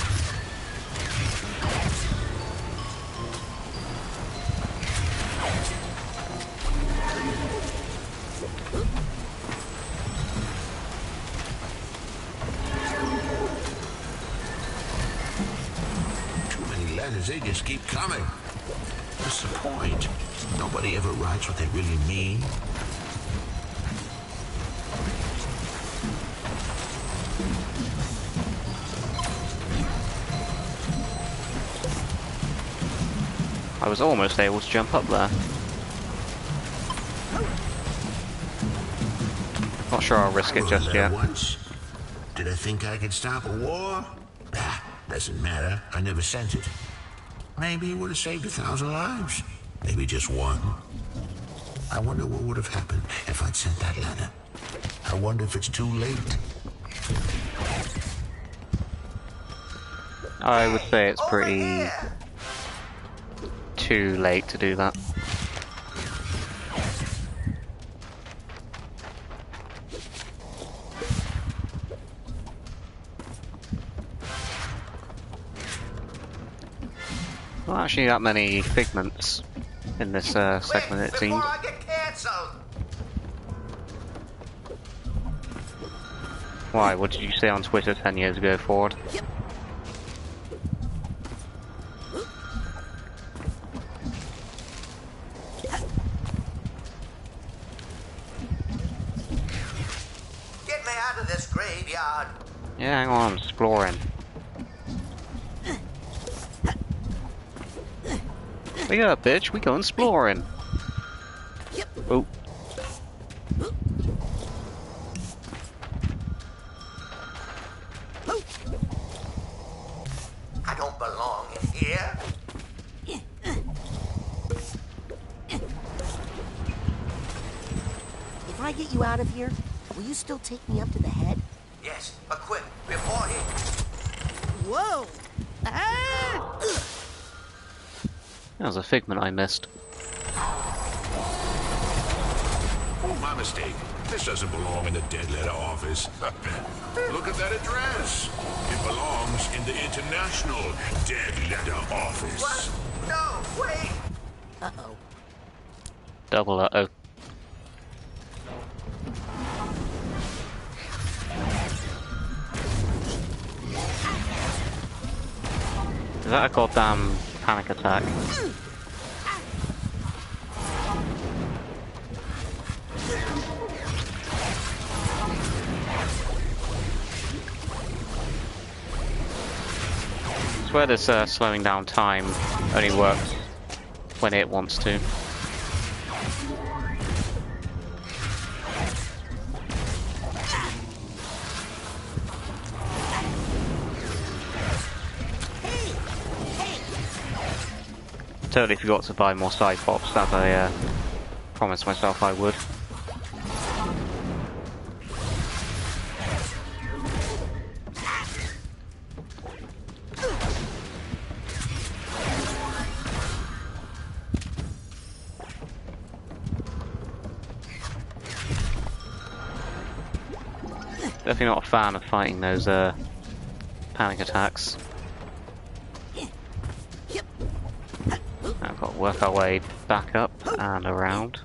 Sometimes they just keep coming. What's the point? Nobody ever writes what they really mean. I was almost able to jump up there. Not sure I'll risk it just yet. Once. Did I think I could stop a war? Ah, doesn't matter. I never sent it. Maybe it would have saved 1,000 lives. Maybe just one. I wonder what would have happened if I'd sent that letter. I wonder if it's too late. I would say it's pretty too late to do that. Not actually that many figments in this segment, it seems. Why? What did you say on Twitter 10 years ago, Ford? Get me out of this graveyard. Yeah, hang on, I'm exploring. Wake up, bitch, we go exploring. Oh. I don't belong in here. If I get you out of here, will you still take me up to the head? Yes, but quick, before he... Whoa! Ah! That was a figment I missed. Oh, my mistake. This doesn't belong in the dead letter office. Look at that address. It belongs in the International Dead Letter Office. What? No, wait! Uh-oh. Double uh-oh. Is that a goddamn panic attack? I swear this slowing down time only works when it wants to. Totally forgot to buy more side pops, as I promised myself I would. Definitely not a fan of fighting those panic attacks. Now we've got to work our way back up and around.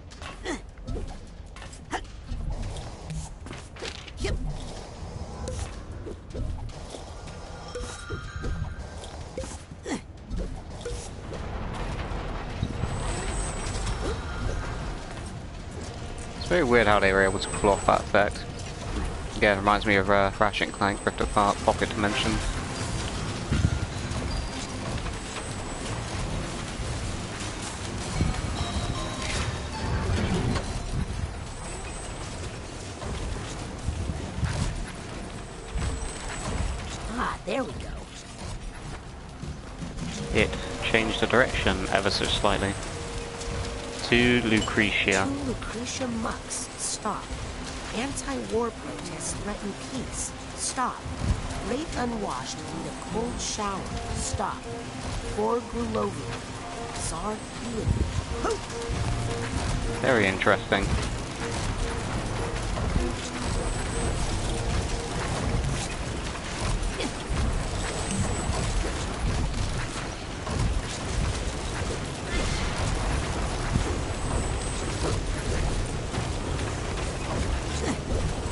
It's very weird how they were able to pull off that effect. Yeah, it reminds me of Ratchet & Clank Rift Apart Pocket Dimension. Ah, there we go. It changed the direction ever so slightly. To Lucretia. To Lucretia Mux. Stop. Anti-war protests threaten peace. Stop. Great unwashed need a cold shower. Stop. For Grulovia. Czar Theater. Very interesting.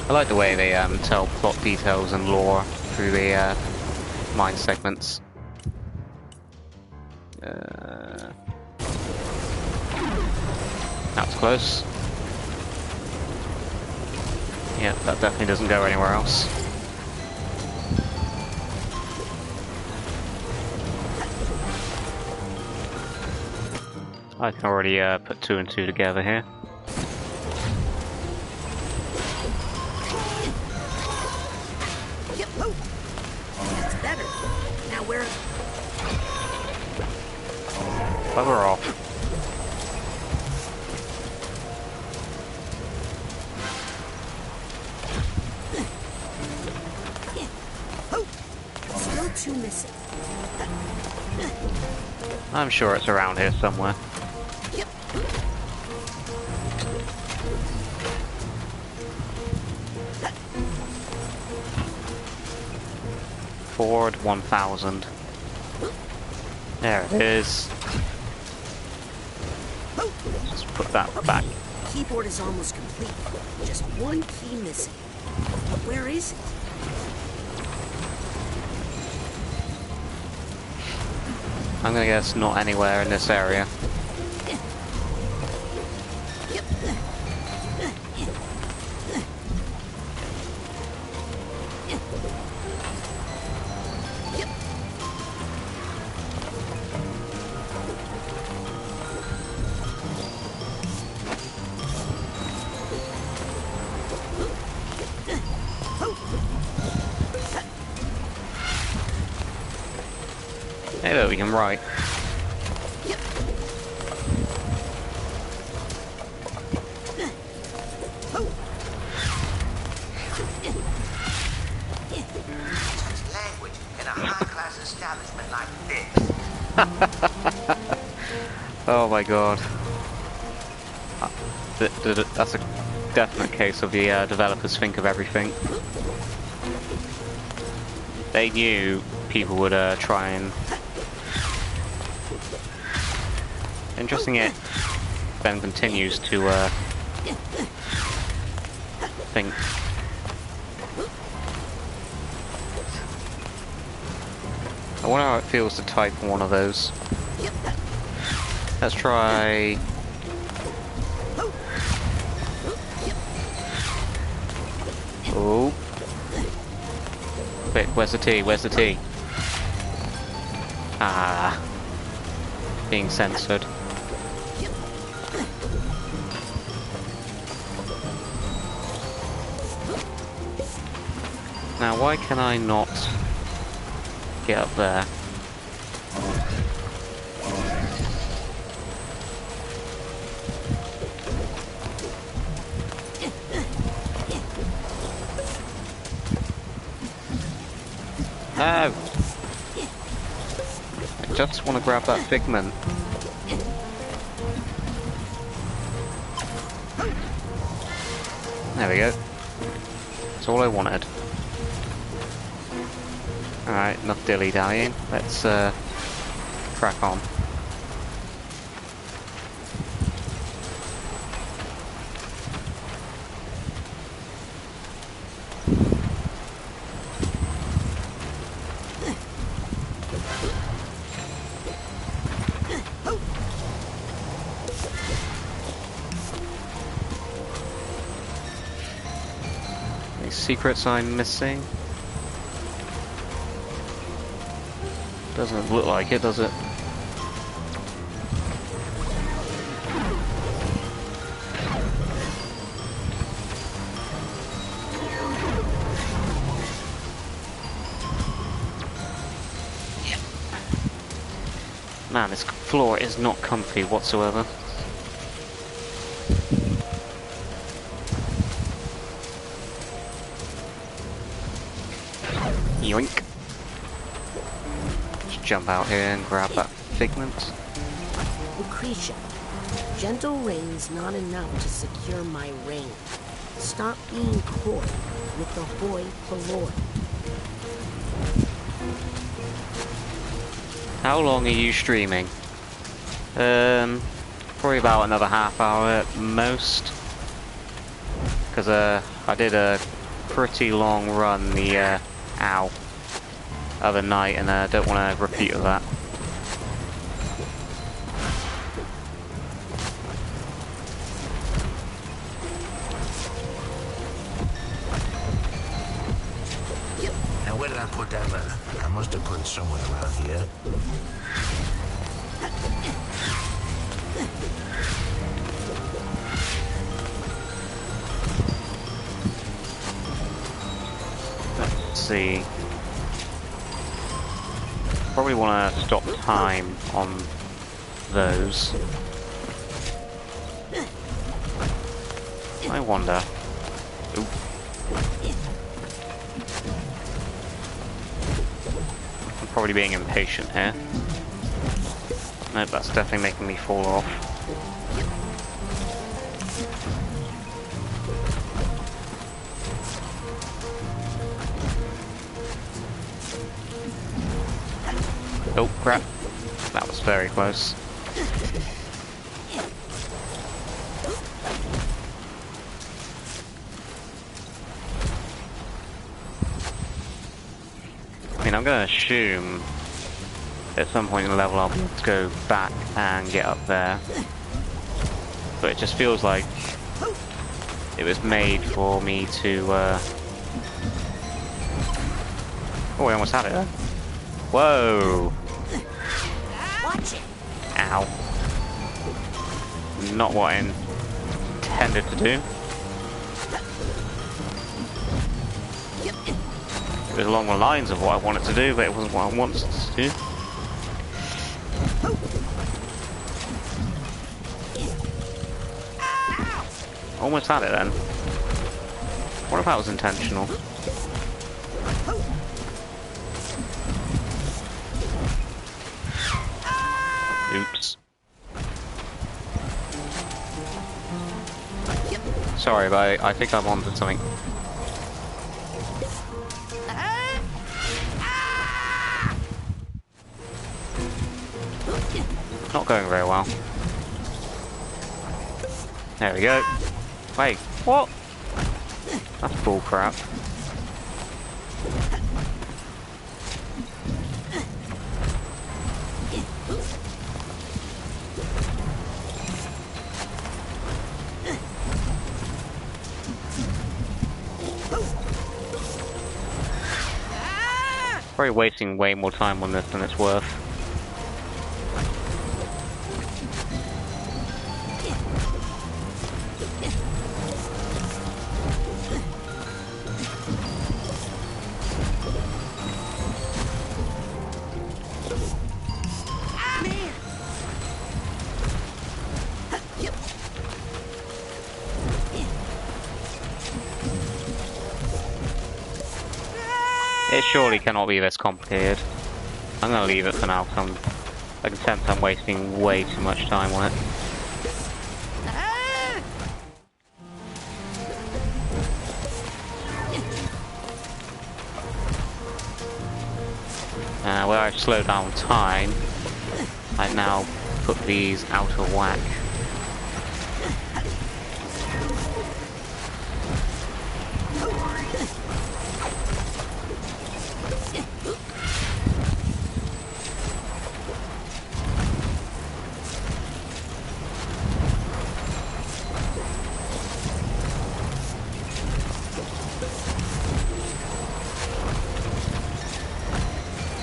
I like the way they tell plot details and lore through the mine segments. That's close. Yeah, that definitely doesn't go anywhere else. I can already put 2 and 2 together here. Yep. Oh, that's better. Now we're... Bugger off. Oh, still 2 missing. I'm sure it's around here somewhere. Yep. Forward 1000. There it is. Just put that back. Keyboard is almost complete. Just 1 key missing. But where is it? I'm gonna guess not anywhere in this area. Hey, look, we can write. Language in a high-class establishment like this. Oh my god. That's a definite case of the developers think of everything. They knew people would try and... Interesting it then continues to think. I wonder how it feels to type one of those. Let's try... Oh. Wait, where's the T? Where's the T? Ah. Being censored. Now, why can I not get up there? No! I just want to grab that figment. There we go. That's all I wanted. Alright, enough dilly-dallying. Let's crack on. Any secrets I'm missing? Doesn't look like it, does it? Man, this floor is not comfy whatsoever. Yoink. Just jump out here and grab that figment. Lucretia, gentle rain's not enough to secure my ring. Stop being coy with the hoi polloi. How long are you streaming? Probably about another half hour at most. Because I did a pretty long run the other night, and I don't want to repeat of that. put that letter? I must have put it somewhere around here. Let's see. Probably want to stop time on those. I wonder. Oop. I'm probably being impatient here. Nope, that's definitely making me fall off. Oh crap, that was very close. I mean, I'm going to assume at some point in the level I'll be able to go back and get up there. But it just feels like it was made for me to... Oh, I almost had it there. Whoa! Watch it. Ow. Not what I intended to do. It was along the lines of what I wanted to do, but it wasn't what I wanted to do. Almost had it then. What if that was intentional? Oops. Sorry, but I think I wanted something. Not going very well. There we go. Wait, what? That's bullcrap. Probably wasting way more time on this than it's worth. It surely cannot be this complicated. I'm gonna leave it for now because I can sense I'm wasting way too much time on it. Where I've slowed down time, I now put these out of whack.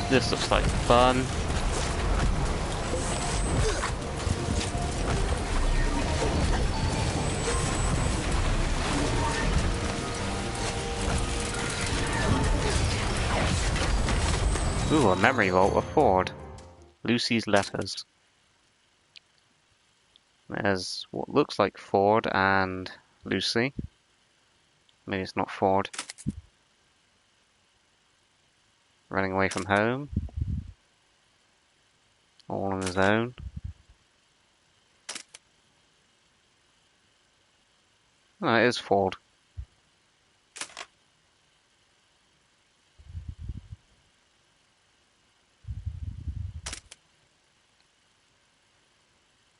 This looks like fun. Ooh, a memory vault of Ford. Lucy's letters. There's what looks like Ford and Lucy. Maybe it's not Ford. Running away from home. All on his own. Oh, it is Ford.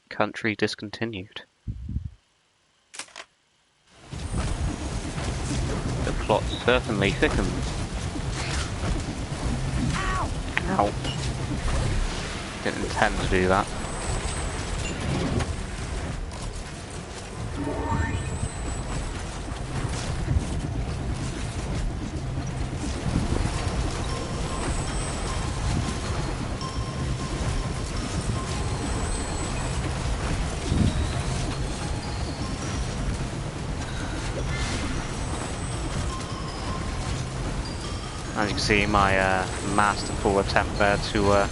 Country discontinued. The plot certainly thickens. Ow. Didn't intend to do that. As you can see, my masterful attempt there to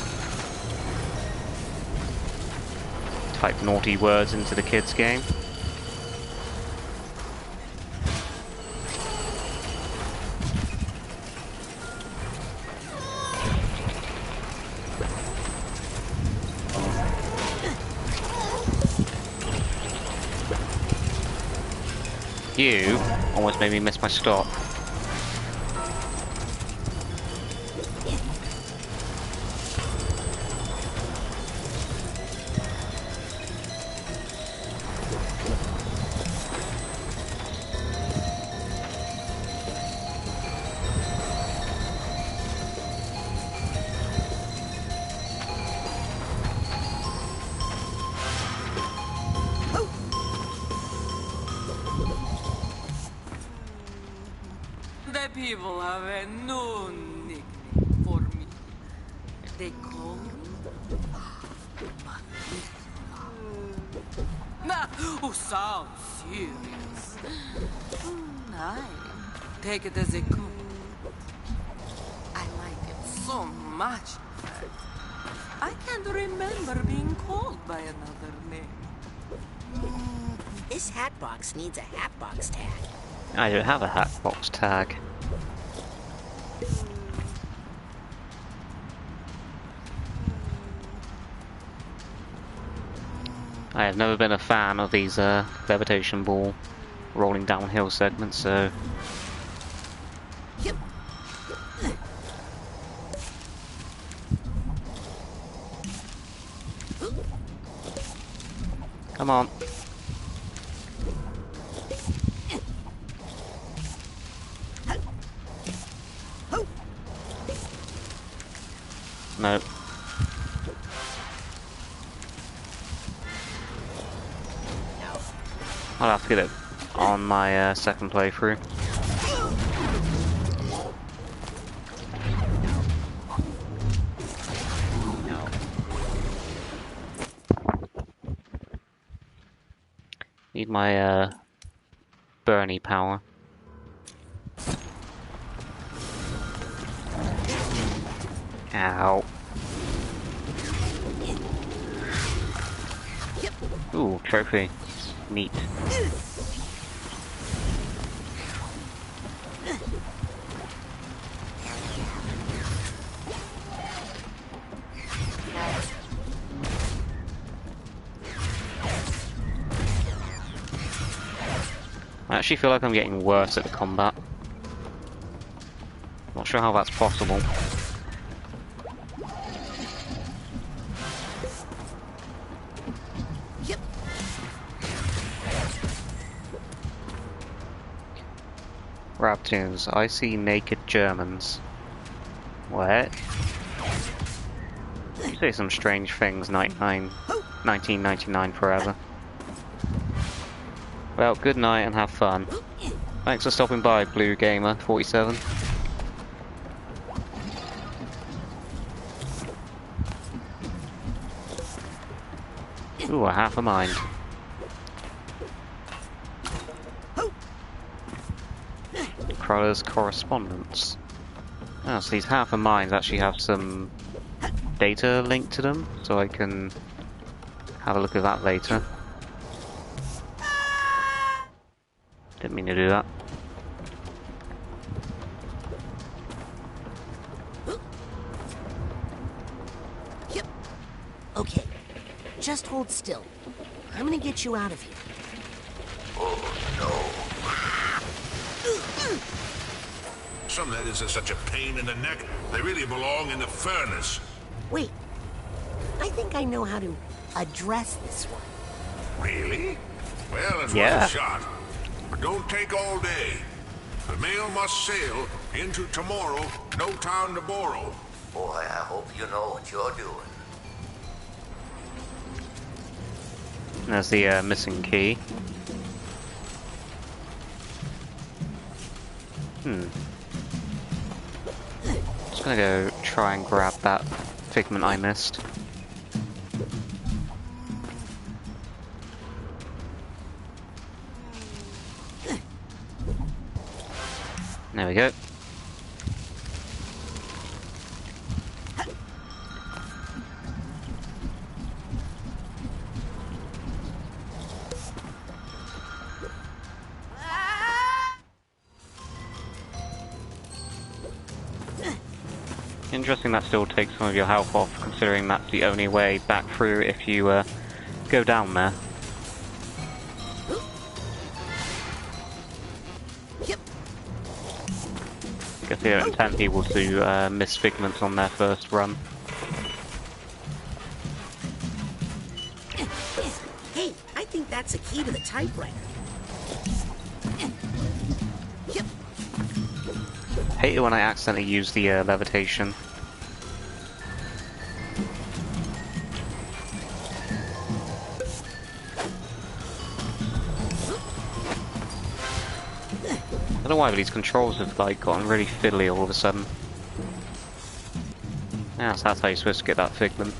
type naughty words into the kids' game. You almost made me miss my stop. The people have a new nickname for me. They call me Nah, who sounds serious. I take it as a compliment. I like it so much, in fact. I can't remember being called by another name. This hat box needs a hat box tag. I don't have a hatbox tag. I have never been a fan of these levitation ball rolling downhill segments, so... Yep. Come on. Nope. I'll have to get it on my second playthrough. Need my Bernie power. Ow. Ooh, trophy. Neat. I actually feel like I'm getting worse at the combat. Not sure how that's possible. Raptunes, I see naked Germans. What? You say some strange things, 1999 forever. Well, good night and have fun. Thanks for stopping by, Blue Gamer 47. Ooh, a half a mind. Crowler's correspondence. Oh, so these half a minds actually have some data linked to them, so I can have a look at that later. Didn't mean to do that. Yep. Okay. Just hold still. I'm gonna get you out of here. Some letters are such a pain in the neck, they really belong in the furnace. Wait. I think I know how to address this one. Really? Well, it's Yeah. worth a shot. But don't take all day. The mail must sail into tomorrow, no town to borrow. Boy, I hope you know what you're doing. There's the missing key. Just gonna go try and grab that figment I missed. There we go. interesting that still takes some of your health off, considering that's the only way back through if you go down there. Guess they don't intend people to miss figments on their first run. Hey, I think that's a key to the typewriter. Hate it when I accidentally use the levitation. I don't know why, but these controls have like gotten really fiddly all of a sudden. Yeah, so that's how you're supposed to get that figment.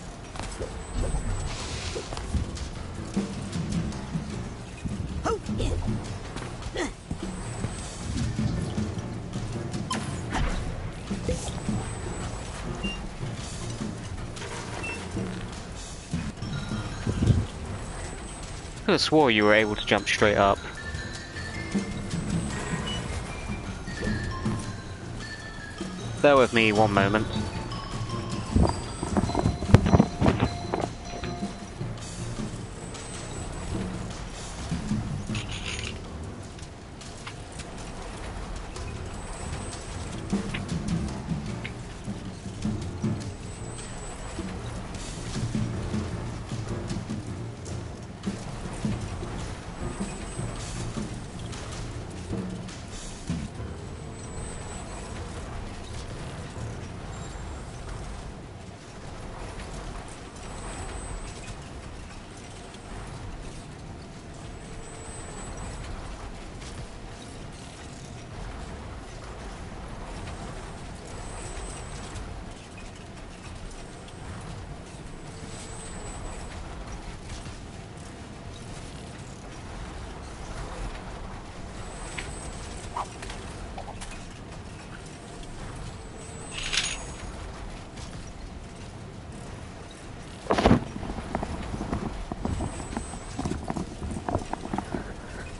I could have swore you were able to jump straight up. Bear with me one moment.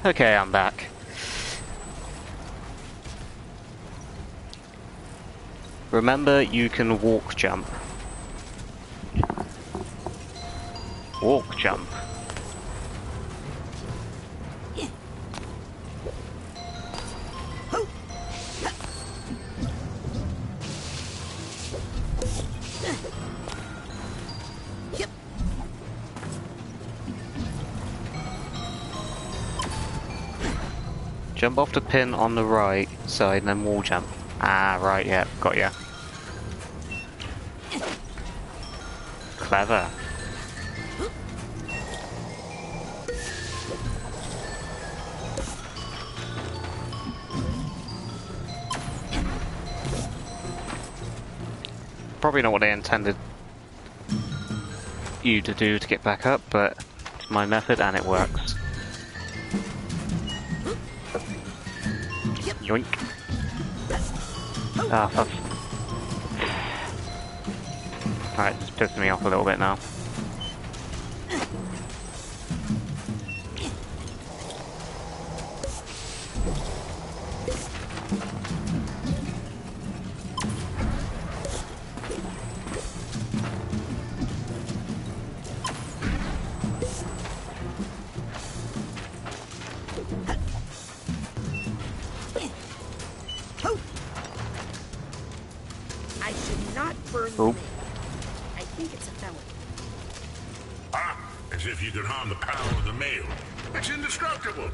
Okay, I'm back. Remember, you can walk jump. Walk jump. Jump off the pin on the right side and then wall jump. Ah, right, yeah, got ya. Clever. Probably not what they intended you to do to get back up, but it's my method and it works. Yoink. Ah, fuck. Alright, it's pissing me off a little bit now. I should not burn the mail. I think it's a felony. Ah, as if you could harm the power of the mail. It's indestructible.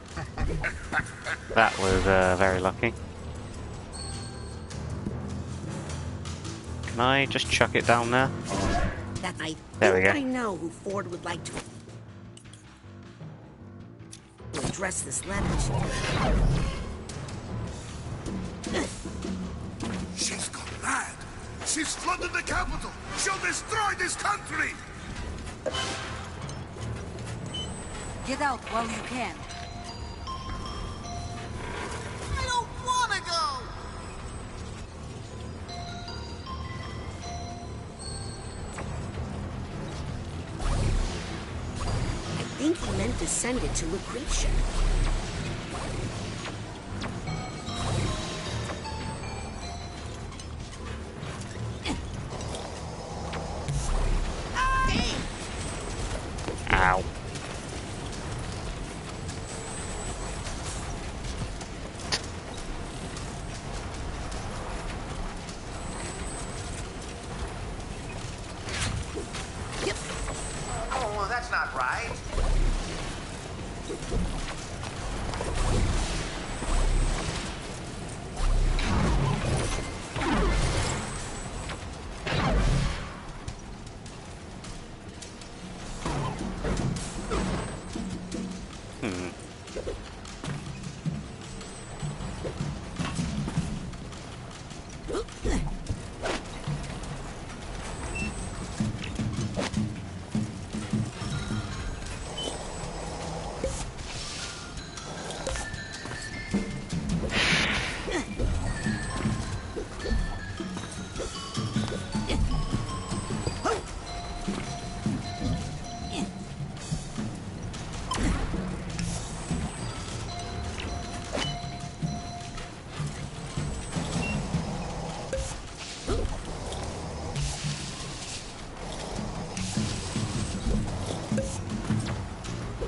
That was very lucky. Can I just chuck it down there? That I There we think go. I know who Ford would like to address this letter. She's gone mad. She's flooded the capital. She'll destroy this country. Get out while you can. I don't want to go. I think he meant to send it to Lucretia.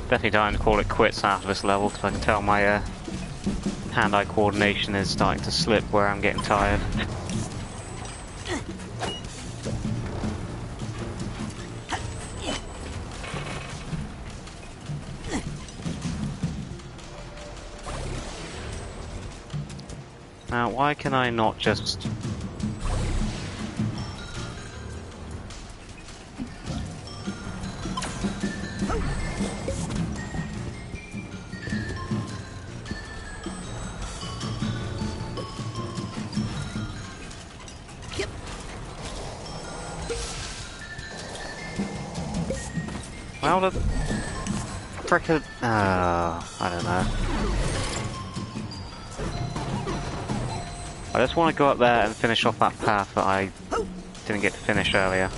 Definitely time to call it quits after this level, because I can tell my hand-eye coordination is starting to slip where I'm getting tired. Now, why can I not just... Well, the frickin'... I don't know. I just want to go up there and finish off that path that I didn't get to finish earlier.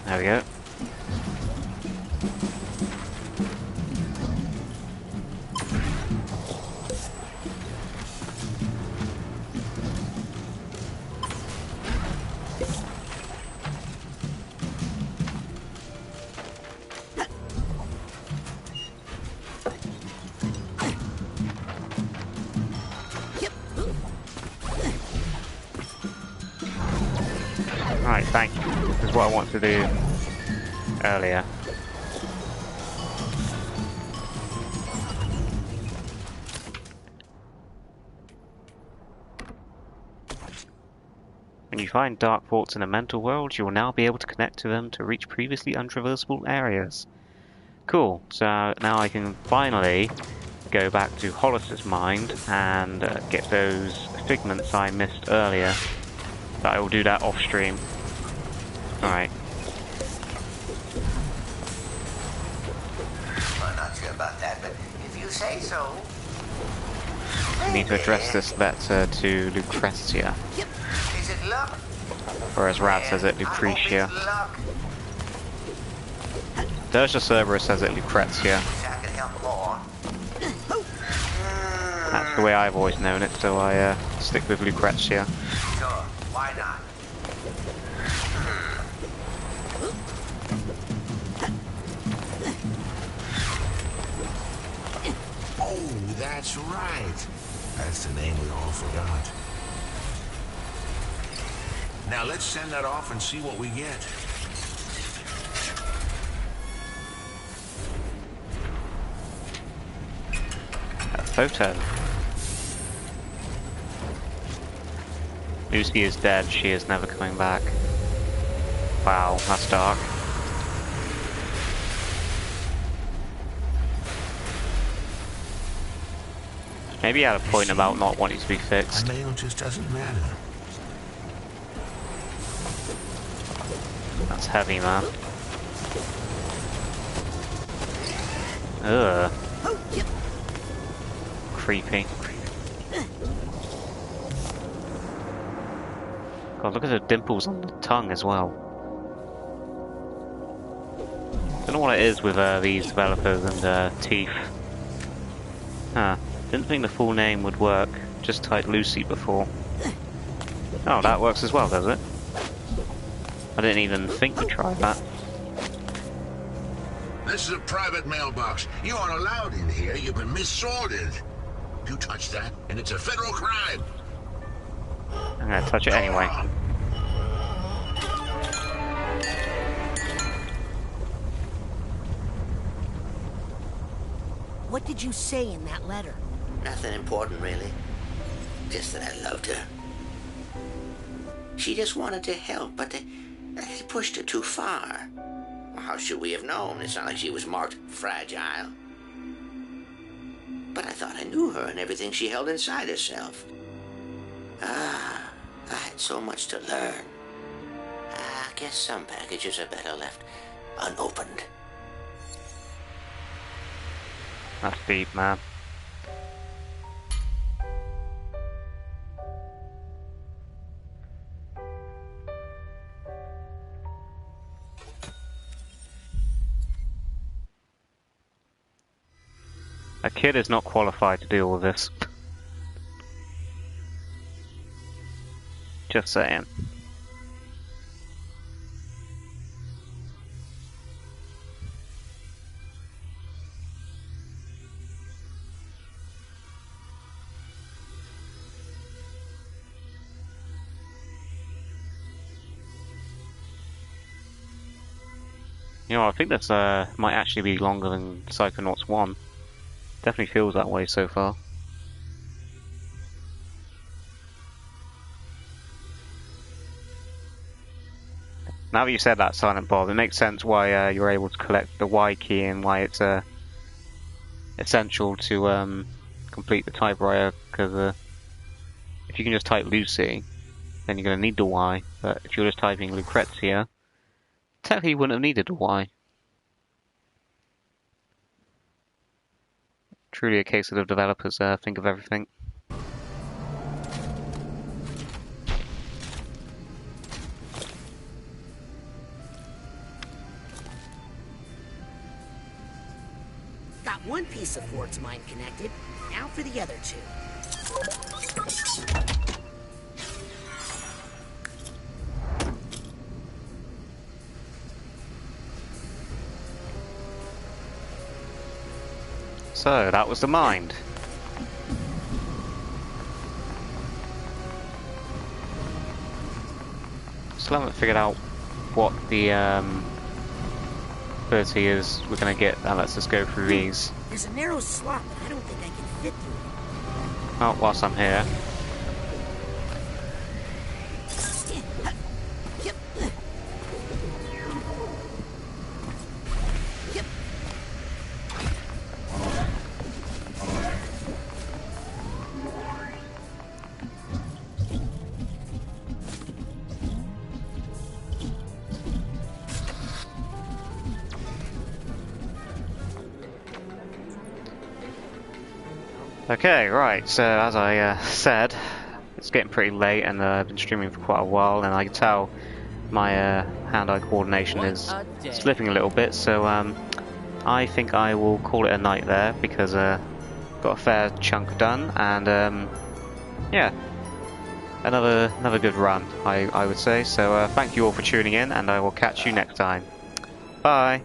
There we go. Right, thank you. This is what I want to do earlier. When you find dark thoughts in a mental world, you will now be able to connect to them to reach previously untraversable areas. Cool, so now I can finally go back to Hollis's mind and get those figments I missed earlier. But I will do that off stream. Alright. I'm not sure about that, but if you say so. I need to address this letter to Lucrezia. Is it luck? Or as Rab says it, Lucretia. Derja Cerberus says it Lucrezia. I can help more. That's the way I've always known it, so I stick with Lucrezia. Sure, why not? Oh, that's right. That's the name we all forgot. Now let's send that off and see what we get. A photo. Lucy is dead, she is never coming back. Wow, that's dark. Maybe he had a point about not wanting to be fixed. My mail just doesn't matter. That's heavy, man. Ugh. Creepy. God, look at the dimples on the tongue as well. Don't know what it is with these developers and teeth. Huh. Didn't think the full name would work. Just typed Lucy before. Oh, that works as well, does it? I didn't even think to try that. This is a private mailbox. You aren't allowed in here. You've been missorted. You touch that, and it's a federal crime. I'm gonna touch it anyway. What did you say in that letter? Nothing important, really. Just that I loved her. She just wanted to help, but they pushed her too far. Well, how should we have known? It's not like she was marked fragile. But I thought I knew her and everything she held inside herself. Ah, I had so much to learn. I guess some packages are better left unopened. That's deep, man. A kid is not qualified to do all this. Just saying. You know, I think this might actually be longer than Psychonauts 1. Definitely feels that way so far. Now that you said that, Silent Bob, it makes sense why you're able to collect the Y key and why it's essential to complete the typewriter, because if you can just type Lucy, then you're going to need the Y, but if you're just typing Lucrezia, technically you wouldn't have needed the Y. Truly a case of the developers think of everything. Got one piece of Ford's mind connected. Now for the other two. So, that was the mind. Still haven't figured out what the ability is we're going to get. Now let's just go through these. There's a narrow slot, but I don't think I can fit through. Oh, whilst I'm here. Okay, right, so as I said, it's getting pretty late and I've been streaming for quite a while, and I can tell my hand-eye coordination is slipping a little bit, so I think I will call it a night there, because got a fair chunk done, and yeah, another good run, I would say. So thank you all for tuning in, and I will catch you next time. Bye!